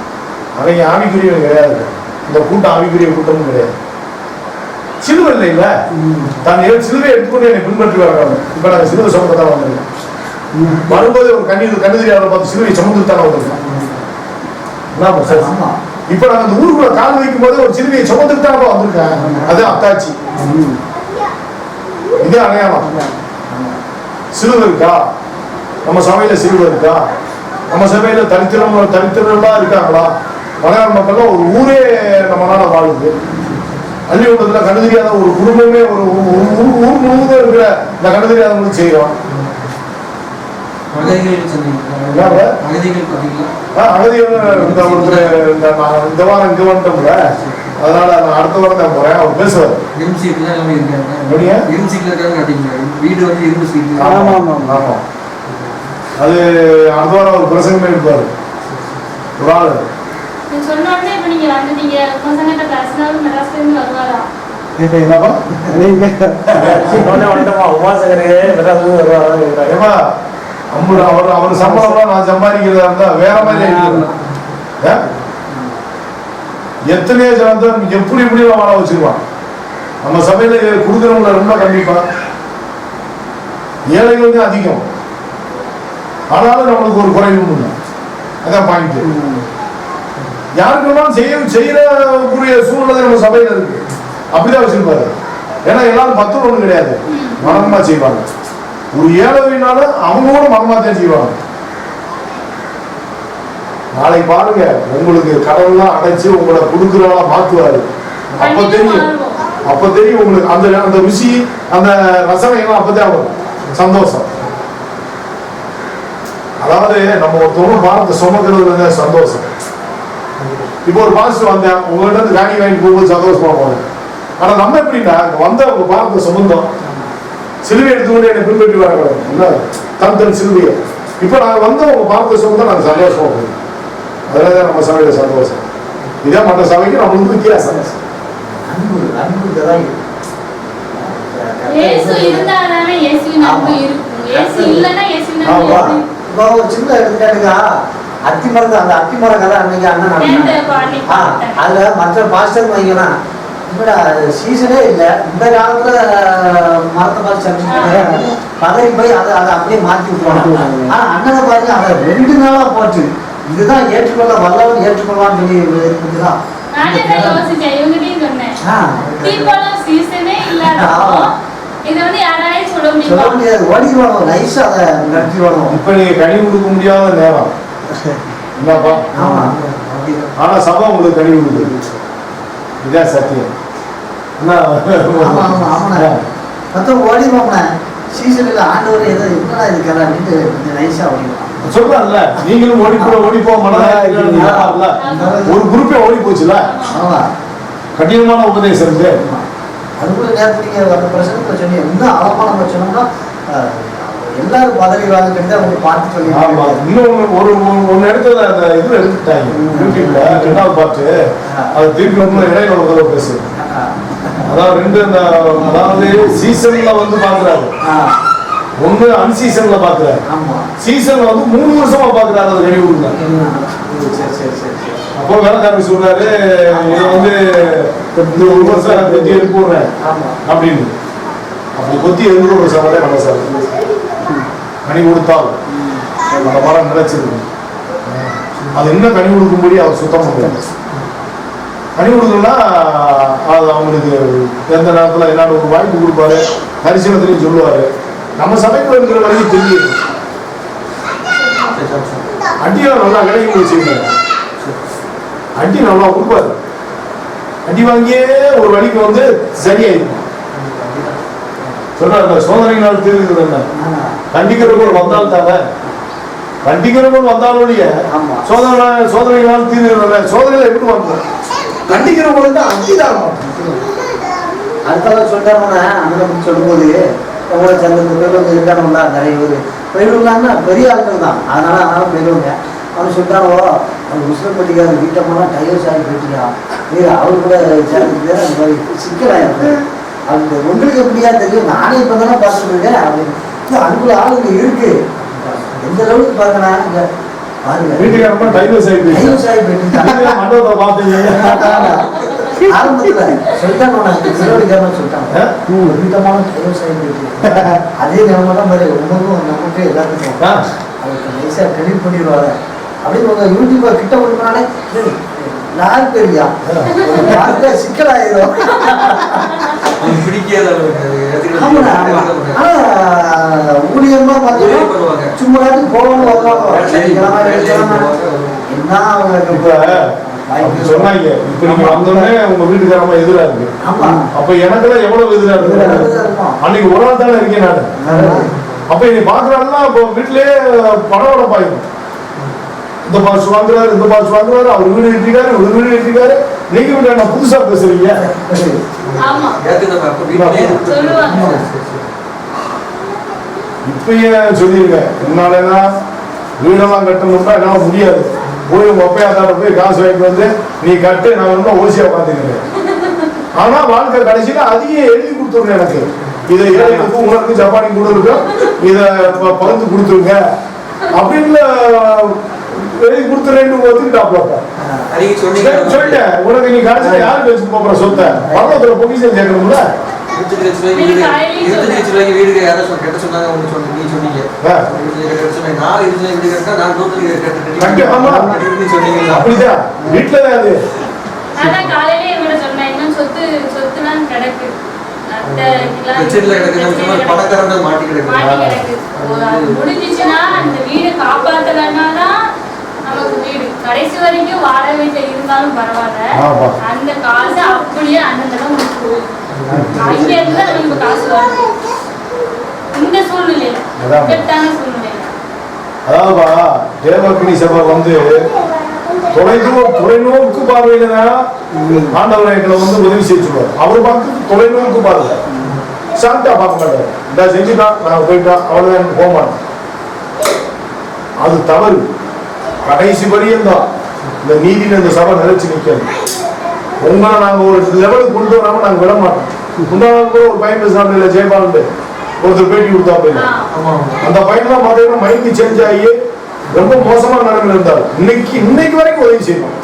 அவங்க ஆவிக்குரிய கிடையாது. இந்த கூட்டம் ஆவிக்குரிய கூட்டமும் கிடையாது. சிலுவை இல்லை இல்ல, தான் சிலுவை எடுத்துக்கொண்டு என்னை பின்பற்றி வராங்க. இப்ப நாங்க சிலுவை சுமக்கத்தான் வந்திருக்கோம். வரும்போது ஒரு கண்ணீர் பார்த்து சிலுவை சுமந்து தானே வந்திருக்கோம். இப்ப நாங்க அந்த ஊருக்குள்ள கால் வைக்கும் போது ஒரு சிலுவையை சுமந்துட்டு தான் வந்திருக்கேன். அது அத்தாட்சி. இதே அடையாளம். சிலுவை இருக்கா நம்ம சபையில? சிலுவை இருக்கா நம்ம சபையில? தரித்திரமா இருக்காங்களா? மலையாள மக்கள் ஒரு ஊரே நம்மளால வாழுது. அள்ளிவிட்டதுல கண்டு தெரியாத ஒரு குடும்பமே ஒரு ஊர் முழுவதும் இருக்கிற இந்த கண்டு தெரியாதவங்களுக்கு செய்யறோம். அகதிகள் இந்த வாரம் இங்க வந்துட்டோம்ல, அதனால நான் அடுத்த வாரம் தான் போறேன். அவர் பேசுவார். இரும்பு சீட்ல எல்லாமே இருக்காங்க. இரும்பு சீட்ல இருக்காங்க. வீடு வந்து இரும்பு சீட். ஆமா ஆமா ஆமா. அது அடுத்த வாரம் ஒரு பிரசங்கமே இருப்பாரு. ஒரு ஆள் சொன்ன உடனே இப்ப நீங்க வந்துட்டீங்க. பசங்கிட்ட பேசினாலும் மெட்ராஸ்ல இருந்து வருவாரா? என்னப்பா அவர் சம்பளம் நான் சம்பாதிக்கிறதா இருந்தா வேற மாதிரி எத்தனையோ ஜனத்தை எப்படி எப்படி வாழ வச்சிருவான். நம்ம சபையில கொடுக்குறவங்கள ரொம்ப கண்டிப்பா, ஏழைகள் தான் அதிகம். ஆனாலும் நம்மளுக்கு ஒரு குறைவு இல்லை. அதான் பாயிண்ட். யாருக்குனாலும் செய்யறக்கூடிய சூழ்நிலை நம்ம சபையில இருக்கு. அப்படிதான் வச்சிருப்பாரு. ஏன்னா எல்லாரும் 10 ஒண்ணு கிடையாது, மனமா செய்வாங்க. ஒரு ஏழைனாலும் அவங்க கூட மனமா தான் செய்வாங்க. நாளை பாருங்க, உங்களுக்கு கடவுள்லாம் அடைச்சு உங்களை கொடுக்குறவங்களா மாத்துவாரு. அப்ப தெரியும் உங்களுக்கு அந்த ருசி, அந்த ரசனை எல்லாம் அப்பதான் வரும். சந்தோஷம். அதாவது நம்ம ஒருத்தவங்க பாரத்தை சுமக்கிறது சந்தோஷம். இப்போ ஒரு பாஸ்டர் வந்தேன், உங்கள்கிட்ட இருந்து காணி வாங்கிட்டு போகும்போது சந்தோஷமா போனேன். ஆனா நம்ம எப்படின்னா வந்த உங்க பாரத்தை சுமந்தோம், சிலுவை எடுத்துக்கொண்டு என்னை பின்பற்றி வரக்கூடாது. தன் சிலுவையை இப்ப நாங்க வந்து உங்க பாரத்தை சுமந்தோம், நாங்க சந்தோஷமா போகும். அதனாலதான் நம்ம சபையில சந்தோஷம். இதே மற்ற சபைக்கு நம்மளுக்கு வித்தியாசம். ஒரு சின்ன எடுத்துக்காட்டுக்கா, அத்திமரம். அந்த அத்திமரம் கதை அன்னைக்கு அண்ணன் அதுல மற்ற பாஸ்டர் வைங்கன்னா இப்படா சீசனே இல்லை, இந்த காலத்துல மரத்தை பார்த்து பதவி போய் அதை அப்படியே மாற்றி விட்டுருவாங்க. ஆனா அண்ணனை பாருங்க, அதை 2 நாளா போச்சு. இதுதான் ஏற்றுக்கொள்ள வல்லவன் ஏற்றுக்கொள்வான்னு சொல்லி இருக்குதுதான். தீபாவளி சீசனே இல்லாதப்போ இது வந்து யாராலையும் சொல்ல சொல்ல முடியுமா? முடியாது. ஓடிடுவானோ நைஸா அதை நடத்திடுவானோ. இப்ப நீங்க கனி கொடுக்க முடியாத நேரம் என்னப்பா? ஆமா. ஆனா சபை உங்களுக்கு கனி கொடுக்குது. இதான் சத்தியம். என்ன? ஆமா ஆமா ஆமாண்ணே. மொத்தம் ஓடிடுவாங்கண்ணே. சீசனில் ஆண்டவர் ஏதோ என்னடா இதுக்கெல்லாம் அப்படின்ட்டு கொஞ்சம் நைஸா ஓடிடுவான். சொல்றான்ல, நீங்களும் ஓடி போக மாட்டாங்க. ஒரு குரூப்பே ஓடி போச்சுல. ஆமா. கடினமான உபதேசம் இருக்கு. அதுக்குள்ள நேரத்துக்கு வந்த பிரச்சனை சொன்னீங்க. இன்னும் ஆழமா நம்ம சொன்னோம்னா எல்லாரும் பதவி வாங்கிட்டு அவங்க பார்த்து சொல்லி. ஆமா. இன்னொன்னு ஒரு இடத்துல அந்த இதுல எடுத்துட்டாங்க யூடியூப்ல 2வது பாட்டு. அது திருப்பி வந்து இடையில ஒரு தடவை பேசு. அதாவது அதாவது சீசன்ல வந்து பாக்குறாரு, ஒண்ணு அன்சீசன்ல பாக்குறாரு. சீசன்ல வந்து 3 வருஷமா பாக்குறாரு. அதை வெளியே விடுறாரு. அப்போ வேலைக்காரர் சொல்றாரு, இதை வந்து இந்த 1 வருஷம் கொத்தி எழுப்புறேன் அப்படின்னு. அப்படி கொத்தி எழுப்புற ஒரு சமயம் நம்ம சார் கனி கொடுத்தால் அந்த மரம் நினைச்சிருக்கு. அது என்ன கனி கொடுக்கும்படி அவர் சுத்தம் பண்ணுறாரு. கனி கொடுக்கணும்னா அது அவங்களுக்கு எந்த நேரத்தில் என்னென்ன ஒரு வாய்ப்பு கொடுப்பாரு, தரிசனத்திலையும் சொல்லுவாரு. நம்ம சபைக்குள்ள இருக்கிற வரைக்கும் தெரியும். அடியார் நல்லா கிடைக்கும் வச்சுருந்தாரு. அடி நல்லா கொடுப்பாரு. அடி வாங்கியே ஒரு வழிக்கு வந்து சரியாயிருக்கும். சொல்றாரு, சோதனையினால் தீர்க்கிறது என்ன? கண்டிக்கிறவர்கள் வந்தால் தானே, கண்டிக்கிறவர்கள் வந்தாலுடைய சோதனையினால் தீர்க்கிறது. சோதனையில எப்படி வந்தோம்? கண்டிக்கிறவங்களுக்கு அடிதான். அடுத்தவங்க சொல்லிட்டாங்கன்னா அண்ணன் சொல்லும்போது உங்களை சேர்ந்த பெரியவங்க இருக்கானுங்களா, நிறைய பேர் பெரியவங்களான்னா பெரிய ஆட்கள் தான். அதனால பெரியவங்க அவன் சொல்லிட்டானோ, அவன் முஸ்லிம் பட்டிக்கார வீட்டை போனால் டைவர்ஸ் ஆகி போயிட்டியா, நீ அவரு கூட சேர்ந்துட்டு அந்த மாதிரி சிக்கலாயிருக்கு. அது உங்களுக்கு எப்படியா தெரியும், நானே இப்போ தானே பார்த்துட்டு இருக்கேன் அப்படின்னு. அதுக்குள்ள ஆளுங்க இருக்கு. எந்த அளவுக்கு பார்க்கணும் இங்க பாருங்க, வீட்டுக்காரமா டைவர்ஸ் ஆகி போயிட்டு மண்டபத்தை பார்த்தீங்க. ஆரம்பத்துல சொல்லிட்டாங்க, சிறுவடிக்காரன் சொல்லிட்டாங்க வீட்டமான டைவர்ஸ் ஆகி போயிட்டு. அதே நிலைமை தான் மாதிரி உங்களுக்கும் நமக்கு எல்லாத்துக்கும் அதுக்கு நைஸா கிரெடிட் பண்ணிடுவாங்க. அப்படின்னு உங்க யூடியூபர் கிட்ட கொடுக்கனாலே யார் பெரியா சிக்கலாயிரும். ஊழியமா பார்த்தோம்னா சும்மா போகணும் என்ன அவங்க சொன்னாங்க. இப்ப நீங்க வந்தோடனே உங்க வீட்டுக்காரமா எதிரா இருக்கு. அப்ப எனக்குலாம் எவ்வளவு எதிரா இருக்கு. அன்னைக்கு ஒரு நாள் தானே இருக்கேன் நான். அப்ப நீ பாக்குறாங்கன்னா இப்போ வீட்டிலேயே பணவோட பாயும். இந்த பாசு வாங்குறாரு, இந்த பாசு வாங்குறாரு, அவர் வீடு கட்டிக்காரு, இவர் வீடு கட்டிக்காரு. நீங்க வீட்டு என்ன புதுசா பேசுறீங்க? இப்பயே சொல்லிருங்க, என்னாலதான் வீடெல்லாம் கட்டணும்னா என்னால முடியாது. போய் உங்க ஒப்பையாத்தாட போய் காசு வாங்கிட்டு வந்து நீ கட்டு, நான் ரொம்ப ஓசியா உட்காந்துக்கிறேன். ஆனா வாழ்க்கை கடைசியில அதையே எழுதி கொடுத்துருங்க. எனக்கு இதை ஏழைகளுக்கும் உனக்கு ஜப்பானி கூட இருக்கும், இதை பகிர்ந்து கொடுத்துருங்க அப்படின்னு எழுதி கொடுத்துறேன்னு ஒத்துக்கிட்டாப்ல. சொல்லிட்டேன், உனக்கு நீ கடைசியில யாரு பேசிட்டு போற சொத்தை பரவத்துல பொக்கிஷன் சேர்க்கணும்ல. வீடு யாரும் கட்ட சொன்னாங்க, நீ சொன்னீங்க அப்படிதான் வீட்டுலதான் அது. காலையில என்னோட சொன்னேன், இன்னும் சொத்துலாம் கிடக்கு, பணக்காரங்க மாட்டி கிடக்கு. முடிஞ்சிச்சுன்னா அந்த வீடு காப்பாத்தலன்னாதான் நமக்கு வீடு. கடைசி வரைக்கும் வாடகை வீட்டுல இருந்தாலும் பரவாயில்ல, அந்த காசு அப்படியே அண்ணன் முடிச்சு அங்க இருந்து நமக்கு காசு வருது. இந்த சூழ்நிலையில இக்கட்டான சூழ்நிலையில அதாவதுப்பா தேவக்கினி சபை வந்து தொலைநோக்கு பார்வையில ஆண்டவரை எங்களை வந்து உதவி செய்ய சொல்லுவார். அவர் பார்த்து தொலைநோக்கு பார்வை, சாந்தா பார்க்க மாட்டார். இந்த செஞ்சுட்டான் நான் போயிட்டான் அவ்வளவுதான் போக மாட்டேன். அது தவறு. கடைசி வரையும் தான் இந்த நீதியில இந்த சபை நிலைச்சு நிற்கிறது. உங்களை நாங்க ஒரு லெவலுக்கு கொண்டு வராம நாங்க விட மாட்டோம். முன்னாள் ஒரு பையன் பேசுறாங்க ஜெயபாலன் ஒருத்தர் பேட்டி கொடுத்தா போயில, அந்த பையன்லாம் பார்த்தீங்கன்னா மைண்ட் சேஞ்ச் ஆகி ரொம்ப மோசமான நிலைமையில இருந்தாரு. இன்னைக்கு வரைக்கும் உதவி செய்யணும்.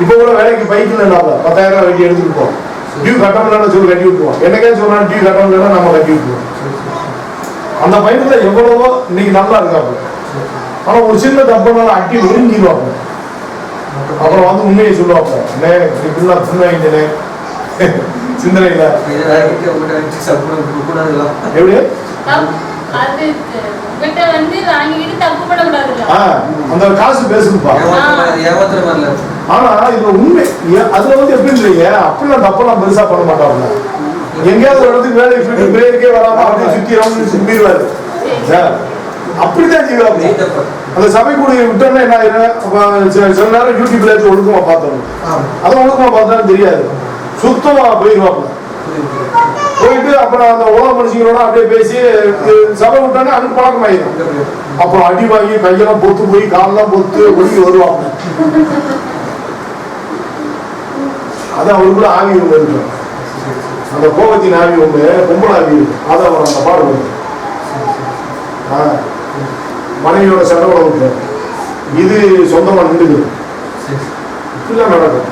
இப்ப கூட வேலைக்கு பைக்கில் இல்லாம 10,000 வெட்டி எடுத்துட்டு போவோம். டியூ கட்டணும் சொல்லி கட்டி விட்டுருவோம். என்னக்கே சொன்னா டியூ கட்டணும் நம்ம கட்டி விட்டுருவோம். அந்த பையன்ல எவ்வளவோ இன்னைக்கு நல்லா இருக்காங்க. ஆனா ஒரு சின்ன தப்புனால அட்டி ஒதுங்கிடுவாங்க. அப்புறம் வந்து உண்மையை சொல்லுவாங்க, இப்படிலாம் சின்ன சிந்தனையில எப்படி அது உங்ககிட்ட வந்து வாங்கிட்டு தப்பு பண்ணக்கூடாதுல்ல. அந்த காசு பேசுதுப்பா. ஏமாத்துற மாதிரி இல்ல. ஆனா இதுல உண்மை அதுல வந்து எப்படி இல்லைங்க, அப்படிலாம் தப்பெல்லாம் பெருசா பண்ண மாட்டாங்க. எங்கேயாவது ஒரு இடத்துக்கு வேலை பிரேக்கே வராம அப்படியே சுத்தி ரவுண்ட் சுத்திடுவாரு. அப்படிதான் செய்வாங்க. அந்த சபை கூடிய விட்டோம்னா என்ன ஆயிரும், சில நேரம் யூடியூப்ல ஒழுக்கமா பார்த்தோம், அதை ஒழுக்கமா பார்த்தாலும் தெரியாது, சுத்தமா போயிடுவாங்க. போயிட்டு அப்புறம் அந்த உலக மனுஷங்களோட அப்படியே பேசி சபை விட்டோன்னே அதுக்கு பழக்கம் ஆயிடும். அப்புறம் அடி வாங்கி கையெல்லாம் பொத்து போய் காலெல்லாம் பொத்து ஒழுங்கி வருவாங்க. அது அவருக்குள்ள ஆவி ஒன்று இருக்கு, அந்த கோபத்தின் ஆவி ஒன்று, பொம்பளை ஆவி இருக்கு, அதை அவர் அந்த பாடு வருது. மனைவியோட சண்டை விட்டு இது சொந்தமா நின்றுது. இப்படிலாம் நடக்கும்.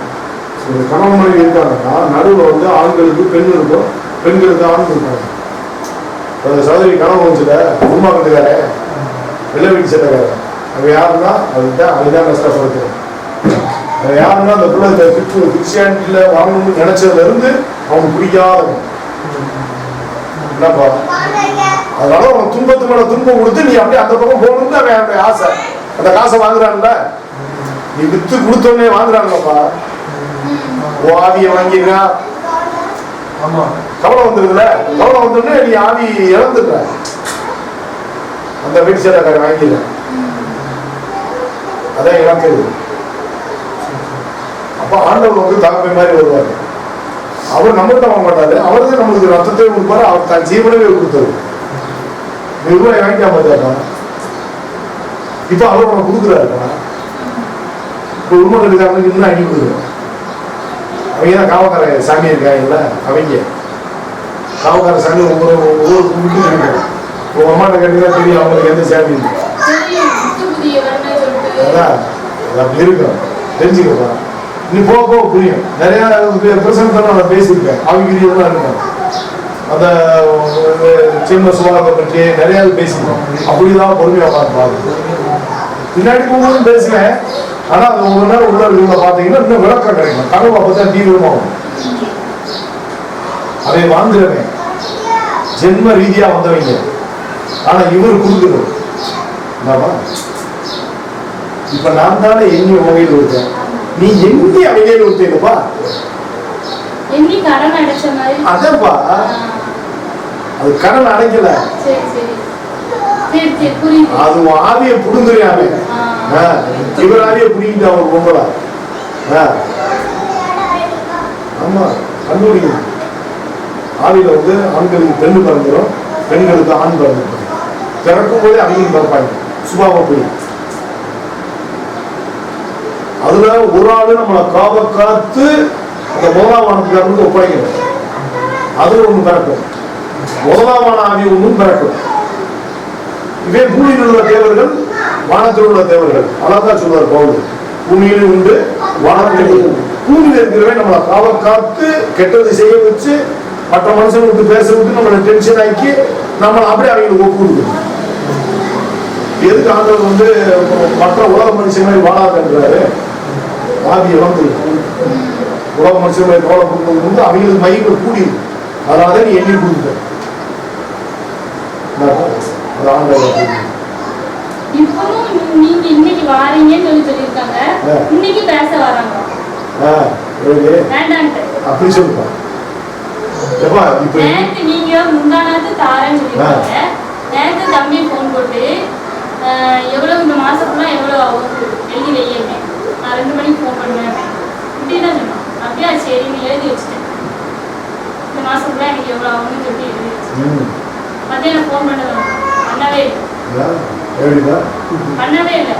கணவன் மனைவி இருக்காங்கன்னா நடுவில் வந்து ஆண்களுக்கு பெண் இருக்கும், பெண்களுக்கு ஆண் இருக்காங்க. சகோதரி கணவன் வச்சுல உமா கட்டுக்கார வெள்ளை வீட்டு சட்டைக்கார அவன் யாருன்னா அதுதான் கஷ்டப்படுத்துறேன். அவன் யாருன்னா அந்த பிள்ளை கிறிஸ்டியானிட்டியில வாங்கணும்னு நினைச்சதுல இருந்து அவனுக்கு பிடிக்காதவன் என்னப்பா. அதனால அவன் துன்பத்து மேல துன்பம் கொடுத்து நீ அப்படியே அந்த பக்கம் போகணும்னு அவன் ஆசை. அந்த காசை வாங்குறான்ல, நீ வித்து கொடுத்தோடனே வாங்குறாங்கப்பா. ஆவியை வாங்கிடுறா, ஆமா கவலை வந்துருதுல, கவலை வந்தோடனே நீ ஆவி இழந்துடுற. அந்த வீட்டு சேலக்காரன் வாங்கிடுற, அதான் இழக்கிறது. அப்ப ஆண்டவர் வந்து தகப்பை மாதிரி வருவாரு. அவர் நம்மகிட்ட வாங்க மாட்டாரு, அவர் தான் நம்மளுக்கு ரத்தத்தையும் கொடுப்பாரு, அவர் தன் ஜீவனவே கொடுத்தாரு. ரூபாய் வாங்கிக்க மாட்டாருப்பா. இப்ப அவர் நம்ம கொடுக்குறாருப்பா. இப்ப உண்மை கட்டுக்காரனுக்கு இன்னும் அடி கொடுக்குறோம். அவங்க தான் காவக்கார சாமி இருக்காங்கல்ல, அவங்க காவக்கார சாமி ஒவ்வொரு வீட்டுக்கு இருக்கு. உங்க அம்மாட்ட கேட்டீங்கன்னா தெரியும் அவங்களுக்கு எந்த சாமி இருக்கு. அதான் அது அப்படி இருக்கும், தெரிஞ்சுக்கப்பா. நீ போக போக புரியும். நிறைய பிரசங்கத்தெல்லாம் நான் பேசியிருக்கேன், ஆவிகிரியெல்லாம் இருக்கேன். அந்த சின்ன சுவாரத்தை பற்றி நிறைய பேசியிருக்கோம். அப்படிதான் பொறுமையா பார்த்து பின்னாடி போகும்போது பேசுவேன். ஆனா அது ஒவ்வொரு நேரம் உள்ள இருக்கிறத பாத்தீங்கன்னா இன்னும் விளக்கம் கிடைக்கும். கனவு அப்பதான் தீவிரமாகும். அதை வாங்குறவன் ஜென்ம ரீதியா வந்தவங்க, ஆனா இவர் கொடுக்குறது இப்ப நான் தானே எண்ணி வகையில் இருக்கேன், நீ எண்ணி அவையில் இருக்கேப்பா. அதப்பா அது கடன் அடைக்கல, அது ஆவிய புடுங்குறியாவே. இவர் ஆவிய புடிக்கிட்டு அவர் பொம்பளை. ஆமா கண்டுபிடிக்கணும். ஆவியில வந்து ஆண்களுக்கு பெண்ணு பிறந்துடும், பெண்களுக்கு ஆண் பிறந்துடும். பிறக்கும் போதே அவங்க பிறப்பாங்க சுபாவப்படி. அதுல ஒரு ஆளு நம்மளை காவ காத்து அந்த முதலாவானத்துக்காரனுக்கு ஒப்படைக்கணும். அது ஒண்ணு பிறக்கும், முதலாவான ஆவி ஒன்றும் பிறக்கும். இதே பூமியில் உள்ள தேவர்கள் வானத்தில் உள்ள தேவர்கள், அதான் சொல்வார் பவுல், பூமியிலும் உண்டு வானத்திலும். பூமியில் இருக்கிறவன் நம்மளை காவ காத்து கெட்டது செய்ய வச்சு மற்ற மனுஷனுக்கு பேச விட்டு நம்மளை டென்ஷன் ஆக்கி நம்மளை அப்படியே அவங்களுக்கு ஒப்பு கொடுக்கணும். எதுக்கு ஆண்டவர் வந்து மற்ற உலக மனுஷன் மாதிரி வாழாதுன்றாரு? ஆவியை வந்து உலக மனுஷன் மாதிரி கவலை கொடுத்தது வந்து அவங்களுக்கு மைகள் கூடியும். அதனால நீ எண்ணி கொடுத்த அது ஆண்டவர். இப்பவும் நீங்க இன்னைக்கு வாரீங்கன்னு சொல்லிருக்காங்க, இன்னைக்கு பேச வராங்க. அப்படி சொல்லுப்பா. நேற்று நீங்க முந்தானது தாரன்னு சொல்லிருக்காங்க. நேற்று தம்பி போன் போட்டு எவ்வளவு இந்த மாசத்துல எவ்வளவு ஆகும் எழுதி வையமே, நான் 2 மணிக்கு போன் பண்ணுவேன் இப்படிதான் சொன்னோம். அப்படியா சரின்னு எழுதி வச்சுட்டேன். இந்த மாசத்துல எனக்கு எவ்வளவு ஆகும்னு சொல்லி எழுதி வச்சுட்டேன். மத்தியானம் போன் பண்ணவே இல்லை, பண்ணவே இல்லை.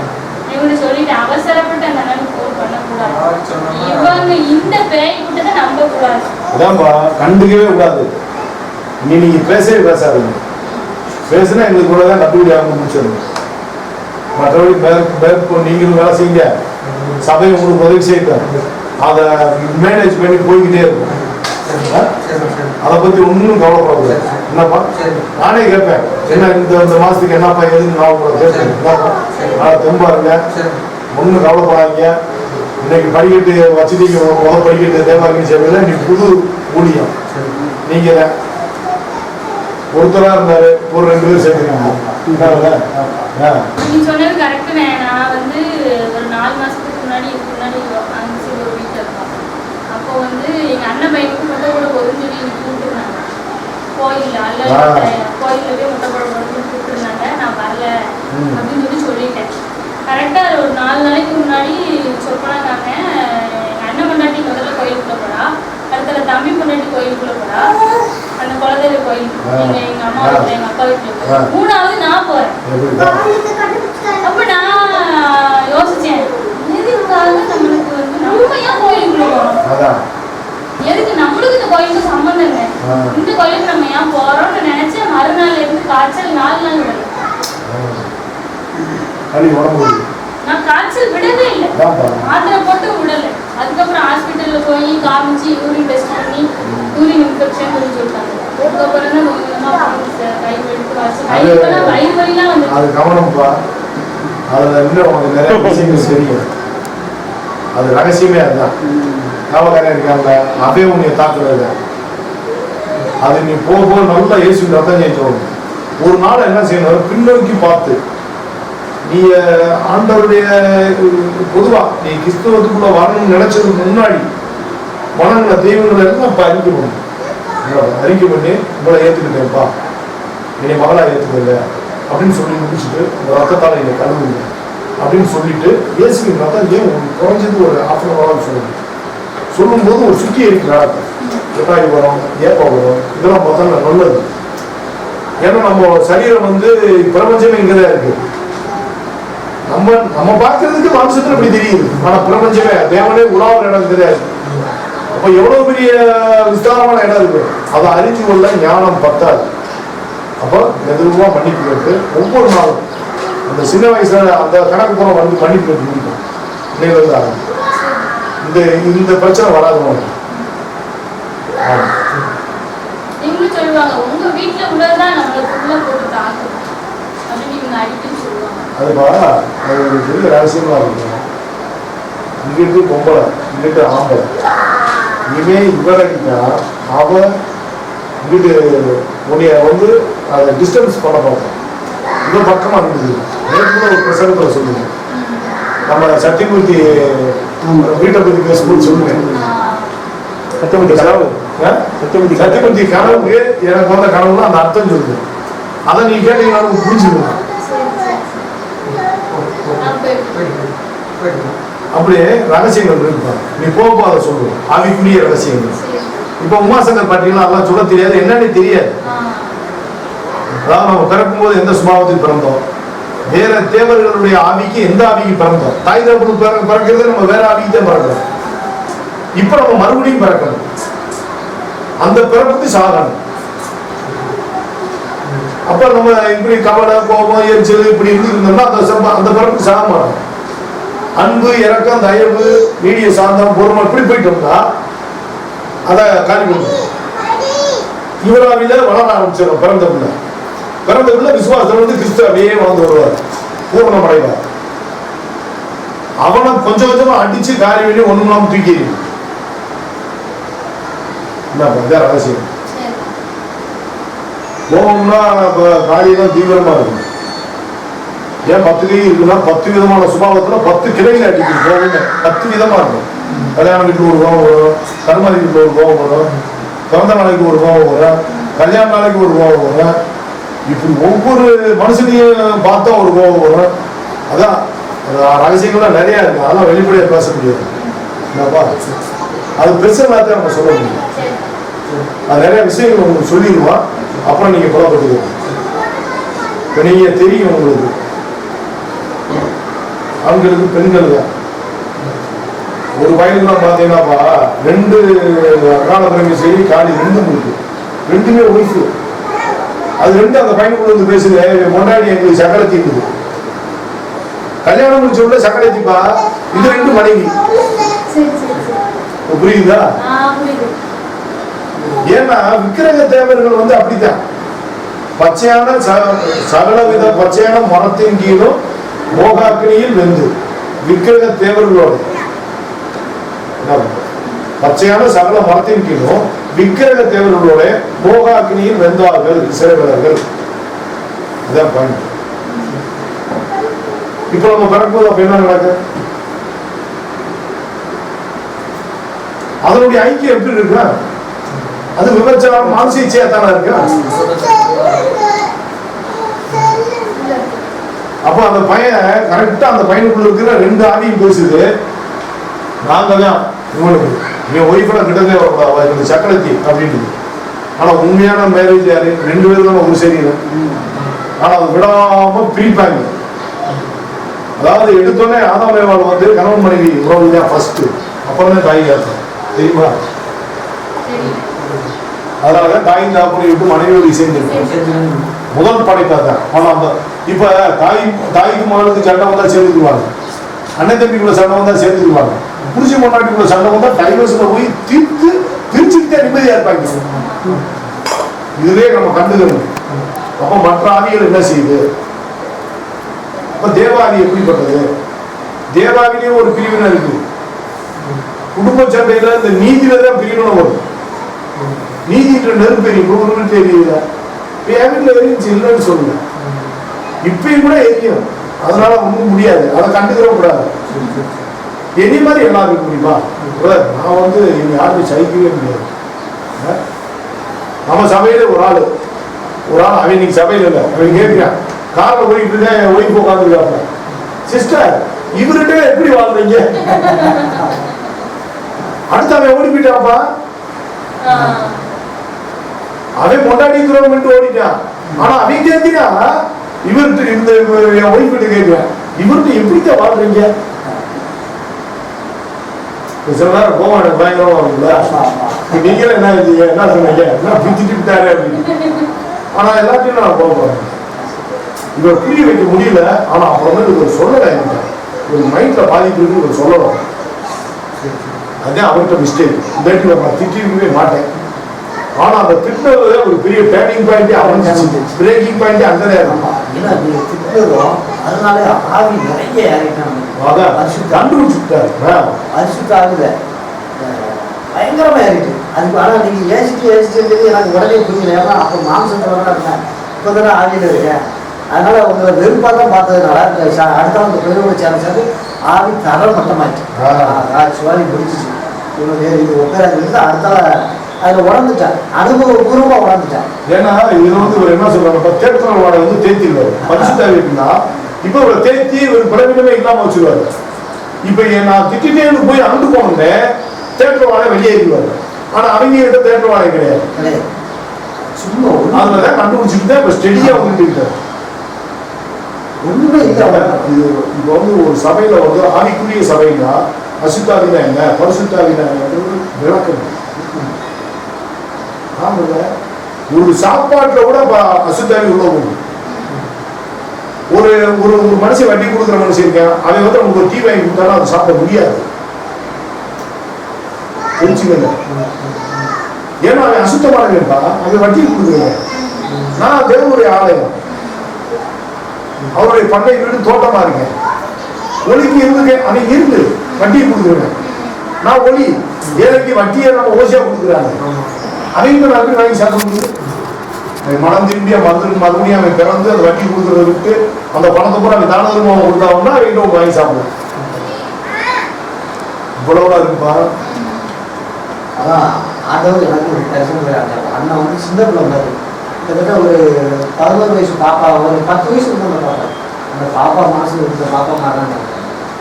இவங்க சொல்லிட்டு அவசரப்பட்டு அந்த அண்ணனுக்கு போன் பண்ணக்கூடாது. இவங்க இந்த பேய் கூட்டத்தை நம்ப கூடாது. அதான்பா, கண்டுக்கவே கூடாது. நீங்க பேசவே பேசாதீங்க. பேசுனா எங்களுக்கு கூட தான் கட்டுப்படி ஆக முடிச்சிடணும். மற்றபடி நீங்களும் வேலை செய்யுங்க, சபையை உங்களுக்கு உதவி செய்யட்டும், அதை மேனேஜ் பண்ணி போய்கிட்டே இருக்கும். அதை பத்தி ஒன்னும் கவலைப்படக்கூடாது. என்னப்பா நானே கேட்பேன், என்ன இந்த மாசத்துக்கு என்னப்பா எதுன்னு கவலைப்பட கேட்பேன். தெம்பா இருங்க, ஒன்னும் கவலைப்படாதீங்க, இன்னைக்கு படிக்கட்டு வசதிக்கு படிக்கட்டு தேவாலயம் சேவையில் நீ புது ஊழியம் நீங்க ஒருத்தரா இருந்தாரு ஒரு 2 பேர் சேர்ந்துருக்காங்க. நீங்க சொன்னது கரெக்டுண்ணே. நான் வந்து ஒரு 4 மாசத்துக்கு முன்னாடி அங்கே ஒரு வீட்டில் இருக்கோம். அப்போ வந்து எங்க அண்ணன் பையனுக்கு முட்டை கூட போதுன்னு சொல்லி எனக்கு கூப்பிட்டுருந்தாங்க. கோயிலில் போய் முட்டை கூட போதுன்னு கூப்பிட்டுருந்தாங்க. நான் வரல அப்படின்னு சொல்லிட்டேன். கரெக்டாக ஒரு 4 நாளைக்கு முன்னாடி சொன்னாங்க, எங்கள் அண்ணன் பொண்டாட்டி முதல்ல கோயிலுக்குள்ள போறா, அடுத்த தம்பி பொண்டாட்டி கோயிலுக்குள்ள போறா, அந்த குலதெய்வ கோயிலுக்கு எங்க அம்மா வீட்டுல எங்க அப்பா வீட்டுல, 3ஆவது நான் போறேன். அப்ப நான் யோசிச்சேன், எதுக்காக நம்மளுக்கு வந்து நம்ம ஏன் கோயிலுக்குள்ள போறோம், எதுக்கு நம்மளுக்கு இந்த கோயிலுக்கு சம்பந்தம் இல்லை, இந்த கோயிலுக்கு நம்ம ஏன் போறோம்னு நினைச்சேன். மறுநாள்ல இருந்து காய்ச்சல் 4 நாள் வரும். நான் காய்ச்சல் விடவே இல்லை, மாத்திரை போட்டு விடல. அதுக்கப்புறம் ஹாஸ்பிட்டல்ல போய் காமிச்சு யூரின் டெஸ்ட் பண்ணி யூரின் இன்ஃபெக்ஷன் சொல்லிட்டாங்க. அதுக்கப்புறம் தான் கை எடுத்து வச்சு வயிறு வலிலாம் வந்து அது கவனம்ப்பா. அதுல இன்னும் உனக்கு நிறைய விஷயங்கள் தெரியும். அது ரகசியமே அதுதான். காவக்காரன் இருக்காங்க, அதே உன்னை தாக்குறது. அது நீ போக நல்லா இயேசு ரத்தம் செஞ்சோம். ஒரு நாள் என்ன செய்யணும், பின்னோக்கி பார்த்து நீ ஆண்டவருடைய பொதுவா நீ கிறிஸ்தவத்துக்குள்ள வரணும்னு நினைச்சதுக்கு முன்னாடி மனங்களை தெய்வங்களை எல்லாம் இப்ப அறிக்கை பண்ணணும். அறிக்கை பண்ணி உங்களை ஏத்துக்கிட்டேன்ப்பா, என்னை மகளா ஏத்துக்கல அப்படின்னு சொல்லி முடிச்சுட்டு இந்த ரத்தத்தால என்னை கழுவுங்க அப்படின்னு சொல்லிட்டு இயேசுவின் ரத்தம் ஏன் குறைஞ்சது ஒரு ½ சொல்லணும். சொல்லும்போது ஒரு சுற்றி இருக்கு நடக்கும். எட்டாயி வரும், ஏப்பா வரும், இதெல்லாம் பார்த்தா நல்லது. ஏன்னா நம்ம சரீரம் வந்து பிரபஞ்சமே இங்கதான் இருக்கு. நம்ம பார்க்கறதுக்கு மாம்சத்துல இப்படி தெரியுது, ஆனா பிரபஞ்சமே தேவனே உலாவுற இடம் கிடையாது. அப்ப எவ்வளவு பெரிய விஸ்தாரமான இடம் இருக்கு. அதை அறிஞ்சு கொள்ள ஞானம் பத்தாது. அப்போ மெதுவா மன்னிப்பு கேட்டு ஒவ்வொரு நாளும் அந்த சின்ன வயசுல அந்த கணக்கு புறம் வந்து மன்னிப்பு கேட்டு முடிக்கும். இந்த பிரச்சனை வராது. உங்க வீட்டுல உள்ளதான் நம்மளுக்குள்ள போட்டு தாக்கும் அப்படின்னு இவங்க அடிக்கடி சொல்லுவாங்க. அதுப்பா அது ஒரு பெரிய ரகசியமா இருக்கும். இங்கிட்டு பொம்பளை, இங்கிட்டு ஆம்பளை. இனிமே இவரா அவ இங்கிட்டு உன்னைய வந்து அதை டிஸ்டர்பன்ஸ் பண்ண பார்ப்போம். இந்த பக்கமா இருந்தது. நேற்று ஒரு பிரசங்கத்தில் சொல்லுங்க, நம்ம சத்தியமூர்த்தி வீட்டை பத்தி பேசும்போது சொல்லுவேன். சத்தியமூர்த்தி கனவுக்கு எனக்கு வந்த கனவுல அந்த அர்த்தம் சொல்லுது. அதை நீ கேட்டீங்கன்னா புரிஞ்சுக்கணும். அப்படியே ரகசியங்கள் இருப்பாங்க. நீ போக அதை சொல்லுவோம். ஆவிக்குரிய ரகசியங்கள். இப்ப உமாசங்கர் பாத்தீங்கன்னா அதெல்லாம் சொல்ல தெரியாது, என்னன்னு தெரியாது. அதாவது நம்ம பிறக்கும் போது எந்த சுபாவத்தில் பிறந்தோம், வேற தேவர்களுடைய ஆவிக்கு எந்த ஆவிக்கு பிறந்தோம். தாய் தகப்பனுக்கு பிறக்கிறது நம்ம வேற ஆவிக்கு தான் பிறக்கிறோம். இப்ப நம்ம மறுபடியும் பிறக்கணும். அந்த பிறப்புக்கு சாகணும். அப்ப நம்ம இப்படி கவலை, கோபம், எரிச்சல் இப்படி இருந்தோம்னா அந்த பிறப்புக்கு சாக மாட்டோம். அன்பு, இரக்கம், தயவு, நீடிய சாந்தம், பொறுமை இப்படி போயிட்டோம்னா அதை காலி பண்ணும். இவராவில வளர ஆரம்பிச்சிடும். பிறந்த பிள்ளை விசுவாசத்துல வந்து கிறிஸ்து அப்படியே வளர்ந்து வருவார், பூர்ணம் அடைவார். அவனை கொஞ்சம் கொஞ்சமா அடிச்சு காரி வேண்டி ஒண்ணு நாம தூக்கி ரகசியம். கோபம்னா காரியெல்லாம் தீவிரமா இருக்கும். ஏன் 10 கை இருக்குன்னா 10 விதமான சுபாவத்துல 10 கிளைகள் அடிக்கும். கோபமே 10 விதமா இருக்கும். கல்யாண வீட்டுக்கு ஒரு கோபம் வரும், கருமாதி வீட்டுல ஒரு கோபம் வரும், பிறந்த நாளைக்கு ஒரு கோபம் வரும், கல்யாண நாளைக்கு ஒரு கோபம் வரும். இப்படி ஒவ்வொரு மனுஷனையும் பார்த்தா ஒரு கோபம் வரும். அதான் ரகசியங்கள்லாம் நிறைய இருக்கு. அதெல்லாம் வெளிப்படையா பேச முடியாது. அது பெருசாக நம்ம சொல்ல முடியும். அது நிறைய விஷயங்கள் உங்களுக்கு சொல்லிடுவான். அப்புறம் நீங்க புலப்பட்டுக்கணும். இப்ப நீங்க தெரியும் உங்களுக்கு ஆண்களுக்கு பெண்கள் தான். ஒரு வயதுலாம் பார்த்தீங்கன்னாப்பா 2 அகால பிறகு சரி, காலி 2 இருக்கு. 2மே ஒய்ஃபு. அது 2 அந்த பையனுக்குள்ள வந்து பேசுது, முன்னாடி எங்களுக்கு சக்கரை தீக்குது. கல்யாணம் முடிச்ச உள்ள சக்கரை தீப்பா, இது 2 மனைவி. புரியுதா? ஏன்னா விக்கிரக தேவர்கள் வந்து அப்படித்தான். பச்சையான சகலவித பச்சையான மரத்தின் கீழும் மோகாக்கினியில் வெந்து விக்கிரக தேவர்களோடு பச்சையான சகல மரத்தின் கீழும் விக்கிரக தேவர்களோட மோகாக்கினியில் வெந்தார்கள் இஸ்ரவேலர்கள். இதான் பாயிண்ட். இப்ப நம்ம பிறக்கும்போது அப்ப என்ன நடக்கு? அதனுடைய ஐக்கியம் எப்படி இருக்கு? அது விபச்சாரம் மானசீச்சையா தானே இருக்கு. அப்போ அந்த பையன் கரெக்டா அந்த பையனுக்குள்ள இருக்கிற ரெண்டு ஆவியும் பேசுது. நாங்க தான் இவனுக்கு என் ஒய்ஃபோட கிட்டத்தட்ட சக்கரத்தி அப்படின்னு. ஆனா உண்மையான மேரேஜ் யாரு? 2 பேரும் தான் ஒரு சரீரம். ஆனா அதை விடாம பிரிப்பாங்க. அதாவது எடுத்தோடனே ஆதாமேவாள் வந்து கணவன் மனைவி உறவு தான் ஃபர்ஸ்ட், அப்புறம் தான் தாய் ஏற்றம். தெரியுமா? அதனாலதான் தாயின் தாப்பனை விட்டு மனைவியோடு சேர்ந்து முதல் படைப்பா தான். ஆனா அந்த இப்ப தாய்க்கு மகளுக்கு சண்டை வந்தா சேர்ந்துக்குவாங்க, அண்ணன் தம்பிக்குள்ள சண்டை வந்தா சேர்ந்துக்குவாங்க, புருஷ பொண்டாட்டிக்குள்ள சண்டை வந்தா டைவர்ஸ்ல போய் தீர்த்து பிரிச்சுக்கிட்டே நிம்மதியா இருப்பாங்க. இதுவே நம்ம கண்டுக்கணும். அப்ப மற்ற ஆவிகள் என்ன செய்யுது? அப்ப தேவாவி எப்படிப்பட்டது? தேவாவிலேயே ஒரு பிரிவினை இருக்கு. குடும்ப சண்டையில இந்த நீதியில தான் பிரிவினை வரும். நீதின்ற நெருப்பெரிய தெரியல. வீட்டுல எரிஞ்சு இல்லைன்னு சொல்லுங்க, இப்பயும் கூட எரியும். அதனால ஒன்றும் முடியாது, அதை கண்டுக்கிற கூடாது. எரி மாதிரி எல்லாரும் முடியுமா? நான் வந்து யாருமே சகிக்கவே முடியாது. நம்ம சபையில ஒரு ஆள் அவன் இன்னைக்கு சபையில இல்லை, அவன் கேட்கிறான், காரில் போயிட்டு இருக்கேன், ஒய்ஃப் உட்காந்துருக்காங்க. சிஸ்டர், இவர்கிட்ட எப்படி வாழ்றீங்க? அடுத்து அவன் ஓடி போயிட்டாப்பா. அவன் கொண்டாடி துரோகம் பண்ணிட்டு ஓடிட்டான். ஆனா அவன் கேட்கிறா, இவர்கிட்ட இந்த என் ஒய்ஃப் கிட்ட கேட்கிறான், இவர்கிட்ட எப்படித்தான் வாழ்றீங்க? சில நேரம் போவான், பயங்கரமா இருக்குல்ல. நீங்களும் என்ன செஞ்சீங்க, என்ன சொன்னீங்க, என்ன பிடிச்சிட்டு விட்டாரு அப்படின்னு. ஆனா எல்லாத்தையும் நான் போக போறேன். இவர் புரிய வைக்க முடியல. ஆனா அப்புறம் இவர் சொல்லலை, ஒரு மைண்ட்ல பாதிப்பு இருக்கு, இவர் சொல்லலாம். அதுதான் அவர்கிட்ட மிஸ்டேக். இல்லாட்டி நான் திட்டிருக்கவே மாட்டேன். ஆனா அந்த திட்டத்துல ஒரு பெரிய டேர்னிங் பாயிண்ட் அமைஞ்சிச்சு, பிரேக்கிங் பாயிண்ட் அங்கே அதனால ஆவி நிறைய கண்டுபிடிச்சுட்டாரு. அரிசுத்த ஆகுல பயங்கரமா ஏறிட்டு அதுக்கு. ஆனா நீங்க ஏசிட்டு எனக்கு உடனே புரியல. ஏன்னா அப்போ மாம்சத்துல இருந்தேன், இப்போதானே ஆவியில இருக்கேன். அதனால உங்களை வெறுப்பா தான் பார்த்ததுனால அடுத்தவங்க பெருமை சேர்ந்து ஆவி தரமட்டமாயிட்டு சுவாரி முடிச்சிச்சு. இவங்க இது உட்காந்து அடுத்தால அதுல உடந்துட்டான், அனுபவபூர்வமா உடந்துட்டான். ஏன்னா இது வந்து ஒரு என்ன சொல்றாங்க, தேர்தல் வாடகை வந்து தேய்த்திடுவாரு. பரிசுத்தாவி இருக்குன்னா இப்ப ஒரு தேய்த்தி ஒரு பலவீனமே இல்லாம வச்சுருவாரு. இப்ப நான் திட்டிட்டே போய் அண்டு போனே தேர்தல் வாடகை வெளியேறிடுவாரு. ஆனா அவங்க கிட்ட தேர்தல் வாடகை கிடையாது. சும்மா அதுலதான் கண்டுபிடிச்சிட்டு தான் இப்ப ஸ்டெடியா வந்துட்டு ஒண்ணுமே இல்லை. இது இப்ப வந்து ஒரு சபையில வந்து ஆவிக்குரிய சபைன்னா அசுத்தாவினா என்ன, பரிசுத்தாவினா என்ன விளக்கம். ஆமாங்க, ஒரு சாப்பாட்டுல கூட அசுத்தாவி உள்ள போகும். ஒரு ஒரு மனுஷன் வட்டி கொடுக்குற மனுஷன் இருக்கேன், அவன் வந்து நமக்கு ஒரு டீ வாங்கி கொடுத்தாலும் அதை சாப்பிட முடியாது. தெரிஞ்சுக்கல, ஏன்னா அவன் அசுத்தமானவன்பா, அவன் வட்டி கொடுக்குறேன். நான் தேவனுடைய ஆலயம், அவருடைய பண்ணை வீடு தோட்டமா இருக்கேன். ஒலிக்கு இருந்துக்கேன், அவன் இருந்து வட்டியை கொடுக்குறேன். நான் ஒலி ஏழைக்கு வட்டியை நம்ம ஓசியா கொடுக்குறாங்க. அவங்க நான் வாங்கி சாப்பிட முடியும். மனம் திரும்பியா மறுபடியும் அவன் பிறந்து அந்த வட்டி கொடுக்குறத விட்டு அந்த பணத்தை கூட அவன் தான தர்மம் கொடுத்தாங்கன்னா அவங்க வாங்கி சாப்பிடுவோம். இவ்வளவுதான் இருக்குப்பா. அதான் ஆண்டவர் எனக்கு ஒரு தரிசனம். அண்ணன் வந்து சின்ன பிள்ளை வந்தாரு, கிட்டத்தட்ட ஒரு 11 வயசு பாப்பா, ஒரு 10 வயசு இருந்த பாப்பா. அந்த பாப்பா மனசு இருந்த பாப்பா மாறாங்க.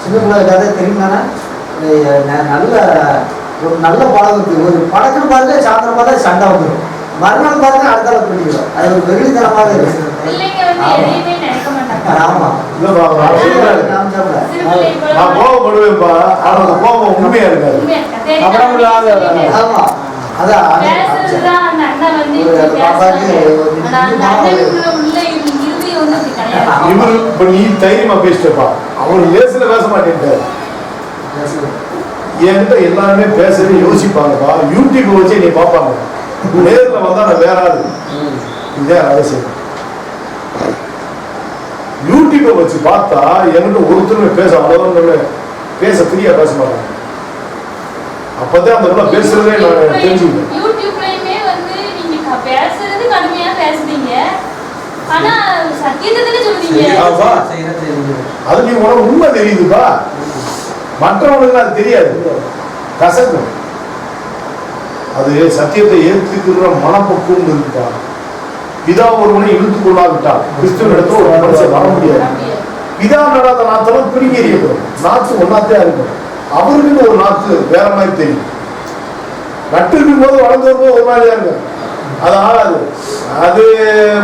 சின்ன பிள்ளை கதை தெரியுமாண்ணா, நல்ல ஒரு நல்ல பழகுக்கு ஒரு பழக்கம் பாருங்க, சாயந்தரம் பார்த்தா சண்டை வந்துடும், மறுநாள் பாருங்க அடுத்தால பிடிக்கிறோம். அது ஒரு வெகுளித்தனமாக இருக்கு. ஆமா, நான் கோபப்படுவேன்பா, அவனோட கோபம் உண்மையா இருக்காது. ஆமா, அதான் இவரு இப்ப நீ தைரியமா பேசிட்டப்பா, அவரு லேசில பேச மாட்டேன்ட்டாரு. என்கிட்ட எல்லாருமே பேசுறது யோசிப்பாங்கப்பா, யூடியூப் வச்சு நீ பார்ப்பாங்க. நேரில் வந்தா நான் வேற ஆளு. இதே அவசியம். யூடியூப்பை வச்சு பார்த்தா என்கிட்ட ஒருத்தருமே பேச அவ்வளவு பேச ஃப்ரீயா பேச மாட்டாங்க. அப்பதான் அந்த இடத்துல பேசுறதே நான் தெரிஞ்சுக்கிட்டேன். யூடியூப்லயுமே வந்து நீங்க பேசுறது கடுமையா பேசுறீங்க, ஆனா சத்தியத்தை சொல்றீங்க. அது நீ உனக்கு உண்மை தெரியுதுப்பா, மற்றவங்களுக்கு அது தெரியாது, கசக்கும். அது சத்தியத்தை ஏற்றுக்கிற மனப்பக்குவம் இருக்குப்பா. பிதா ஒருவனை இழுத்துக் கொள்ளாவிட்டால் கிறிஸ்துவ இடத்துல ஒரு மனுஷன் வர முடியாது. பிதா நடாத நாத்தெல்லாம் பிரிங்கி எறியப்படும், நாத்து ஒன்னாத்தே இருக்கும். அவருக்குன்னு ஒரு நாத்து வேற மாதிரி தெரியும். நட்டு இருக்கும் போது வளர்ந்து வரும்போது ஒரு மாதிரியா இருக்கும், அது ஆகாது, அது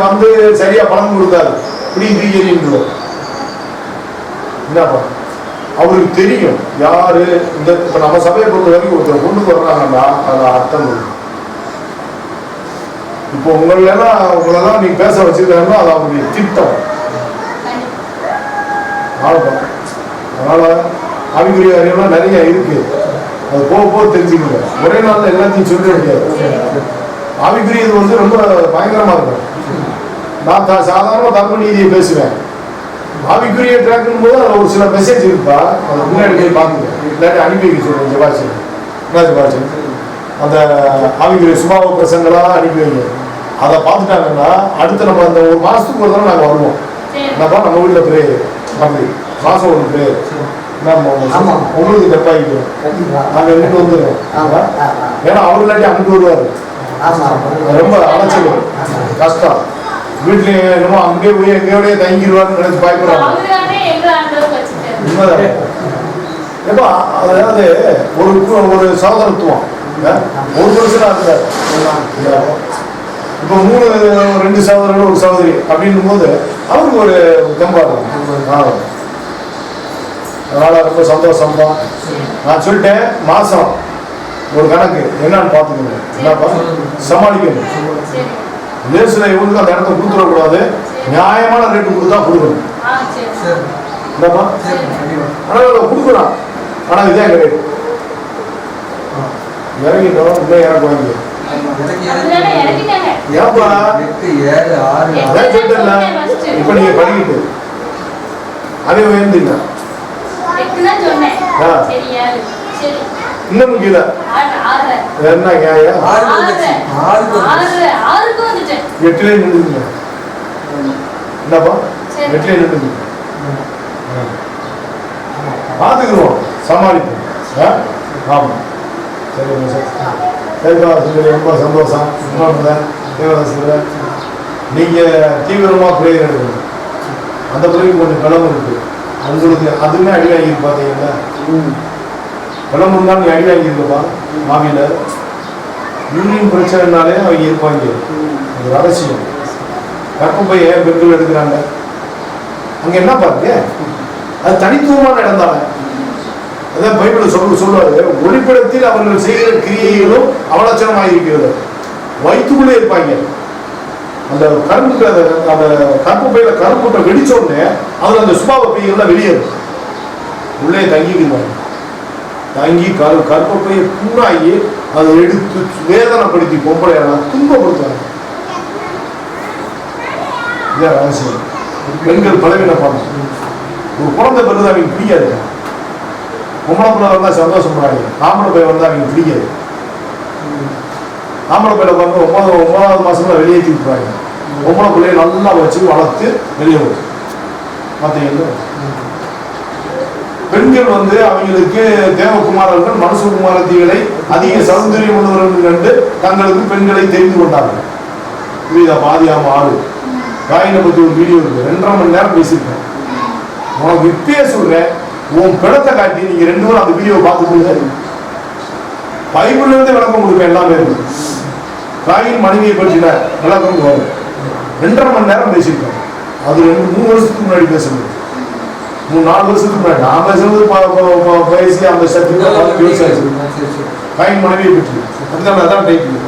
வந்து சரியா பலன் கொடுக்காது, பிரிங்கி எறியும். என்னப்பா அவருக்கு தெரியும் யாரு இந்த இப்ப நம்ம சபையை பொறுத்த வரைக்கும் ஒருத்தர் கொண்டு வர்றாங்கன்னா அது அர்த்தம் இருக்கு. இப்போ உங்களெல்லாம் நீங்க பேச வச்சிருக்காங்கன்னா அது அவருடைய திட்டம். அதனால ஆவிக்குரிய அறிவுலாம் நிறைய இருக்கு, அது போக போக தெரிஞ்சுக்கல. ஒரே நாள்ல எல்லாத்தையும் சொல்ல முடியாது. ஆவிக்குரிய இது வந்து ரொம்ப பயங்கரமா இருக்கும். நான் சாதாரண தர்ம நீதியை பேசுவேன், ஆவிக்குரிய ட்ராக்னும் போது அதில் ஒரு சில மெசேஜ் இருப்பா, அதை முன்னாடி போய் பார்த்துங்க, இல்லாட்டி அனுப்பி வைக்க சொல்லுங்க. ஜபாஷன் அந்த ஆவிக்குரிய சுபாவ பிரசங்களாக அனுப்பி வைங்க. அதை பார்த்துட்டாங்கன்னா அடுத்து நம்ம அந்த ஒரு மாதத்துக்கு ஒரு தடவை நாங்கள் வருவோம். என்னப்பா நம்ம வீட்டில் பிரேயர், அப்படி மாதம் ஒரு பிரேயர் உங்களுக்கு கட்டாயிக்கும், நாங்கள் எங்கிட்டு வந்துடுறோம். ஏன்னா அவர் இல்லாட்டி அங்கிட்டு வருவார், ரொம்ப அலைச்சல் கஷ்டம். வீட்லயே என்னமோ அங்கேயே போய் எங்கேயோடய தங்கிடுவான்னு நினைச்சு பயப்படுறாங்க. ஏப்பா அதாவது ஒரு சகோதரத்துவம் ஒரு மனுஷனா இருந்தார். இப்போ 2 சகோதரர்கள் ஒரு சகோதரி அப்படின்னும் போது அவருக்கு ஒரு கம்பாடும். அதனால ரொம்ப சந்தோஷம் தான். நான் சொல்லிட்டேன், மாசம் ஒரு கணக்கு என்னன்னு பார்த்துக்கணும், என்னப்பா சமாளிக்கணும். லேசில் இவங்களுக்கு அந்த இடத்த கொடுத்துடக்கூடாது, நியாயமான ரேட்டு கொடுத்தா கொடுக்கணும். என்னப்பா ஆனால் கொடுக்குறான், ஆனால் இதுதான் எங்கள் ரேட். இறங்கிட்டோம், இன்னும் இறக்க வாங்கி ஏப்பா அதான் சொல்லிட்டல. இப்போ நீங்க படிக்கிட்டு அதே உயர்ந்தீங்க இன்னும் கீழே என்ன நியாயம்? 8லே நின்றுங்க. என்னப்பா 8லே நின்றுங்க, பார்த்துக்குவோம், சமாளிப்போம். ஆமாம் சரி சரிப்பா, ரொம்ப சந்தோஷம். தேவதாசில் நீங்கள் தீவிரமாக பிரேயர் எடுக்கணும். அந்த பிறகு கொஞ்சம் கிளம்பு இருக்கு உங்களுக்கு, அதுவுமே அடி வாங்கியிருக்கு. பார்த்தீங்கன்னா கிளம்பு இருந்தாலும் நீ அடி வாங்கியிருக்கப்பா. மாமியில் யூனியன் பிரச்சனைனாலே அவங்க இருப்பாங்க, அது அவசியம். கற்பப்பை ஏன் பெண்கள் எடுக்கிறாங்க அங்கே என்ன பாருங்க, அது தனித்துவமான இடம் தானே. அதான் பைபிள் சொல்லுவாரு, ஒளிப்படத்தில் அவர்கள் செய்கிற கிரியைகளும் அவலட்சணமாக இருக்கிறது. வயிற்றுக்குள்ளே இருப்பாங்க. அந்த கரும்பு அந்த கற்பப்பையில கரும்புட்டை வெடிச்ச உடனே அதுல அந்த சுபாவ பையெல்லாம் வெளியேறும், உள்ளே தங்கிக்குவாங்க. தங்கி கற்பப்பையை புண்ணாகி அதை எடுத்து வேதனைப்படுத்தி பொம்பளை துன்பப்படுத்துவாங்க. இதான் அவசியம். பெண்கள் பலவீனப்பாங்க. ஒரு குழந்தை பிறகு அவங்க பிடிக்காது. பொம்பளை பிள்ளை வந்தால் சந்தோஷப்படுறாங்க, ஆம்பளை பையன் வந்தால் அவங்க பிடிக்காது. ஆம்பளை பையில வந்து 9வது மாசம்ல வெளியேற்றி விட்டுறாங்க. பொம்பளை பிள்ளையை நல்லா வச்சு வளர்த்து வெளியே வரும். பார்த்தீங்கன்னா பெண்கள் வந்து அவங்களுக்கு தேவகுமாரர்கள் மனுஷகுமாரத்திகளை அதிக சௌந்தரியம் உள்ளவர்கள் கண்டு தங்களுக்கு பெண்களை தெரிந்து கொண்டார்கள். புரியுதா? பாதியாம ஆளு காயினை பற்றி ஒரு வீடியோ இருக்கு, 2.5 மணி நேரம் பேசியிருக்கேன். உனக்கு இப்பயே சொல்றேன், உன் பிடத்தை காட்டி நீங்க 2 பேரும் அந்த வீடியோவை பார்த்துக்கொண்டு பைபிள்ல இருந்து விளக்கம் கொடுப்பேன். எல்லாமே இருக்கு. காயின் மனைவியை பற்றின விளக்கம் வரும். 2.5 மணி நேரம் பேசியிருக்கேன். அது 2-3 வருஷத்துக்கு முன்னாடி பேசணும், 3-4 வருஷத்துக்கு முன்னாடி. நான் பேசுறது பேசி அந்த சத்துக்கு காயின் மனைவியை பற்றி அதான் டைட்டில்.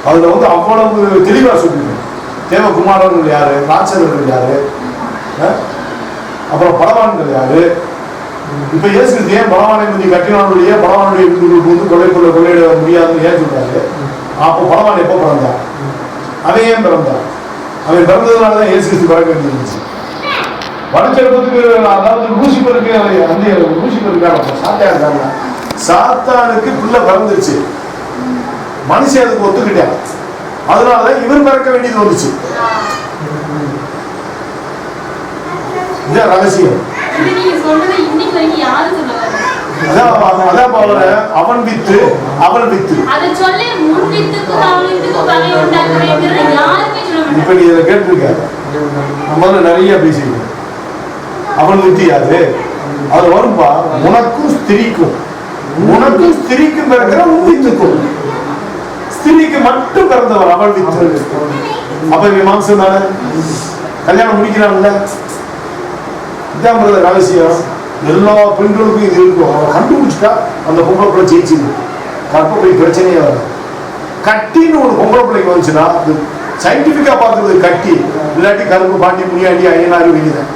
அதுல வந்து அவ்வளவு தெளிவா சொல்லிருக்கேன். தேவகுமாரர்கள் யாரு, ராட்சதர்கள் யாரு, அப்புறம் பலவான்கள் யாரு. இப்ப இயேசு ஏன் பலவானை பற்றி கட்டினானுடைய பலவானுடைய வீடுகளுக்கு வந்து கொள்ளையிட முடியாதுன்னு ஏன் சொல்றாரு? அப்போ பலவான் எப்போ பிறந்தான்? அவன் ஏன் பிறந்தான்? அவன் பிறந்ததுனாலதான் இயேசு கிறிஸ்து பிறக்க வேண்டியிருந்துச்சு. வடச்செல்வத்துக்கு, அதாவது லூசிபருக்கு, அந்த லூசிபருக்கான சாட்டையா இருக்காங்க. சாத்தானுக்கு பிள்ளை பிறந்துருச்சு, மனுஷன் அதுக்கு ஒத்துக்கிட்டான், அதனால இவர் பிறக்க வேண்டியது வந்துச்சு. இதுதான் ரகசியம். அவன் வித்து அவள் வித்து. இப்ப நீ இதை கேட்டிருக்க, நம்ம நிறைய பேசிருக்கோம். அவன் வித்து யாது? அது வரும்பா, உனக்கும் ஸ்திரீக்கும், உனக்கும் ஸ்திரீக்கும் பிறக்கிற உன் வித்துக்கும். ஸ்திரீக்கு மட்டும் பிறந்தவர் அவள் வித்து. அப்ப இவன் மாம்சம் தானே, கல்யாணம் முடிக்கிறான்ல. இதான் ரகசியம். எல்லா பெண்களுக்கும் இது இருக்கும். அவன் கண்டுபிடிச்சிட்டா அந்த பொம்பளை பிள்ளை ஜெயிச்சிருக்கு. கற்பப்பை பிரச்சனையே வரும். கட்டின்னு ஒரு பொம்பளை பிள்ளைக்கு வந்துச்சுன்னா அது சயின்டிபிக்கா பார்க்கறது கட்டி, இல்லாட்டி கருப்பு பாண்டி முனியாண்டி ஐயனாரி வீங்குதான்.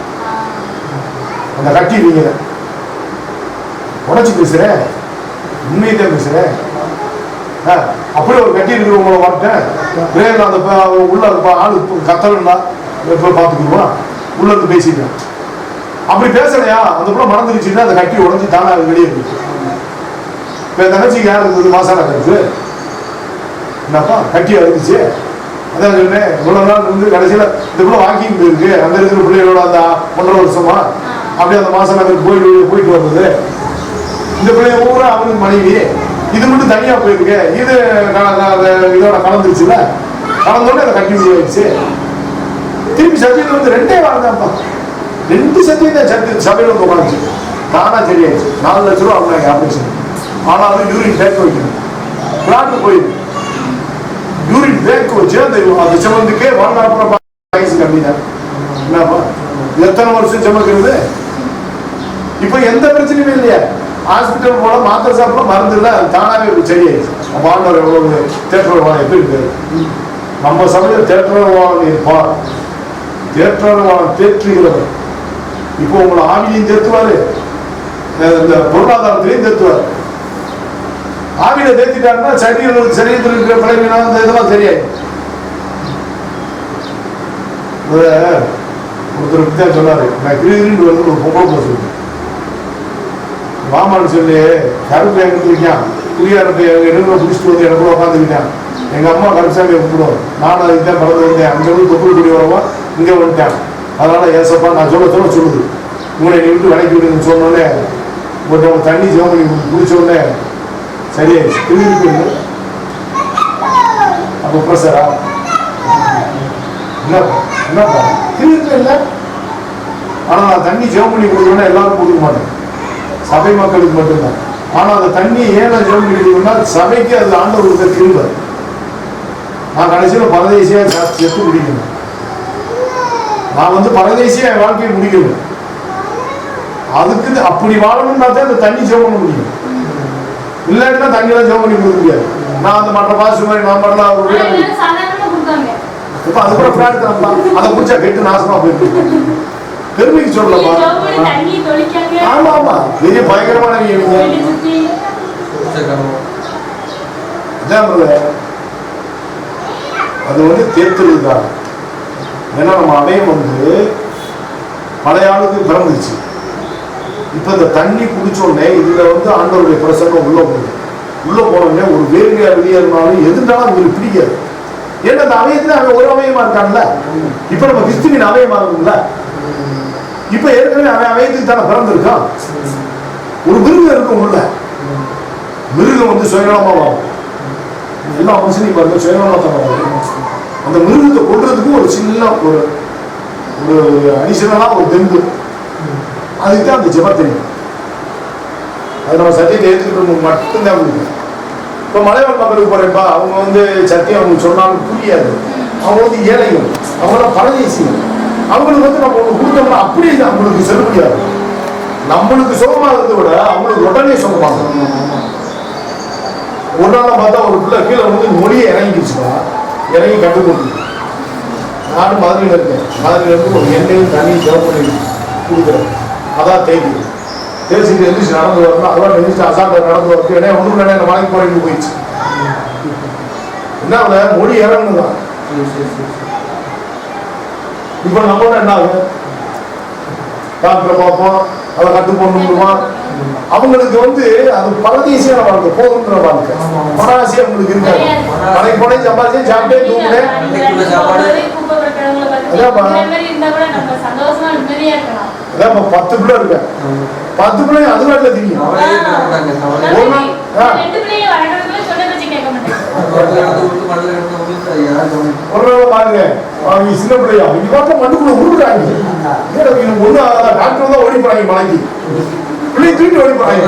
அந்த கட்டி வீங்குதான். உடச்சு பேசுறேன், உண்மையதான் பேசுறேன். அப்படியே ஒரு கட்டி இருக்கிறவங்களை வரட்டேன், அந்த உள்ள ஆளு கத்தலன்னா எப்ப பார்த்துக்குவோம், உள்ள இருந்து பேசிட்டேன். அப்படி பேசலையா, அந்த கூட மறந்துருச்சுன்னா அந்த கட்டி உடஞ்சி தானே வெளியே இருக்கு. இப்போ தங்கச்சிக்கு யார் இருந்தது? மாசான கருப்பு. என்னப்பா கட்டி அறுந்துச்சு, அதான் சொன்னேன். இவ்வளவு நாள் இருந்து கடைசியில் இந்த கூட வாக்கிங் போயிருக்கு, அங்க இருக்கிற பிள்ளைகளோட அந்த 1.5 வருஷமா அப்படியே அந்த மாசான கருக்கு போயிட்டு வந்தது. இந்த பிள்ளைய ஊரா அவனுக்கு மனைவி, இது மட்டும் தனியா போயிருக்கு. இது இதோட கலந்துருச்சுல, கலந்தோட அதை கட்டி முடியாச்சு. திருப்பி சத்தியத்தில் வந்து 2 வாரம் தான்ப்பா, 2 சத்தியம் தான் சபையில் வந்து உட்காந்துச்சு. தானா சரியாயிடுச்சு. 4 லட்ச ரூபா அவங்க ஆபரேஷன். ஆனாலும் யூரின் பேக் வைக்கணும். பிளாட்டு போயிருக்கு. யூரின் பேக் வச்சு அந்த செமந்துக்கே வாழ்நாள் வயசு கம்மி தான். என்னப்பா எத்தனை வருஷம் செமக்கிறது? இப்ப எந்த பிரச்சனையுமே இல்லையா? ஹாஸ்பிட்டல் போல மாத்திரை சாப்பிட மருந்து இல்லை, தானாவே சரியாயிடுச்சு. வாழ்நாள் எவ்வளவு தேட்டர் வாழ எப்படி இருக்காரு? நம்ம சமயம் தேட்டர் வாழ இருப்பார். தேட்டர் வாழ தேற்றுகிறவர். இப்போ உங்களை ஆவிலையும் தேத்துவாரு, இந்த பொருளாதாரத்திலையும் தேத்துவார். ஆவியில தேத்திட்டாருன்னா சரீரத்தில் இருக்கிற பழகினா இதெல்லாம் தெரியாது. ஒருத்தர் தான் சொன்னாரு, நான் கிரிகிரின்னு வந்து ஒரு பொம்பளை போக சொல்லுவேன். மாமான்னு சொல்லி கருப்பு எங்கிட்டு இருக்கான், குடியாரத்தை எடுக்க பிடிச்சிட்டு வந்து எனக்கு கூட உட்காந்துக்கிட்டான். எங்க அம்மா கருசாமியை கூப்பிடுவோம். நானும் அதுக்கு தான் பறந்து வந்தேன். அங்கே வந்து தொப்புள் குடி வரவா இங்கே வந்துட்டேன். அதனால ஏசப்பா நான் சொல்ல சொல்லுது, உங்களை நீ விட்டு விலைக்கு விடுன்னு சொன்னோடனே ஒரு தண்ணி சிவமணி குடிச்ச உடனே சரியாயிடுச்சு. திரும்பி போயிடு. அப்போ ப்ரெஷரா என்னப்பா திருப்பி இல்லை. ஆனால் நான் தண்ணி சிவமணி குடிக்கணும்னா எல்லாரும் கொடுக்க மாட்டேன், சபை மக்களுக்கு மட்டும்தான். ஆனால் அந்த தண்ணி ஏன் சிவமணி குடிக்கணும்னா சபைக்கு அது ஆண்டவருக்கு திரும்ப. நான் கடைசியில் பரதேசியா செத்து குடிக்கணும். நான் வந்து பரதேசியா என் வாழ்க்கையை முடிக்கணும். அதுக்கு அப்படி வாழணும்னா தான் இந்த தண்ணி ஜெபம் பண்ண முடியும். இல்லாட்டினா தண்ணியெல்லாம் ஜெபம் பண்ணி கொடுக்க முடியாது. நான் அந்த மற்ற பாசு மாதிரி நான் பண்ணலாம். இப்ப அது கூட பிளாட் தான், அதை குடிச்சா கெட்டு நாசமா போயிட்டு பெருமைக்கு சொல்லப்பா. ஆமா ஆமா, பெரிய பயங்கரமான அது வந்து தேர்த்தெழுதான். ஏன்னா நம்ம அவையம் வந்து பழைய ஆளுக்கு பிறந்துச்சு. இப்ப இந்த தண்ணி குடிச்சோடனே இதுல வந்து ஆண்டவருடைய பிரசங்கம் உள்ள போகுது. உள்ள போனோடனே ஒரு வேர்வையா வெளியேறினாலும் எதுனாலும் அவங்களுக்கு பிடிக்காது. ஏன்னா அந்த அவயத்துல அவன் ஒரு அவயமா இருக்கான்ல. இப்ப நம்ம கிறிஸ்துவின் அவயமா இருக்கும்ல. இப்ப ஏற்கனவே அவன் அவயத்துக்கு தானே பிறந்திருக்கான். ஒரு மிருகம் இருக்கும் உள்ள. மிருகம் வந்து சுயநலமா வரும். எல்லா மனுஷனையும் பாருங்க சுயநலமா தான். அந்த மிருகத்தை கொள்றதுக்கு ஒரு சின்ன ஒரு அடிஷனலா ஒரு தெம்பு, அதுக்குதான் அந்த ஜெபம் தெரியும். அது நம்ம சத்தியத்தை ஏற்றுக்கிட்டு மட்டும்தான் முடியும். இப்போ மலைவாழ் மக்களுக்கு போறேன்ப்பா, அவங்க வந்து சத்தியம் அவங்க சொன்னாலும் புரியாது. அவங்க வந்து ஏழைகள், அவங்களாம் பரதேசிகள். அவங்களுக்கு வந்து நம்ம ஒன்று கொடுத்தோம்னா அப்படியே அவங்களுக்கு செல்ல முடியாது. நம்மளுக்கு சுகமாகிறத விட அவங்களுக்கு உடனே சுகமாகும். ஒரு நாள் பார்த்தா ஒரு பிள்ளை கீழே வந்து மொழியை இறங்கிடுச்சுப்பா, இறங்கி கண்டு கொடுத்து. நானும் மதுரையில் இருக்கேன். மதுரையில் இருந்து ஒரு எண்ணெயும் தண்ணியும் ஜெபம் பண்ணி கொடுக்குறேன். அதான் தேடி தேசிட்டு எழுந்திரிச்சு நடந்து வரணும். அதெல்லாம் எழுந்திரிச்சு அசால்ட்டை நடந்து வரணும். ஏன்னா ஒன்றும் இல்லை, இந்த மலைக்கு போறீங்க போயிடுச்சு. என்ன மொழி இறங்கணுதான். இப்ப நம்மளோட என்ன ஆகும்? டாக்டரை பார்ப்போம், அதை கட்டு போடணுமா, அவங்களுக்கு வந்து அது பரதேசியான வாழ்க்கை, போகுன்ற வாழ்க்கை. பணாசி அவங்களுக்கு இருக்காது. கடைக்கு போனே சம்பாதிச்சு சாப்பிட்டே தூங்குனேன். அதான் 10 பிள்ளை இருக்கேன், 10 பிள்ளை அது நாட்டில் தெரியும். ஒரு நாள் பாருங்க, அவங்க சின்ன பிள்ளையா இங்க பார்த்தா மண்ணுக்குள்ள உருடுறாங்க. ஒண்ணு டாக்டர் தான் ஓடி போறாங்க மலைக்கு, பிள்ளைய தூக்கிட்டு ஓடி போறாங்க.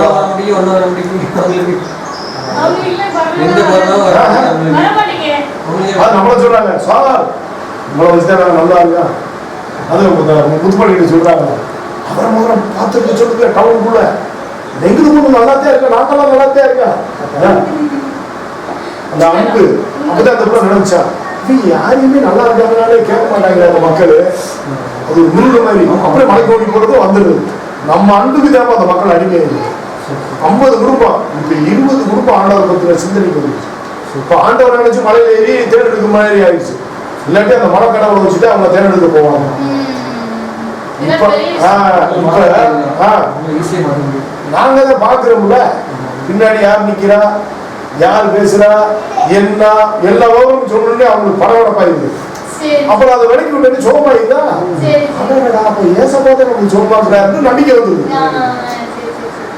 அது நம்மள சொல்றாங்க, சார் நம்மள வச்சுதான் நல்லா இருக்கா. அது முத்துப்பள்ளிட்டு சொல்றாங்க, அவரை முதல்ல பார்த்துட்டு சொல்லுங்க டவுனுக்குள்ள எங்களுக்கு ஒண்ணு நல்லாத்தான் இருக்கா, நாங்கெல்லாம் நல்லாத்தான் இருக்கா. அந்த அன்பு அப்பதான் அந்த பிள்ளை நினைச்சா, யாரையுமே நல்லா இருக்காங்கனாலே கேட்க மாட்டாங்க அந்த மக்கள். அது மிருக மாதிரி அப்படியே மலைக்கு ஓடி போறது வந்துடுது. நம்ம அன்புக்கு தேவை அந்த மக்கள் அடிமை. 50 குடும்பம் இப்ப 20 குடும்பம் ஆண்டவர் பத்தின சிந்தனைக்கு வந்துருச்சு. இப்ப ஆண்டவர் நினைச்சு மலையில ஏறி தேர்ந்தெடுக்க மாதிரி ஆயிடுச்சு. இல்லாட்டி அந்த மலை கடவுளை வச்சுட்டு அவங்க தேர்ந்தெடுக்க போவாங்க. இப்ப நாங்க தான் பாக்குறோம்ல, பின்னாடி யார் நிக்கிறா, யார் பேசுறா, என்ன எல்லா விவரம் சொல்லணும்னு அவங்களுக்கு பரவரப்பாயிருது. அப்புறம் அதை விலைக்கு விட்டு சோகமாயிருந்தா அப்ப ஏசப்பாத நமக்கு சோகமாக்குறாரு நம்பிக்கை வந்துருது.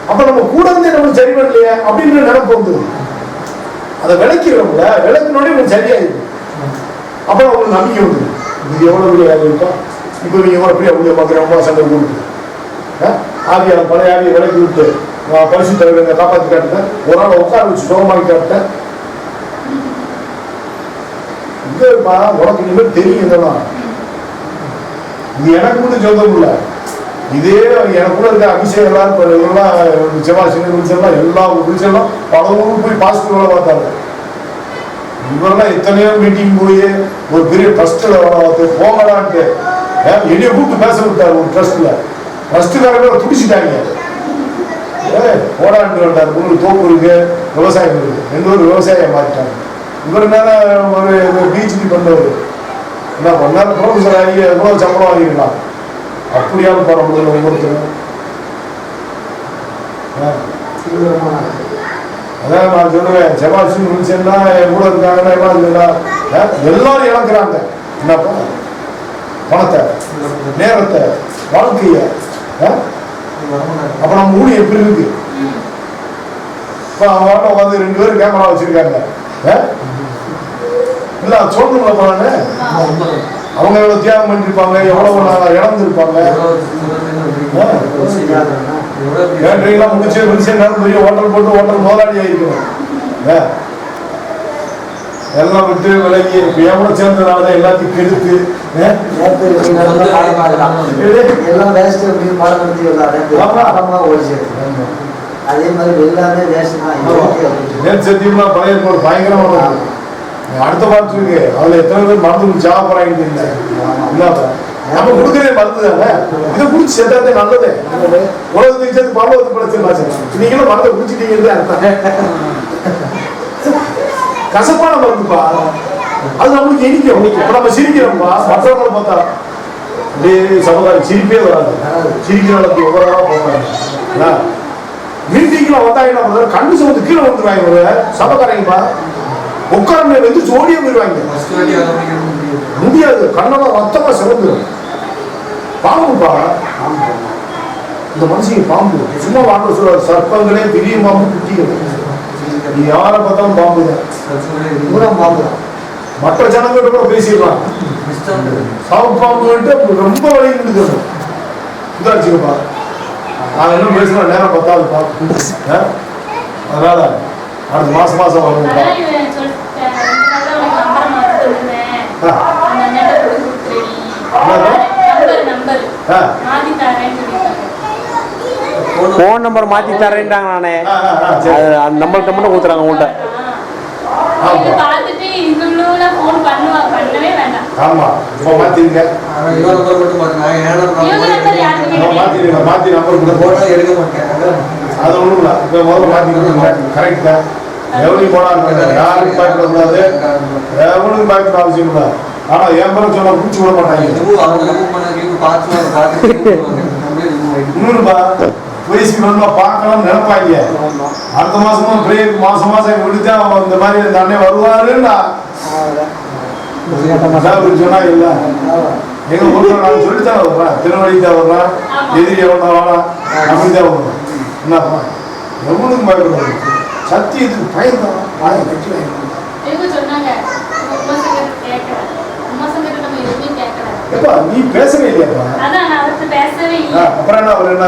அப்ப நம்ம கூட இருந்தே நமக்கு சரி பண்ணலையே அப்படின்னு நினைப்பு வந்துருது. அதை விளைக்கிறோம்ல, விளக்குனோடனே நமக்கு சரியாயிருது. அப்புறம் அவங்களுக்கு நம்பிக்கை வந்துருது. இது எவ்வளவு பெரிய இருக்கா. இப்ப நீங்க எப்படி அவங்க பாக்குறோம் சண்டை கொடுத்து ஆவியான பழைய ஆவியை விலக்கி விட்டு பரிசு தலைவரை காப்பாற்றி காட்டுங்க. ஒரு நாள் உட்கார வச்சு சோகமாக்கி காட்டுட்டேன். இங்கப்பா உனக்கு இனிமேல் தெரியும் இதெல்லாம். இது எனக்கு மட்டும் சொந்தம் இல்லை, இதே எனக்குள்ள இருக்க அபிஷேகம் எல்லாம் செவ்வாய் விழிச்செல்லாம் எல்லா விழிச்செல்லாம் பல ஊருக்கு போய் பாசிட்டிவ் வேலை பார்த்தாங்க. இவரெல்லாம் எத்தனையோ மீட்டிங் போய் ஒரு பெரிய ட்ரஸ்ட்ல வேலை பார்த்து போங்கடான்ட்டு என்னைய கூப்பிட்டு பேச விட்டாரு. ஒரு ட்ரஸ்ட்ல ட்ரஸ்ட்டுக்காரங்க துடிச்சிட்டாங்க. போடாண்டு வந்தார். உங்களுக்கு தோப்பு இருக்கு, விவசாயம் இருக்கு, எந்த ஒரு விவசாயம் மாறிட்டாங்க. இவர் நேரம் ஒரு பிஹெச்டி பண்ணவர் என்ன பண்ணார், ப்ரொஃபஸர் ஆகி எவ்வளவு சம்பளம் வாங்கிருக்கலாம். அப்படியாலும் போட முடியல ஒவ்வொருத்தரும். அதான் நான் சொல்லுவேன், செவ்வாய் விழிச்சேன்னா கூட இருக்காங்கன்னா எல்லாரும் இழக்கிறாங்க. என்னப்பா, பணத்தை, நேரத்தை, வாழ்க்கைய. அப்ப நம்ம ஊழி எப்படி இருக்கு. அவங்க வந்து 2 பேரும் கேமரா வச்சிருக்காங்க. இல்ல சொல்லணும்ல போறாங்க, அவங்க எவ்வளவு தியாகம் பண்ணிருப்பாங்க, எவ்வளவு இழந்திருப்பாங்க. கேட்டரிங்லாம் முடிச்சு விழிச்சேன் பெரிய ஹோட்டல் போட்டு ஹோட்டல் முதலாளி ஆயிருக்கணும். எல்லாம் விட்டு விலகி இப்ப எவ்வளவு சேர்ந்ததுனால எல்லாத்தையும் கெடுத்து எல்லாம் வேஸ்ட் அப்படின்னு பாடம் நடத்தி ஓடிச்சு. அதே மாதிரி எல்லாமே வேஸ்ட் தான். சத்தியம்லாம் பழைய போது பயங்கரமா அடுத்த பாட்டு இருக்கு. அதுல எத்தனை பேர் மருந்து சாவ போறாங்க இல்லை. நம்ம கொடுக்கறதே மருந்து தானே. இதை குடிச்சு சேர்த்தாதே நல்லது. உலகத்துக்கு சேர்த்து பரவத்து படைச்சிடலாம். நீங்களும் மருந்தை குடிச்சிட்டீங்கன்னு அர்த்தம். கசப்பான மருந்துப்பா, அது நம்மளுக்கு இனிக்கும். இப்ப நம்ம சிரிக்கிறோம்ப்பா, மற்றவங்களை பார்த்தா அப்படியே சமுதாயம் சிரிப்பே வராது. சிரிக்கிறவங்களுக்கு ஒவ்வொரு போறாங்க. மீட்டிங்ல வந்தாங்கன்னா கண்ணு சமத்து கீழே வந்துருவாங்க. சபக்காரங்கப்பா உட்கார வந்து சோடியே போயிருவாங்க. முடியாது, கண்ணெல்லாம் ரத்தமா சிறந்துடும். பாம்புப்பா, இந்த மனுஷங்க பாம்பு. சும்மா வாங்க சொல்றாரு, சர்ப்பங்களே பெரிய பாம்பு குட்டிகள். நீ யாரை பார்த்தாலும் பாம்பு தான், பாம்பு தான். மற்ற ஜனங்கிட்ட கூட பேசிடலாம். சாவு பாம்பு ரொம்ப வழி நின்றுக்கணும். உதாரிச்சுக்கப்பா, நான் என்ன பேசுறேன் நேரம் பத்தாதுப்பா. அதனால அடுத்த மாசம் வருவோம். போன் நம்பர் மாத்தி தரேன்டாங்க. நானே அந்த நம்பருக்கு மட்டும் கொடுத்துறாங்க உங்கள்கிட்ட. ஆமா இப்ப மாத்திருங்க. மாத்தி நம்பர் போட்டா எடுக்க மாட்டேன். அது ஒண்ணும் இல்ல. இப்ப முதல்ல மாத்தி கரெக்ட் தான். எவனையும் போடாது, யாரும் பார்க்க கூடாது, எவனுக்கும் பார்க்க அவசியம் இல்லை. ஆனா என் பேர சொன்னா குடிச்சு விட மாட்டாங்க. இன்னொருப்பா, வயசுக்கு வந்து பார்க்கலாம் நினைப்பாங்க. அடுத்த மாசமா பிரேக் மாசம் விடுத்தா இந்த மாதிரி இந்த அண்ணன் வருவாருன்னா சொன்னா இல்ல எங்க ஊர்ல நான் சொல்லித்தான் வர்றேன், திருவள்ளித்தான் வர்றேன், எதிரி எவ்வளோ வரலாம் அப்படித்தான் வருவேன். என்னப்பா எவ்வளவுக்கு பயப்படுறது சத்தியத்துக்கு பயந்தான் வாயை கட்டி எப்பா நீ பேசவே இல்லையாப்பா? அப்புறம் என்ன அவர் என்ன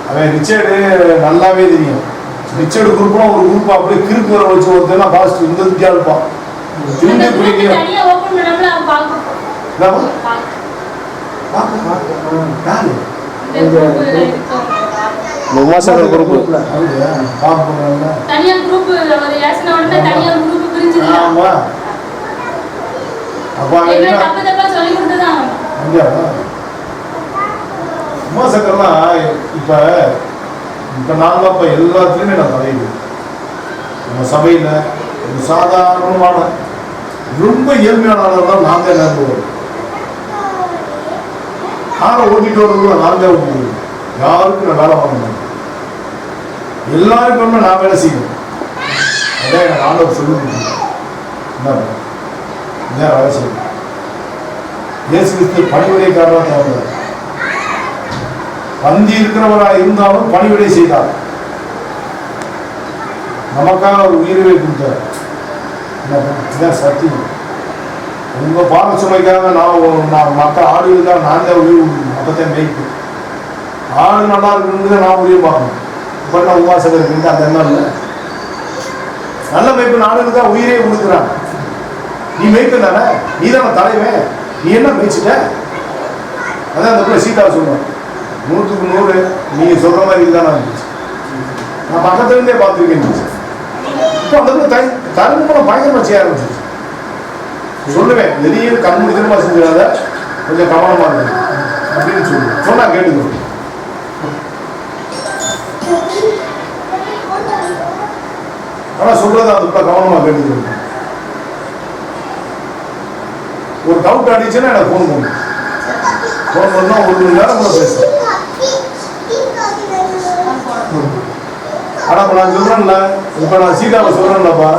அவன் ரிச்சர்டு நல்லாவே தெரியும். ரிச்சர்டு குரூப்னா ஒரு குரூப் அப்படியே கிறுக்கு வர வச்சு ஒருத்தர் பாஸ்ட் இந்த வித்தியா இருப்பான். திரும்பி பிடிக்கும் உமாசங்கர் குரூப் தனியா குரூப் ஒரு யாசன உடனே தனியா குரூப் பிரிஞ்சிருச்சு. ஆமா அப்பா என்ன தப்பு தப்பா சொல்லி கொடுத்ததான் உமாசங்கர்லாம் இப்ப நான் தான் எல்லாத்துலயுமே நான் தலையிடு. நம்ம சபையில ஒரு சாதாரணமான ரொம்ப ஏழ்மையான ஆளர் நான் தான் நேர்ந்து காரை ஓட்டிட்டு வரது நான் தான் ஓட்டிட்டு யாருக்கும் நான் வேலை வாங்க மாட்டேன். எல்லாருக்கும் நான் வேலை செய்யணும். அதான் எனக்கு ஆண்டவர் சொல்லி என்ன வேலை செய்யணும். இயேசு கிறிஸ்து பணிவிடைக்காரராக வந்தார். பந்தி இருக்கிறவராக இருந்தாலும் பணிவிடை செய்தார். நமக்காக ஒரு உயிரை கொடுத்தார். இதுதான் சத்தியம். உங்க பாட சுமைக்காக நான் மற்ற ஆடுகளுக்காக நான் தான் உயிர் கொடுக்கணும். அப்பதான் மேய்ப்பு ஆடு நல்லா இருக்குன்னு நான் உயிர் பார்க்கணும். இப்போ நான் உமாசகர் இருக்கு அந்த எண்ணம் இல்லை. நல்ல மேய்ப்பு நாடுகளுக்கு தான் உயிரே கொடுக்குறான். நீ மேய்ப்பு தானே, நீ தானே தலைவன், நீ என்ன மேய்ச்சிட்ட? அதான் அந்த பிள்ளை சீதா சொல்லுவேன் 100க்கு 100 நீங்க சொல்ற மாதிரி இதுதான் இருந்துச்சு. நான் பக்கத்துல இருந்தே பார்த்துருக்கேன். இப்போ அந்த தருணம் பயங்கரமா செய்ய ஆரம்பிச்சிச்சு. சொல்லுவேன் எதையும் கண்மூடித்தனமா செஞ்சிடாத, கொஞ்சம் கவனமா இருக்கு அப்படின்னு சொல்லுவேன். சொன்னா கேட்டுக்கணும். ஆனா சொல்றது அது கவனமா கேட்டுக்கணும். ஒரு டவுட் அடிச்சுன்னா எனக்கு ஃபோன் பண்ணு. ஃபோன் பண்ணா 1 மணி நேரம் கூட பேசுறேன். ஆனா இப்ப நான் சொல்றேன்ல, இப்ப நான் சீதாவை சொல்றேன்லப்பா,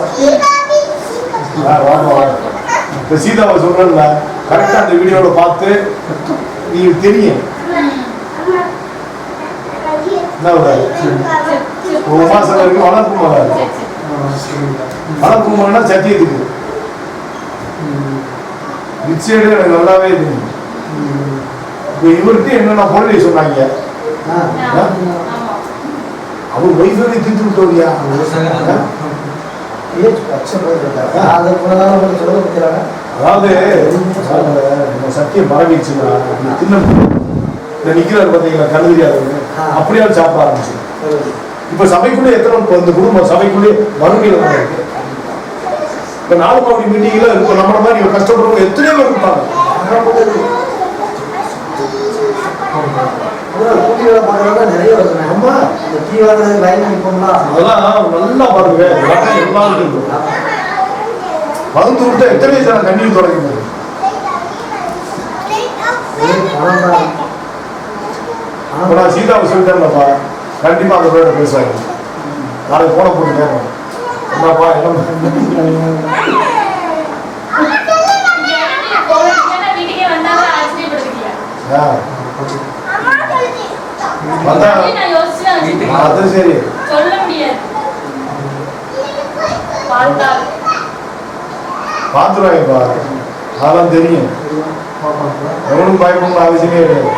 இப்ப சீதாவை சொல்றேன்ல, கரெக்டா அந்த வீடியோல பார்த்து நீ தெரியும் என்ன உமாசம் இருக்கு. வளர்ப்பு மகனா சத்தியத்துக்கு நிச்சயம் எனக்கு நல்லாவே தெரியும். இப்ப இவர்கிட்ட என்னென்ன பொருளை சொன்னாங்க, அவர் வைஃபை திட்டு விட்டோரியா? அதாவது சத்தியம் பரவிச்சுன்னா தின்ன நிக்கிறார் பார்த்தீங்களா கண்ணு தெரியாதவங்க அப்படியே சாப்பிட ஆரம்பிச்சு. இப்ப சபைக்குள்ளே எத்தனை இந்த குடும்பம் சபைக்குள்ளே வறுமையில இருக்கு. இப்ப 4 மாவட்ட மீட்டிங்ல இப்ப நம்மள மாதிரி கஷ்டப்படுறவங்க எத்தனையோ பேர் இருப்பாங்க. நிறைய வருது. அம்மா இந்த டீ வாங்குறது லைன் நிற்போம்னா அதெல்லாம் நல்லா பாருங்க. எல்லாரும் மருந்து விட்டு எத்தனை ஜன கண்ணீர் தொடங்கி போகுது. நான் சீதாவை சொல்லிட்டேன்லப்பா, கண்டிப்பா அந்த பேரை பேசுவாங்க. நாளைக்கு போன போட்டு கேட்கணும் என்னப்பா என்ன அது சரி பாத்துருவாங்கப்பா. அதெல்லாம் தெரியும். எவனும் பயப்படணும் அவசியமே கிடையாது.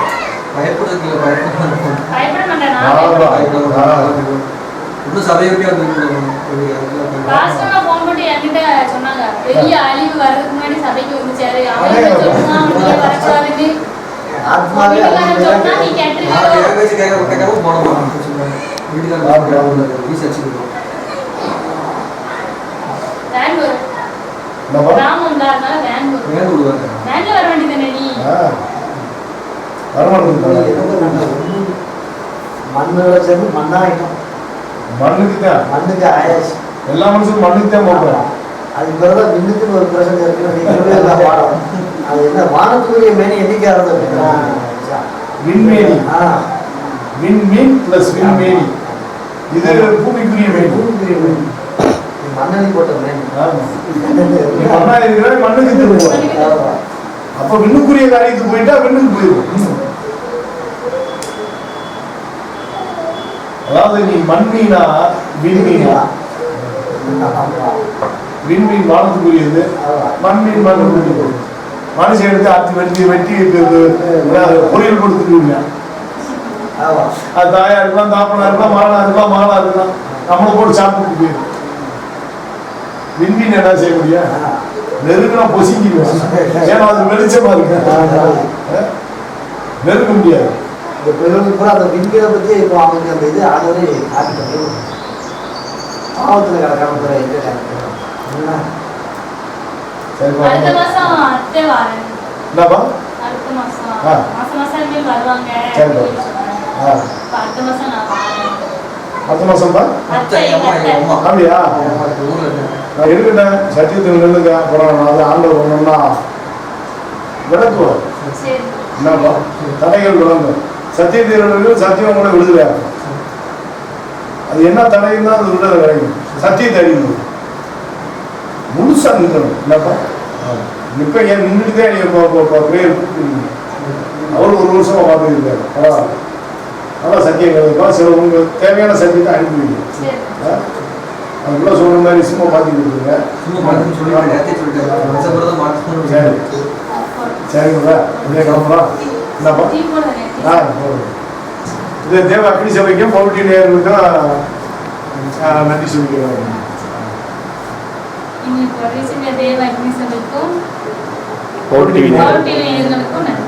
மண்ணுக்கு ஆயாச்சு. எல்லா மனுஷனும் மண்ணுக்கு தான் போடுறான். அதுக்கு பிறகு மின்னுக்குன்னு ஒரு பிரச்சனை இருக்கு. அது என்ன வானத்துக்குரிய மேனி எண்ணிக்காரது விண்மேனி. விண்மீன் பிளஸ் விண்மேனி. இது பூமிக்குரிய மேனி. பூமிக்குரிய மேனி. மண்ணெண்ணி போட்ட மேனி. மண்ணா இருக்கிற மண்ணுக்கு திரும்ப. அப்ப விண்ணுக்குரிய காரியத்துக்கு போயிட்டா விண்ணுக்கு போயிடும். அதாவது நீ மண்மீனா விண்மீனா? விண்மீன் வானத்துக்குரியது, மண்மீன் மண்ணுக்குரியது. மனுஷன் எடுத்து அத்தி வெட்டி பொரியல் கொடுத்துருவீங்க. அது தாயா இருக்கலாம், தாப்பனா இருக்கலாம், மகனா இருக்கலாம், மகளா இருக்கலாம், நம்மளை போட்டு சாப்பிட்டு போயிடும். விண்மீன் என்ன செய்ய முடியும்? நெருங்கினா பொசிக்கிடுவேன். ஏன்னா அது வெளிச்சமா இருக்கு, நெருங்க முடியாது. இந்த பிறகு கூட அந்த விண்மீனை பற்றி இப்போ அவங்களுக்கு அந்த இது ஆகவே ஆகிட்டு பாவத்தில் கிடக்காம எங்கே அடுத்த மாசம் அத்தை வரேன். என்னப்பா? அடுத்த மாசம் மாசம் இனிமேல் வருவாங்க. அடுத்த மாசம் நான் வரேன். அடுத்த மாசம் தான் அத்தை அம்மா அப்படியா? நான் இருக்கட்டேன், சத்தியத்தில் நின்றுங்க. அப்புறம் அது ஆண்டவர் ஒன்றுன்னா விளக்குவோம். என்னப்பா தடைகள் விளங்கும். சத்தியத்தில் சத்தியம் கூட விடுதலை. அது என்ன தடைன்னா அது விடுதலை கிடைக்கும். சத்தியத்தை அறிக்கணும், முழுசா நிற்கணும். என்னப்பா இப்ப ஏன் நின்றுட்டு பிரேயர் அவரு ஒரு வருஷமா பார்த்துருக்காரு. பரவாயில்ல, நல்லா சத்தியம் கிடைக்கும். சில உங்களுக்கு தேவையான சத்தியத்தை அனுப்பிடுவீங்க. அதுக்குள்ள சொல்ற மாதிரி சும்மா மாற்றி கொடுத்துருங்க. சரிங்களா? அப்படியே கிளம்பலாம். என்னப்பா? இது தேவ அக்னி சபைக்கும் பவுட்டி நேர்களுக்கும் நன்றி சொல்லிக்கிறேன். தேவ அக்னி சபைக்கும் பவுட்டி நேயர்களுக்கும் நன்றி.